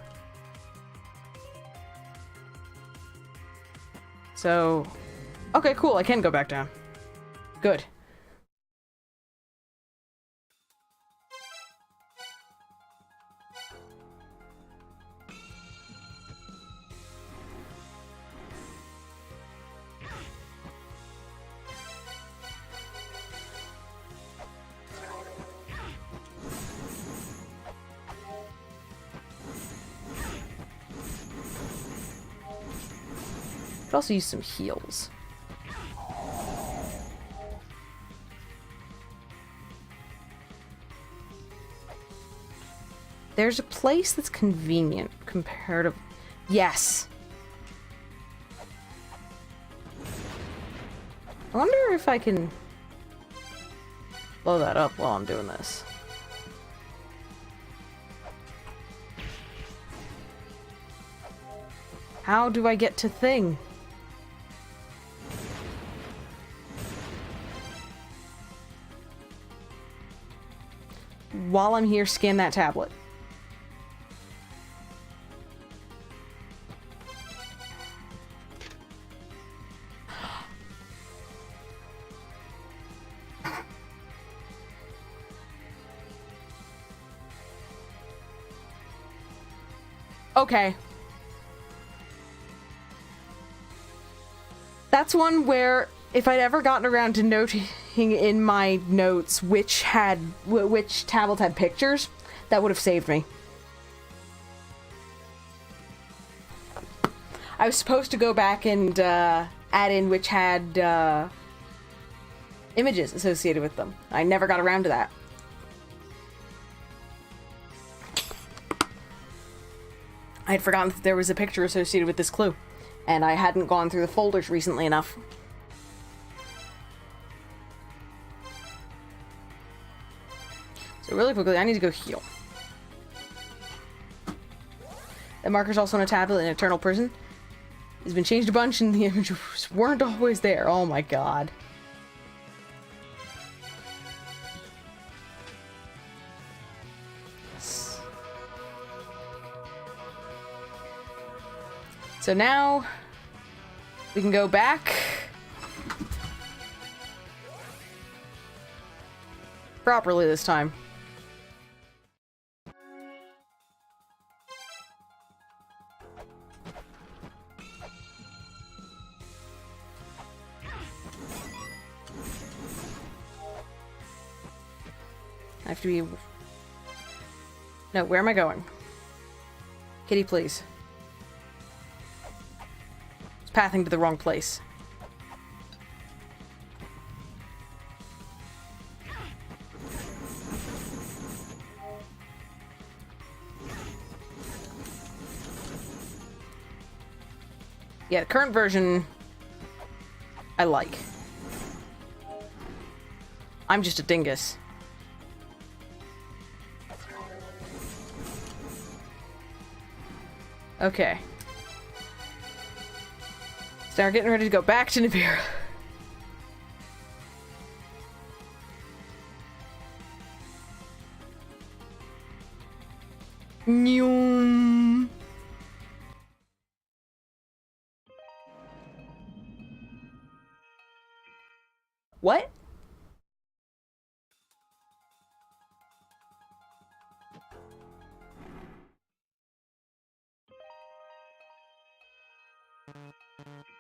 So... Okay, cool, I can go back down. Good. Could also use some heals. There's a place that's convenient comparative. Yes. I wonder if I can blow that up while I'm doing this. How do I get to thing? While I'm here, scan that tablet. Okay. That's one where if I'd ever gotten around to noting in my notes which tablets had pictures, that would have saved me. I was supposed to go back and add in which had images associated with them. I never got around to that. I had forgotten that there was a picture associated with this clue, and I hadn't gone through the folders recently enough. So really quickly, I need to go heal. The marker's also on a tablet in Eternal Prison. It's been changed a bunch and the images weren't always there. Oh my god. So now we can go back properly this time. I have to be... No, where am I going? Kitty, please. It's pathing to the wrong place. Yeah, the current version I like. I'm just a dingus. Okay. So now we're getting ready to go back to Nibiru. Nyum. What?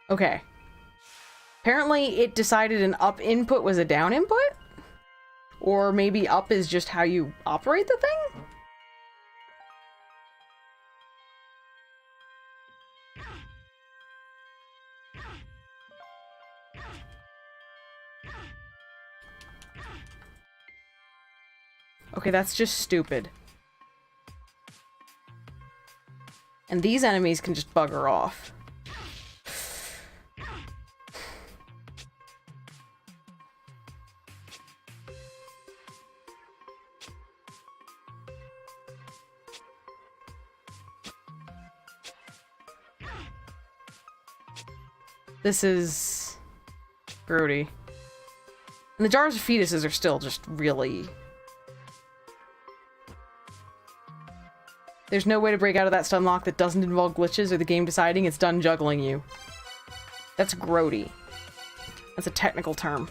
Okay. Apparently it decided an up input was a down input? Or maybe up is just how you operate the thing? Okay, that's just stupid. And these enemies can just bugger off. This is... grody. And the jars of fetuses are still just really... There's no way to break out of that stun lock that doesn't involve glitches or the game deciding it's done juggling you. That's grody. That's a technical term.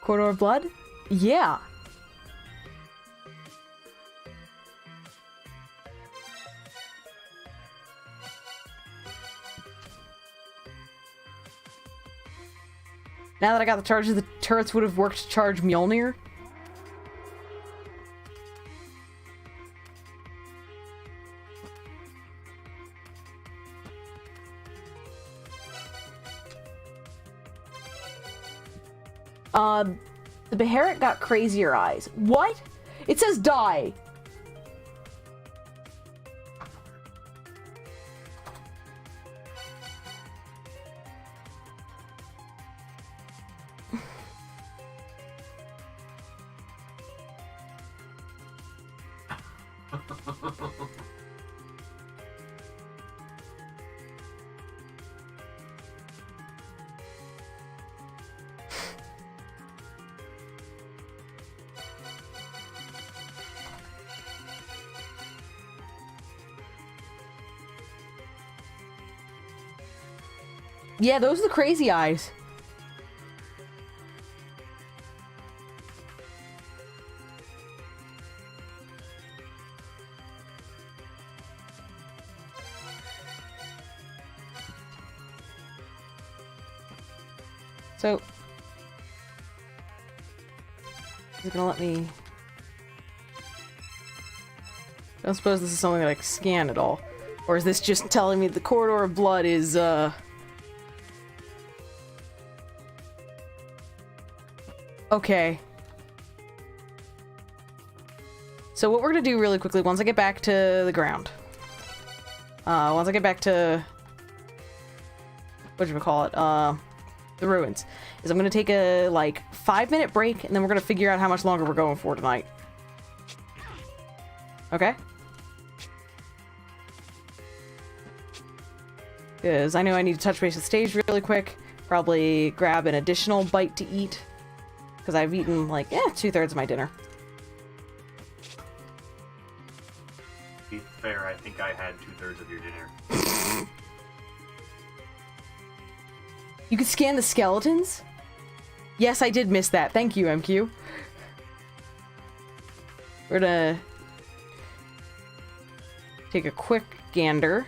Corridor of Blood? Yeah. Now that I got the charges, the turrets would have worked to charge Mjolnir. The Beharit got crazier eyes. What? It says die. Yeah, those are the crazy eyes. So, is it gonna let me... I don't suppose this is something that I can scan at all. Or is this just telling me the Corridor of Blood is, Okay. So what we're gonna do really quickly, once I get back to the ground, once I get back to, whatchamacallit, the ruins, is I'm gonna take a, like, 5-minute break, and then we're gonna figure out how much longer we're going for tonight. Okay? Because I know I need to touch base with stage really quick, probably grab an additional bite to eat. because I've eaten like 2/3 of my dinner. To be fair, I think I had 2/3 of your dinner. You could scan the skeletons? Yes, I did miss that. Thank you, MQ. We're gonna take a quick gander.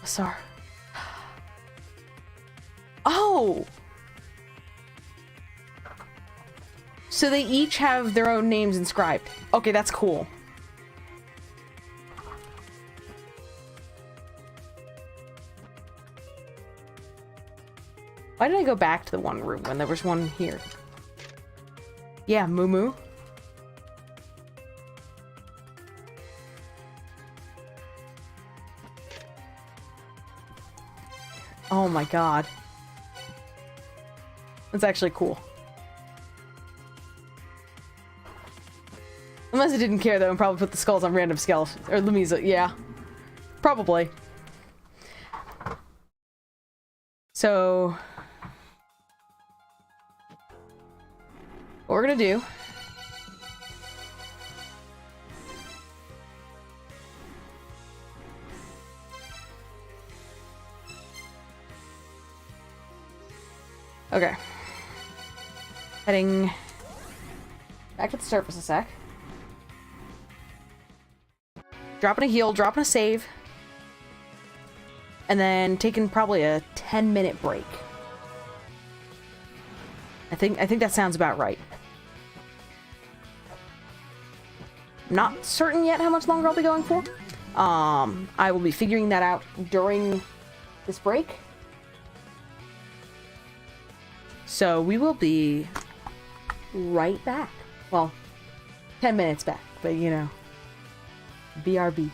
Sorry. Oh! So they each have their own names inscribed. Okay, that's cool. Why did I go back to the one room when there was one here? Yeah, Moo Moo. Oh my god. That's actually cool. Unless it didn't care though and probably put the skulls on random skeletons. Or Lamisa, yeah. Probably. So... what we're gonna do... okay. Heading back to the surface a sec. Dropping a heal, dropping a save. And then taking probably a 10-minute break. I think that sounds about right. Not certain yet how much longer I'll be going for. I will be figuring that out during this break. So we will be right back. Well, 10 minutes back, but you know, BRB.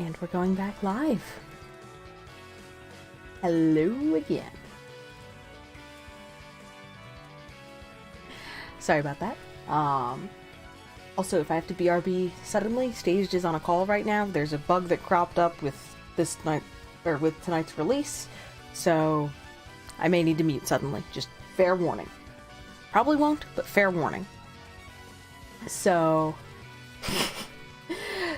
And we're going back live. Hello again. Sorry about that. Also, if I have to BRB suddenly, Staged is on a call right now. There's a bug that cropped up with with tonight's release, so I may need to mute suddenly. Just fair warning. Probably won't, but fair warning. So,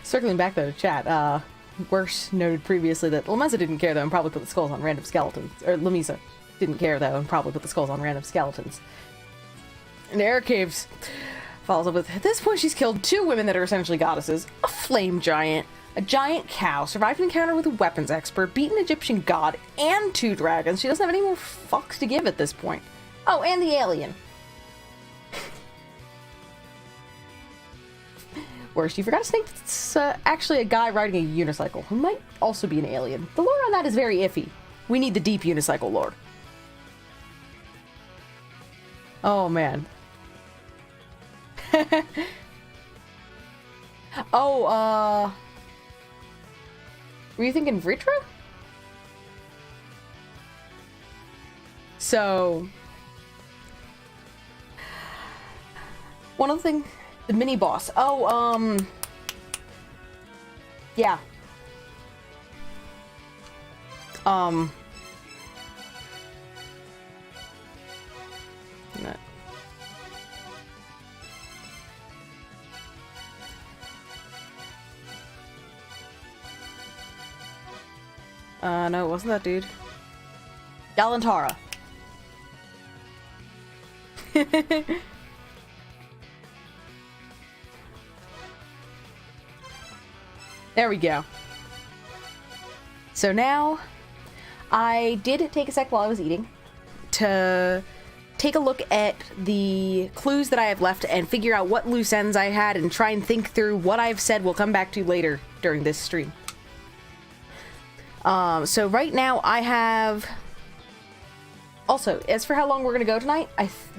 circling back though to chat, Worse noted previously that Lamesa didn't care though and probably put the skulls on random skeletons. Or Lamesa didn't care though and probably put the skulls on random skeletons. And Air Caves follows up with, at this point she's killed 2 women that are essentially goddesses, a flame giant, a giant cow, survived an encounter with a weapons expert, beat an Egyptian god, and 2 dragons. She doesn't have any more fucks to give at this point. Oh, and the alien. Worst, you forgot a snake that's actually a guy riding a unicycle, who might also be an alien. The lore on that is very iffy. We need the deep unicycle lore. Oh, man. Oh, were you thinking Vritra? So, one of the things, the mini boss. Oh, yeah. No. No, it wasn't that dude. Galantara. There we go. So now, I did take a sec while I was eating to take a look at the clues that I have left and figure out what loose ends I had and try and think through what I've said we'll come back to later during this stream. So right now I have... Also, as for how long we're going to go tonight,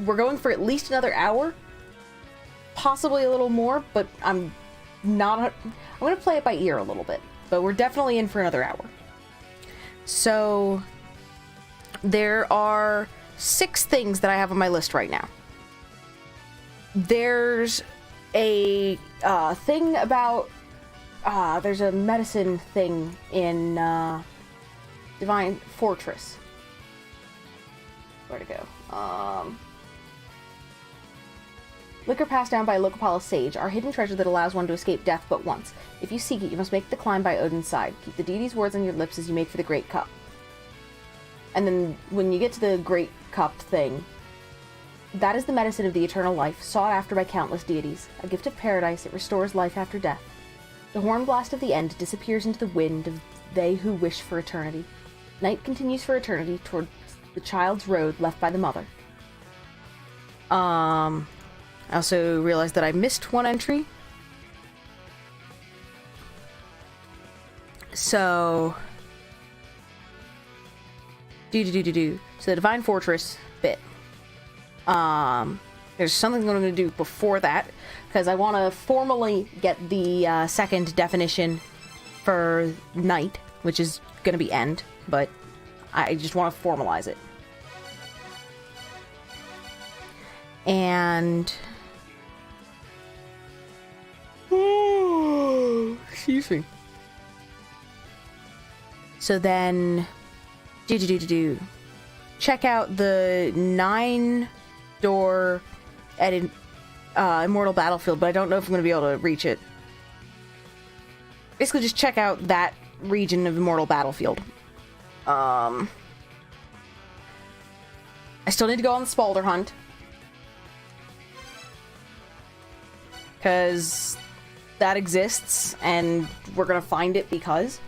we're going for at least another hour. Possibly a little more, but I'm going to play it by ear a little bit. But we're definitely in for another hour. So, there are 6 things that I have on my list right now. There's a thing about... there's a medicine thing in Divine Fortress. Where to go? Liquor passed down by a local palace sage, our hidden treasure that allows one to escape death but once. If you seek it, you must make the climb by Odin's side. Keep the deity's words on your lips as you make for the Great Cup. And then, when you get to the Great Cup thing, that is the medicine of the eternal life, sought after by countless deities. A gift of paradise, it restores life after death. The horn blast of the end disappears into the wind of they who wish for eternity. Night continues for eternity toward the child's road left by the mother. I also realized that I missed one entry. So... So the Divine Fortress bit. There's something I'm going to do before that, because I want to formally get the second definition for night, which is going to be end, but I just want to formalize it. And... excuse me. So then... check out the 9-door at Immortal Battlefield, but I don't know if I'm going to be able to reach it. Basically, just check out that region of Immortal Battlefield. I still need to go on the Spalder hunt. Because that exists, and we're going to find it because...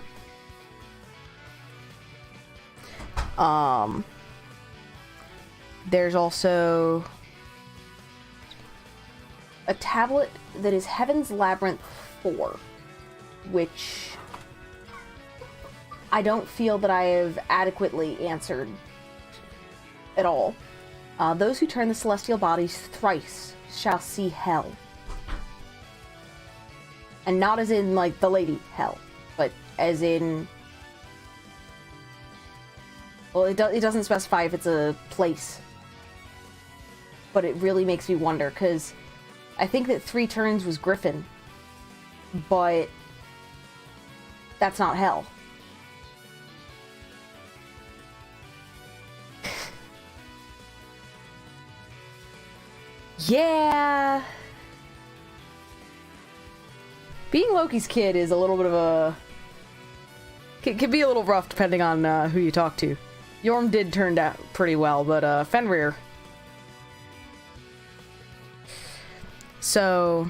there's also a tablet that is Heaven's Labyrinth 4, which I don't feel that I have adequately answered at all. Those who turn the celestial bodies thrice shall see hell. And not as in, like, the lady hell, but as in... Well, it doesn't specify if it's a place. But it really makes me wonder, because I think that 3 turns was Griffin. But that's not hell. Yeah. Being Loki's kid is a little bit of a... Can be a little rough depending on who you talk to. Yorm did turn out pretty well, but Fenrir... So...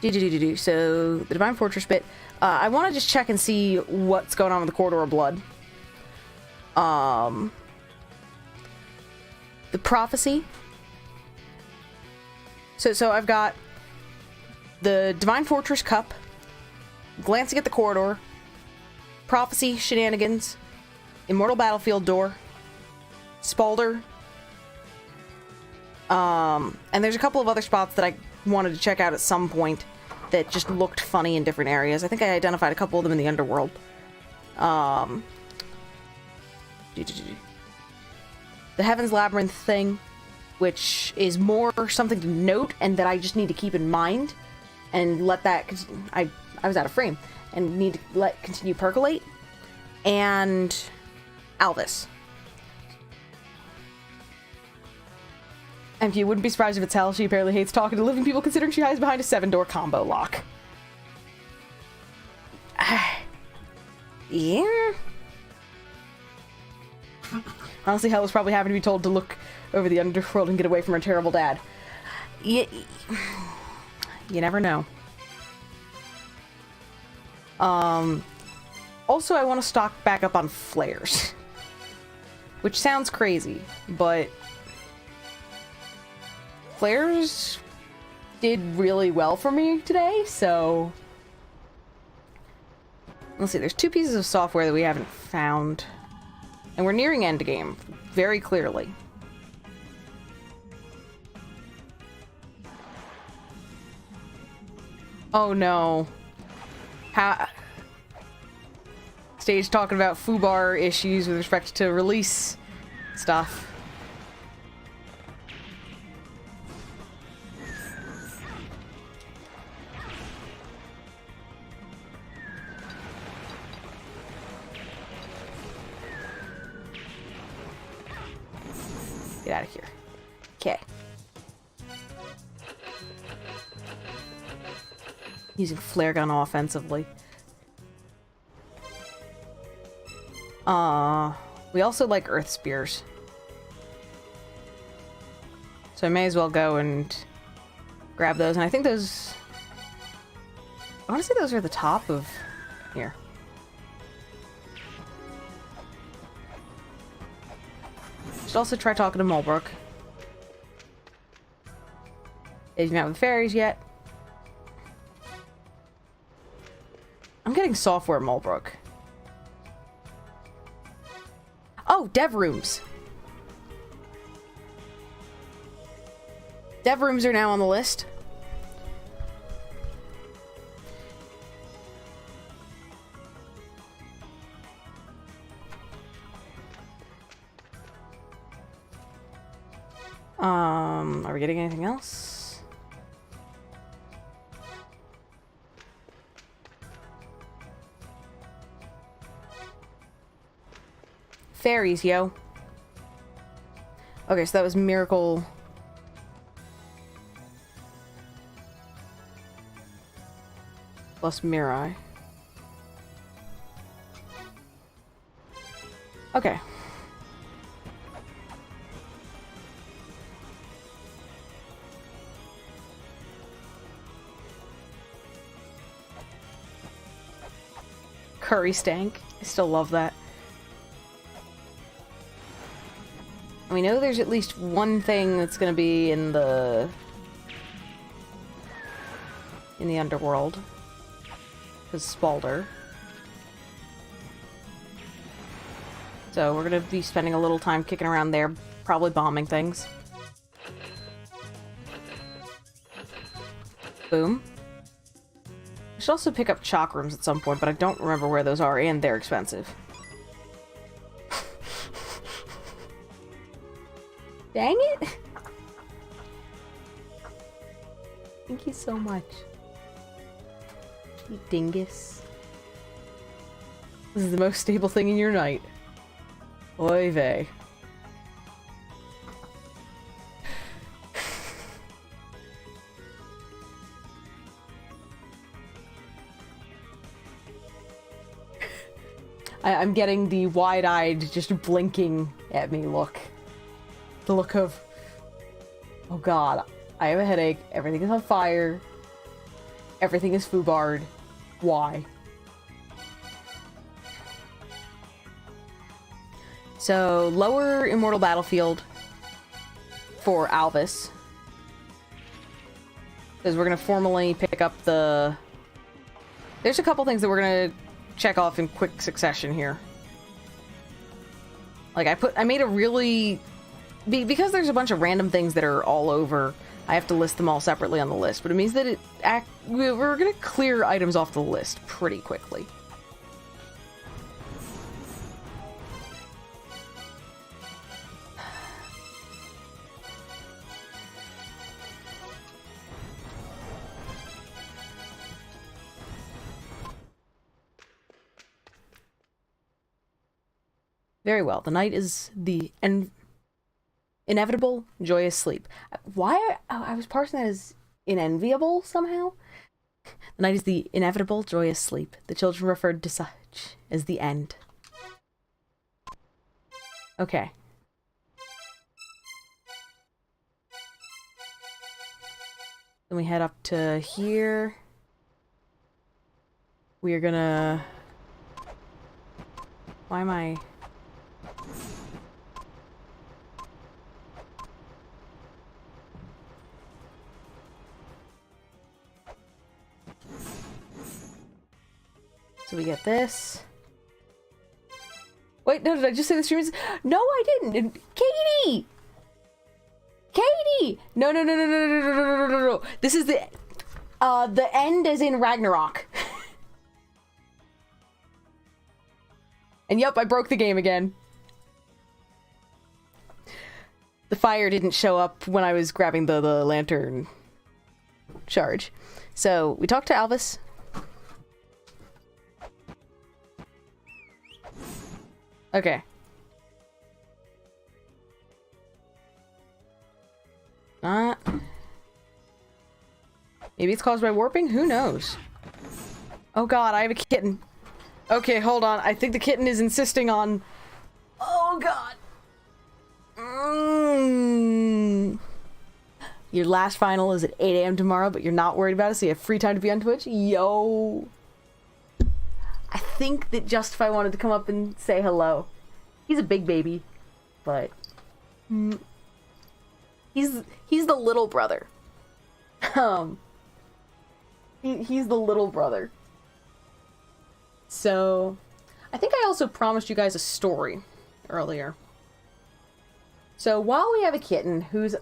So, the Divine Fortress bit. I want to just check and see what's going on with the Corridor of Blood. The Prophecy. So I've got the Divine Fortress Cup, glancing at the corridor, Prophecy Shenanigans, Immortal Battlefield Door, Spalder, and there's a couple of other spots that I wanted to check out at some point that just looked funny in different areas. I think I identified a couple of them in the Underworld. The Heaven's Labyrinth thing, which is more something to note and that I just need to keep in mind and let that, cause I was out of frame, and need to let continue percolate. And Alvis. And you wouldn't be surprised if it's hell. She apparently hates talking to living people, considering she hides behind a 7-door combo lock. Yeah. Honestly, hell was probably happy to be told to look over the underworld and get away from her terrible dad. You never know. Also, I want to stock back up on flares. Which sounds crazy, but... Flares did really well for me today, so... Let's see, there's 2 pieces of software that we haven't found. And we're nearing endgame, very clearly. Oh no. Stage talking about foobar issues with respect to release stuff. Get out of here. Okay. Using flare gun offensively. We also like earth spears. So I may as well go and grab those. And I think those... I want to say those are the top of... Here. Should also try talking to Mulbrook. Have you met with fairies yet? I'm getting software Mulbrook. Oh, dev rooms. Dev rooms are now on the list. Are we getting anything else? Fairies, yo. Okay, so that was Miracle. Plus Mirai. Okay. Curry stank. I still love that. We know there's at least one thing that's gonna be in the underworld. Because Spalder. So we're gonna be spending a little time kicking around there, probably bombing things. Boom. should also pick up chalk rooms at some point, but I don't remember where those are, and they're expensive. Dang it! Thank you so much. You dingus. This is the most stable thing in your night. Oy vey. I'm getting the wide-eyed, just blinking at me look. The look of, oh god, I have a headache, everything is on fire, everything is foobarred, why? So, lower Immortal Battlefield for Alvis. Because we're going to formally pick up the... There's a couple things that we're going to check off in quick succession here. Like, I made a really... Because there's a bunch of random things that are all over, I have to list them all separately on the list. But it means that we're going to clear items off the list pretty quickly. Very well. The night is the inevitable, joyous sleep. Why? I was parsing that as inenviable somehow. The night is the inevitable, joyous sleep. The children referred to such as the end. Okay. Then we head up to here. We are gonna... Why am I... So we get this. Wait, no, did I just say the stream is... No, I didn't! Katie! Katie! No, no, no, no, no, no, no, no, no, no, no. This is the end as in Ragnarok. And yep, I broke the game again. The fire didn't show up when I was grabbing the lantern charge. So, we talked to Alvis. Okay. Maybe it's caused by warping? Who knows? Oh god, I have a kitten. Okay, hold on. I think the kitten is insisting on... Oh god! Your last final is at 8 AM tomorrow, but you're not worried about it, so you have free time to be on Twitch? Yo! I think that Justify wanted to come up and say hello. He's a big baby, but... He's the little brother. He's the little brother. So, I think I also promised you guys a story earlier. So while we have a kitten who's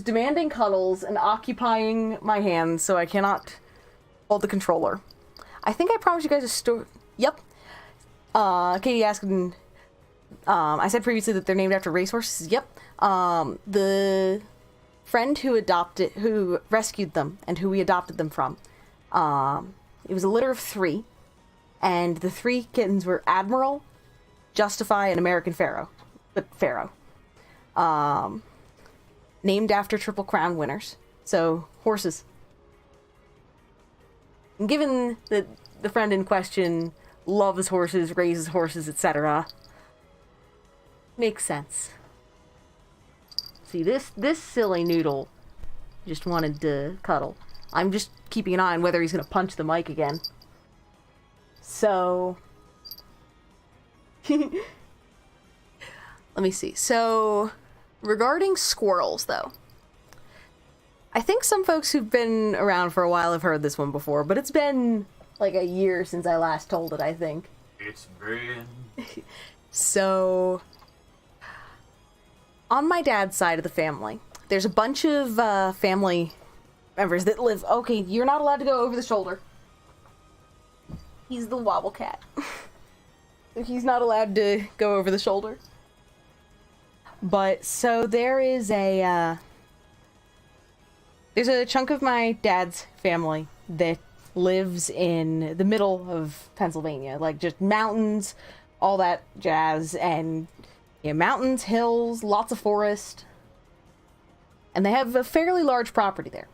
demanding cuddles and occupying my hands so I cannot hold the controller, I think I promised you guys a story. Yep. Katie asked, I said previously that they're named after racehorses. Yep. The friend who rescued them and who we adopted them from, it was a litter of 3, and the 3 kittens were Admiral, Justify, and American Pharaoh. But Pharaoh. Named after Triple Crown winners. So, horses. And given that the friend in question loves horses, raises horses, etc., makes sense. See, this silly noodle just wanted to cuddle. I'm just keeping an eye on whether he's going to punch the mic again. So... Let me see. So, regarding squirrels, though. I think some folks who've been around for a while have heard this one before, but it's been like a year since I last told it, I think. It's been... So... On my dad's side of the family, there's a bunch of family members that live... Okay, you're not allowed to go over the shoulder. He's the wobble cat. He's not allowed to go over the shoulder. But, so there is there's a chunk of my dad's family that lives in the middle of Pennsylvania. Like, just mountains, all that jazz, and, you know, mountains, hills, lots of forest. And they have a fairly large property there.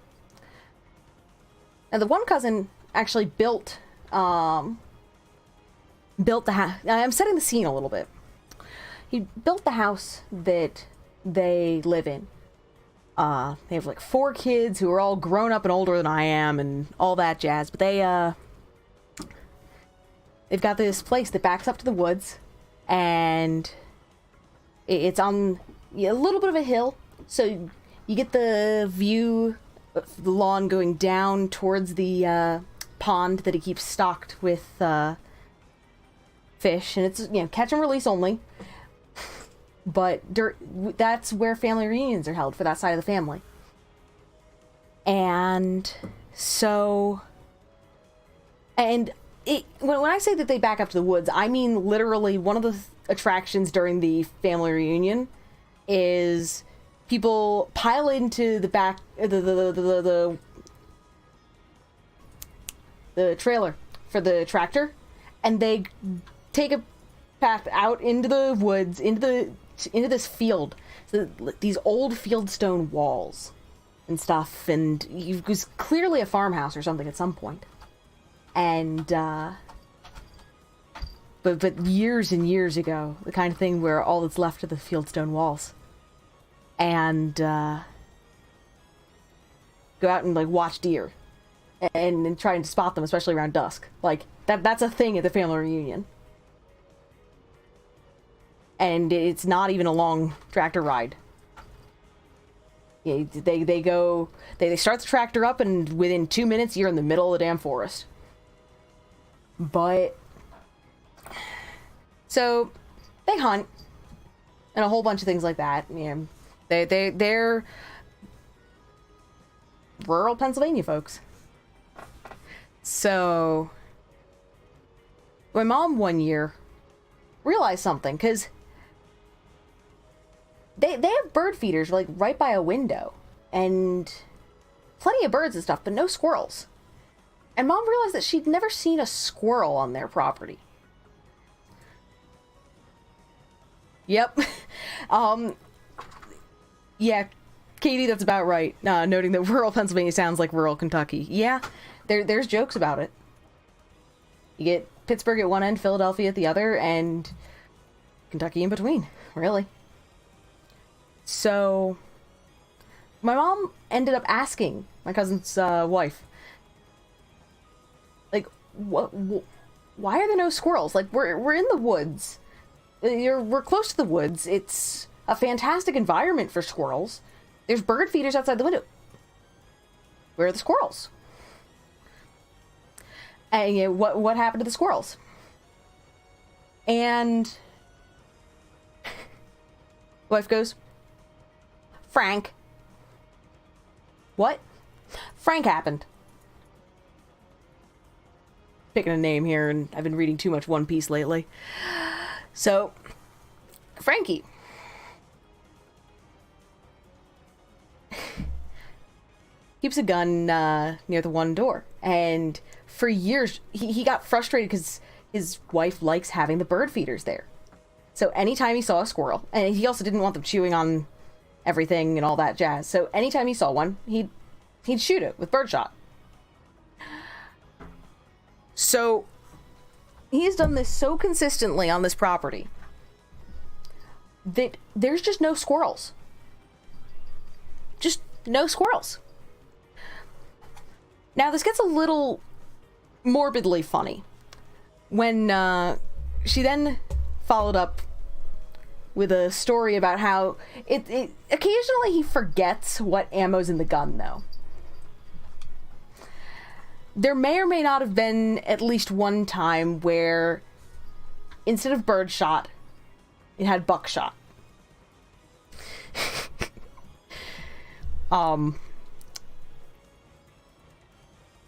And the one cousin actually built the house. I'm setting the scene a little bit. He built the house that they live in. They have like 4 kids who are all grown up and older than I am and all that jazz. But they've got this place that backs up to the woods, and it's on a little bit of a hill. So you get the view of the lawn going down towards the pond that he keeps stocked with fish, and it's, you know, catch and release only. But that's where family reunions are held for that side of the family. And so, and when I say that they back up to the woods, I mean literally one of the attractions during the family reunion is people pile into the back, the trailer for the tractor, and they take a path out into the woods, into this field. So these old fieldstone walls and stuff, and it was clearly a farmhouse or something at some point. And but years and years ago, the kind of thing where all that's left of the fieldstone walls. And go out and like watch deer and try and spot them, especially around dusk. Like that's a thing at the family reunion. And it's not even a long tractor ride. Yeah, they start the tractor up, and within 2 minutes you're in the middle of the damn forest. But so they hunt and a whole bunch of things like that. Yeah, they're rural Pennsylvania folks. So my mom one year realized something, because they have bird feeders like right by a window, and plenty of birds and stuff, but no squirrels. And Mom realized that she'd never seen a squirrel on their property. Yep. Yeah, Katie, that's about right. Noting that rural Pennsylvania sounds like rural Kentucky. Yeah, there's jokes about it. You get Pittsburgh at one end, Philadelphia at the other, and Kentucky in between, really. So my mom ended up asking my cousin's wife, like, why are there no squirrels? Like, we're in the woods. We're close to the woods. It's a fantastic environment for squirrels. There's bird feeders outside the window. Where are the squirrels? And you know, what happened to the squirrels? And wife goes, Frank. What? Frank happened. Picking a name here, and I've been reading too much One Piece lately. So, Frankie. Keeps a gun near the one door. And for years, he got frustrated because his wife likes having the bird feeders there. So anytime he saw a squirrel, and he also didn't want them chewing on everything and all that jazz. So anytime he saw one, he'd shoot it with birdshot. So he's done this so consistently on this property that there's just no squirrels. Just no squirrels. Now this gets a little morbidly funny when she then followed up with a story about how it occasionally he forgets what ammo's in the gun, though. There may or may not have been at least one time where instead of birdshot, it had buckshot.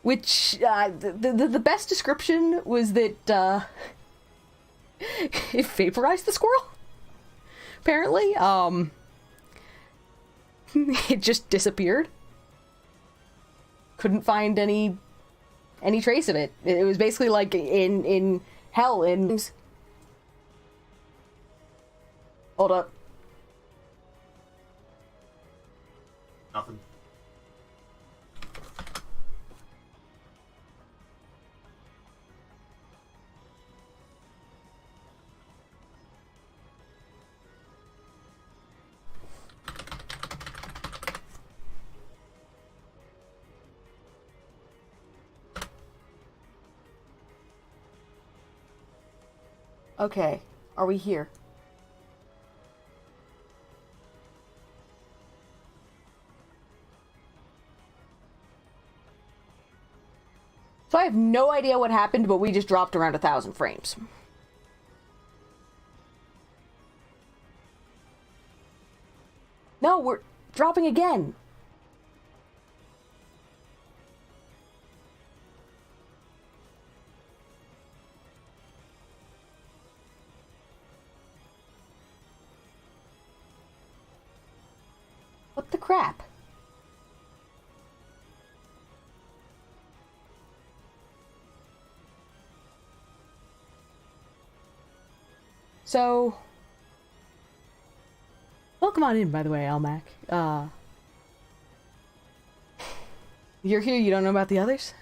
Which, the best description was that, it vaporized the squirrel. Apparently, it just disappeared. Couldn't find any trace of it. It was basically like in hell in... Hold up. Nothing. Okay, are we here? So I have no idea what happened, but we just dropped around 1,000 frames. No, we're dropping again. What the crap? So, welcome on in, by the way, Almac. You're here, you don't know about the others?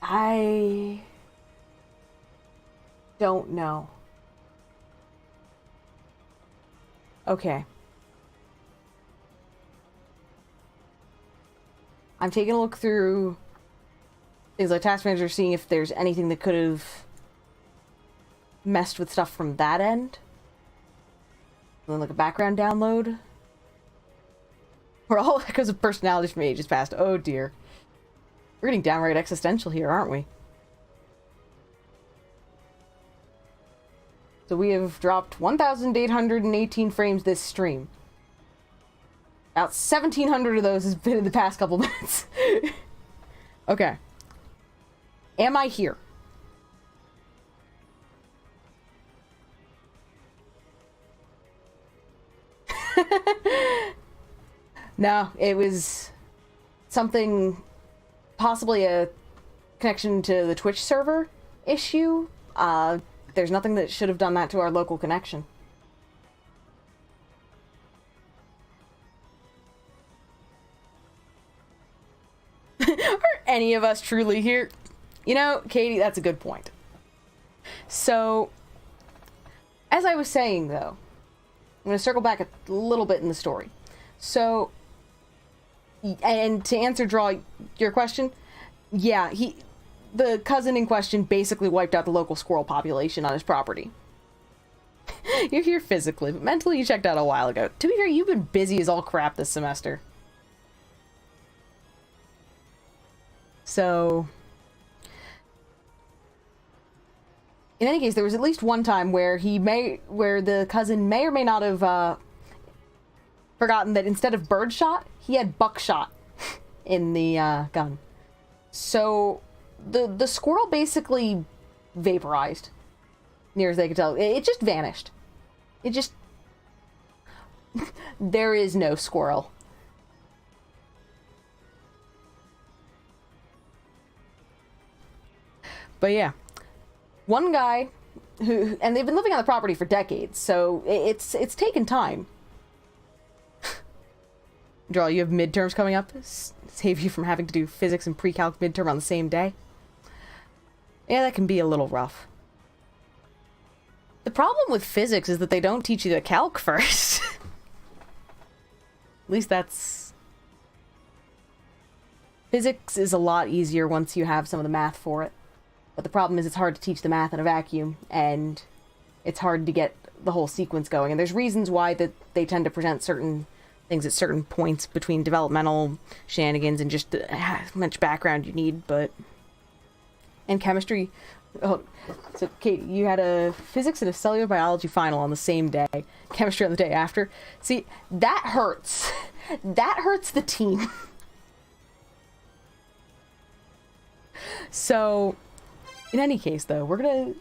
I don't know. Okay. I'm taking a look through things like Task Manager, seeing if there's anything that could have messed with stuff from that end. And then like a background download. We're all echoes of personalities from ages past. Oh dear. We're getting downright existential here, aren't we? So we have dropped 1,818 frames this stream. About 1,700 of those has been in the past couple minutes. Okay. Am I here? No, it was something, possibly a connection to the Twitch server issue. There's nothing that should have done that to our local connection. Are any of us truly here? You know, Katie, that's a good point. So, as I was saying, though, I'm going to circle back a little bit in the story. So, and to answer, Draw, your question, yeah, the cousin in question basically wiped out the local squirrel population on his property. You're here physically, but mentally you checked out a while ago. To be fair, you've been busy as all crap this semester. So, in any case, there was at least one time where where the cousin may or may not have forgotten that instead of birdshot, he had buckshot in the gun. So, the squirrel basically vaporized, near as they could tell. It just vanished. It just... There is no squirrel. But yeah, one guy who, and they've been living on the property for decades, so it's taken time. Draw, you have midterms coming up, save you from having to do physics and pre-calc midterm on the same day. Yeah, that can be a little rough. The problem with physics is that they don't teach you the calc first. At least that's... Physics is a lot easier once you have some of the math for it. But the problem is it's hard to teach the math in a vacuum, and it's hard to get the whole sequence going. And there's reasons why that they tend to present certain things at certain points between developmental shenanigans and just how much background you need, but... And chemistry... Oh, so, Kate, you had a physics and a cellular biology final on the same day. Chemistry on the day after. See, that hurts. That hurts the team. So, in any case, though, we're gonna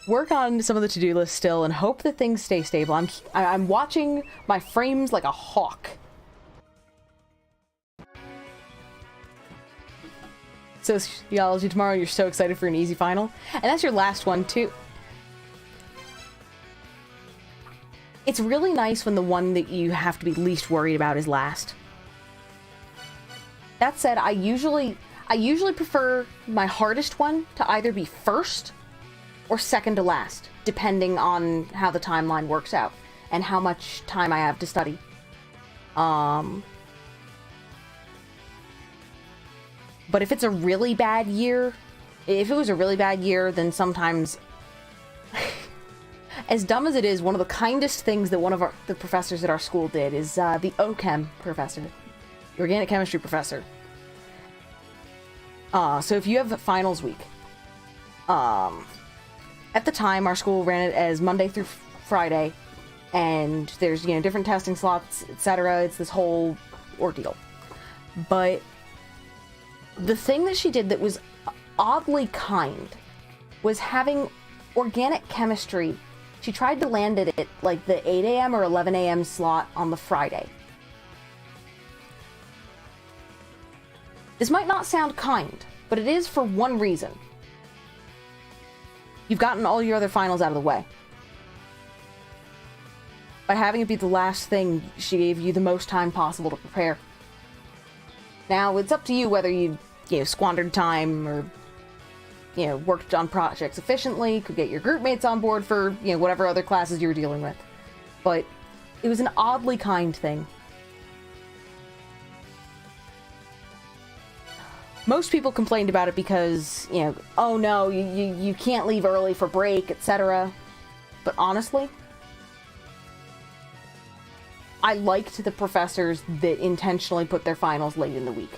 work on some of the to-do list still and hope that things stay stable. I'm watching my frames like a hawk. So, Theology tomorrow, you're so excited for an easy final. And that's your last one, too. It's really nice when the one that you have to be least worried about is last. That said, I usually prefer my hardest one to either be first or second to last, depending on how the timeline works out and how much time I have to study. But if it's a really bad year, then sometimes, as dumb as it is, one of the kindest things that one of the professors at our school did is the OChem professor, the organic chemistry professor. So if you have finals week, at the time our school ran it as Monday through Friday, and there's, you know, different testing slots, etc. It's this whole ordeal. But the thing that she did that was oddly kind was having organic chemistry. She tried to land it at like the 8 a.m. or 11 a.m. slot on the Friday. This might not sound kind, but it is for one reason. You've gotten all your other finals out of the way. By having it be the last thing, she gave you the most time possible to prepare. Now, it's up to you whether you squandered time or, worked on projects efficiently, could get your group mates on board for, whatever other classes you were dealing with. But it was an oddly kind thing. Most people complained about it because, oh no, you can't leave early for break, etc. But honestly, I liked the professors that intentionally put their finals late in the week.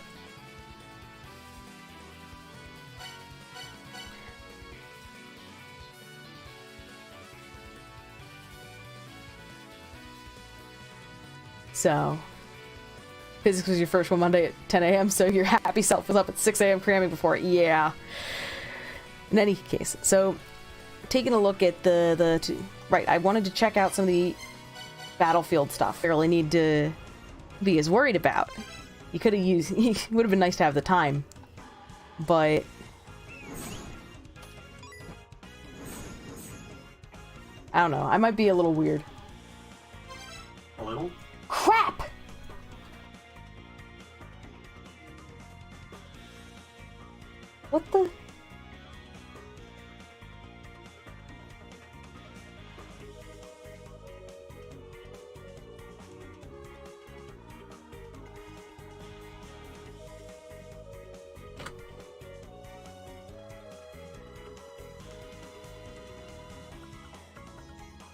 So, physics was your first one Monday at 10 a.m., so your happy self was up at 6 a.m. cramming before it. Yeah. In any case, so, taking a look at right, I wanted to check out some of the battlefield stuff. I really need to be as worried about. You could have used, it would have been nice to have the time, but I don't know, I might be a little weird. A little? Crap! What the?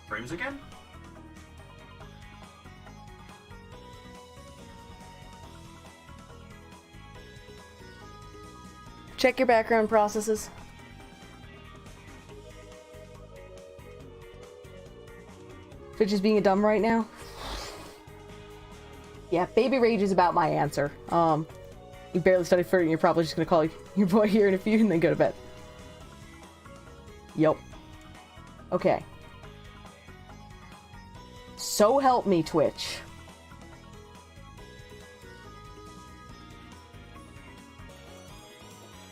Frames again? Check your background processes. Twitch is being a dumb right now. Yeah, baby rage is about my answer. You barely studied for it and you're probably just gonna call your boy here in a few and then go to bed. Yup. Okay. So help me, Twitch.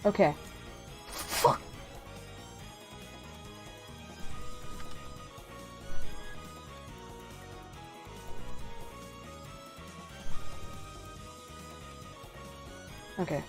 Okay. Fuck. Okay.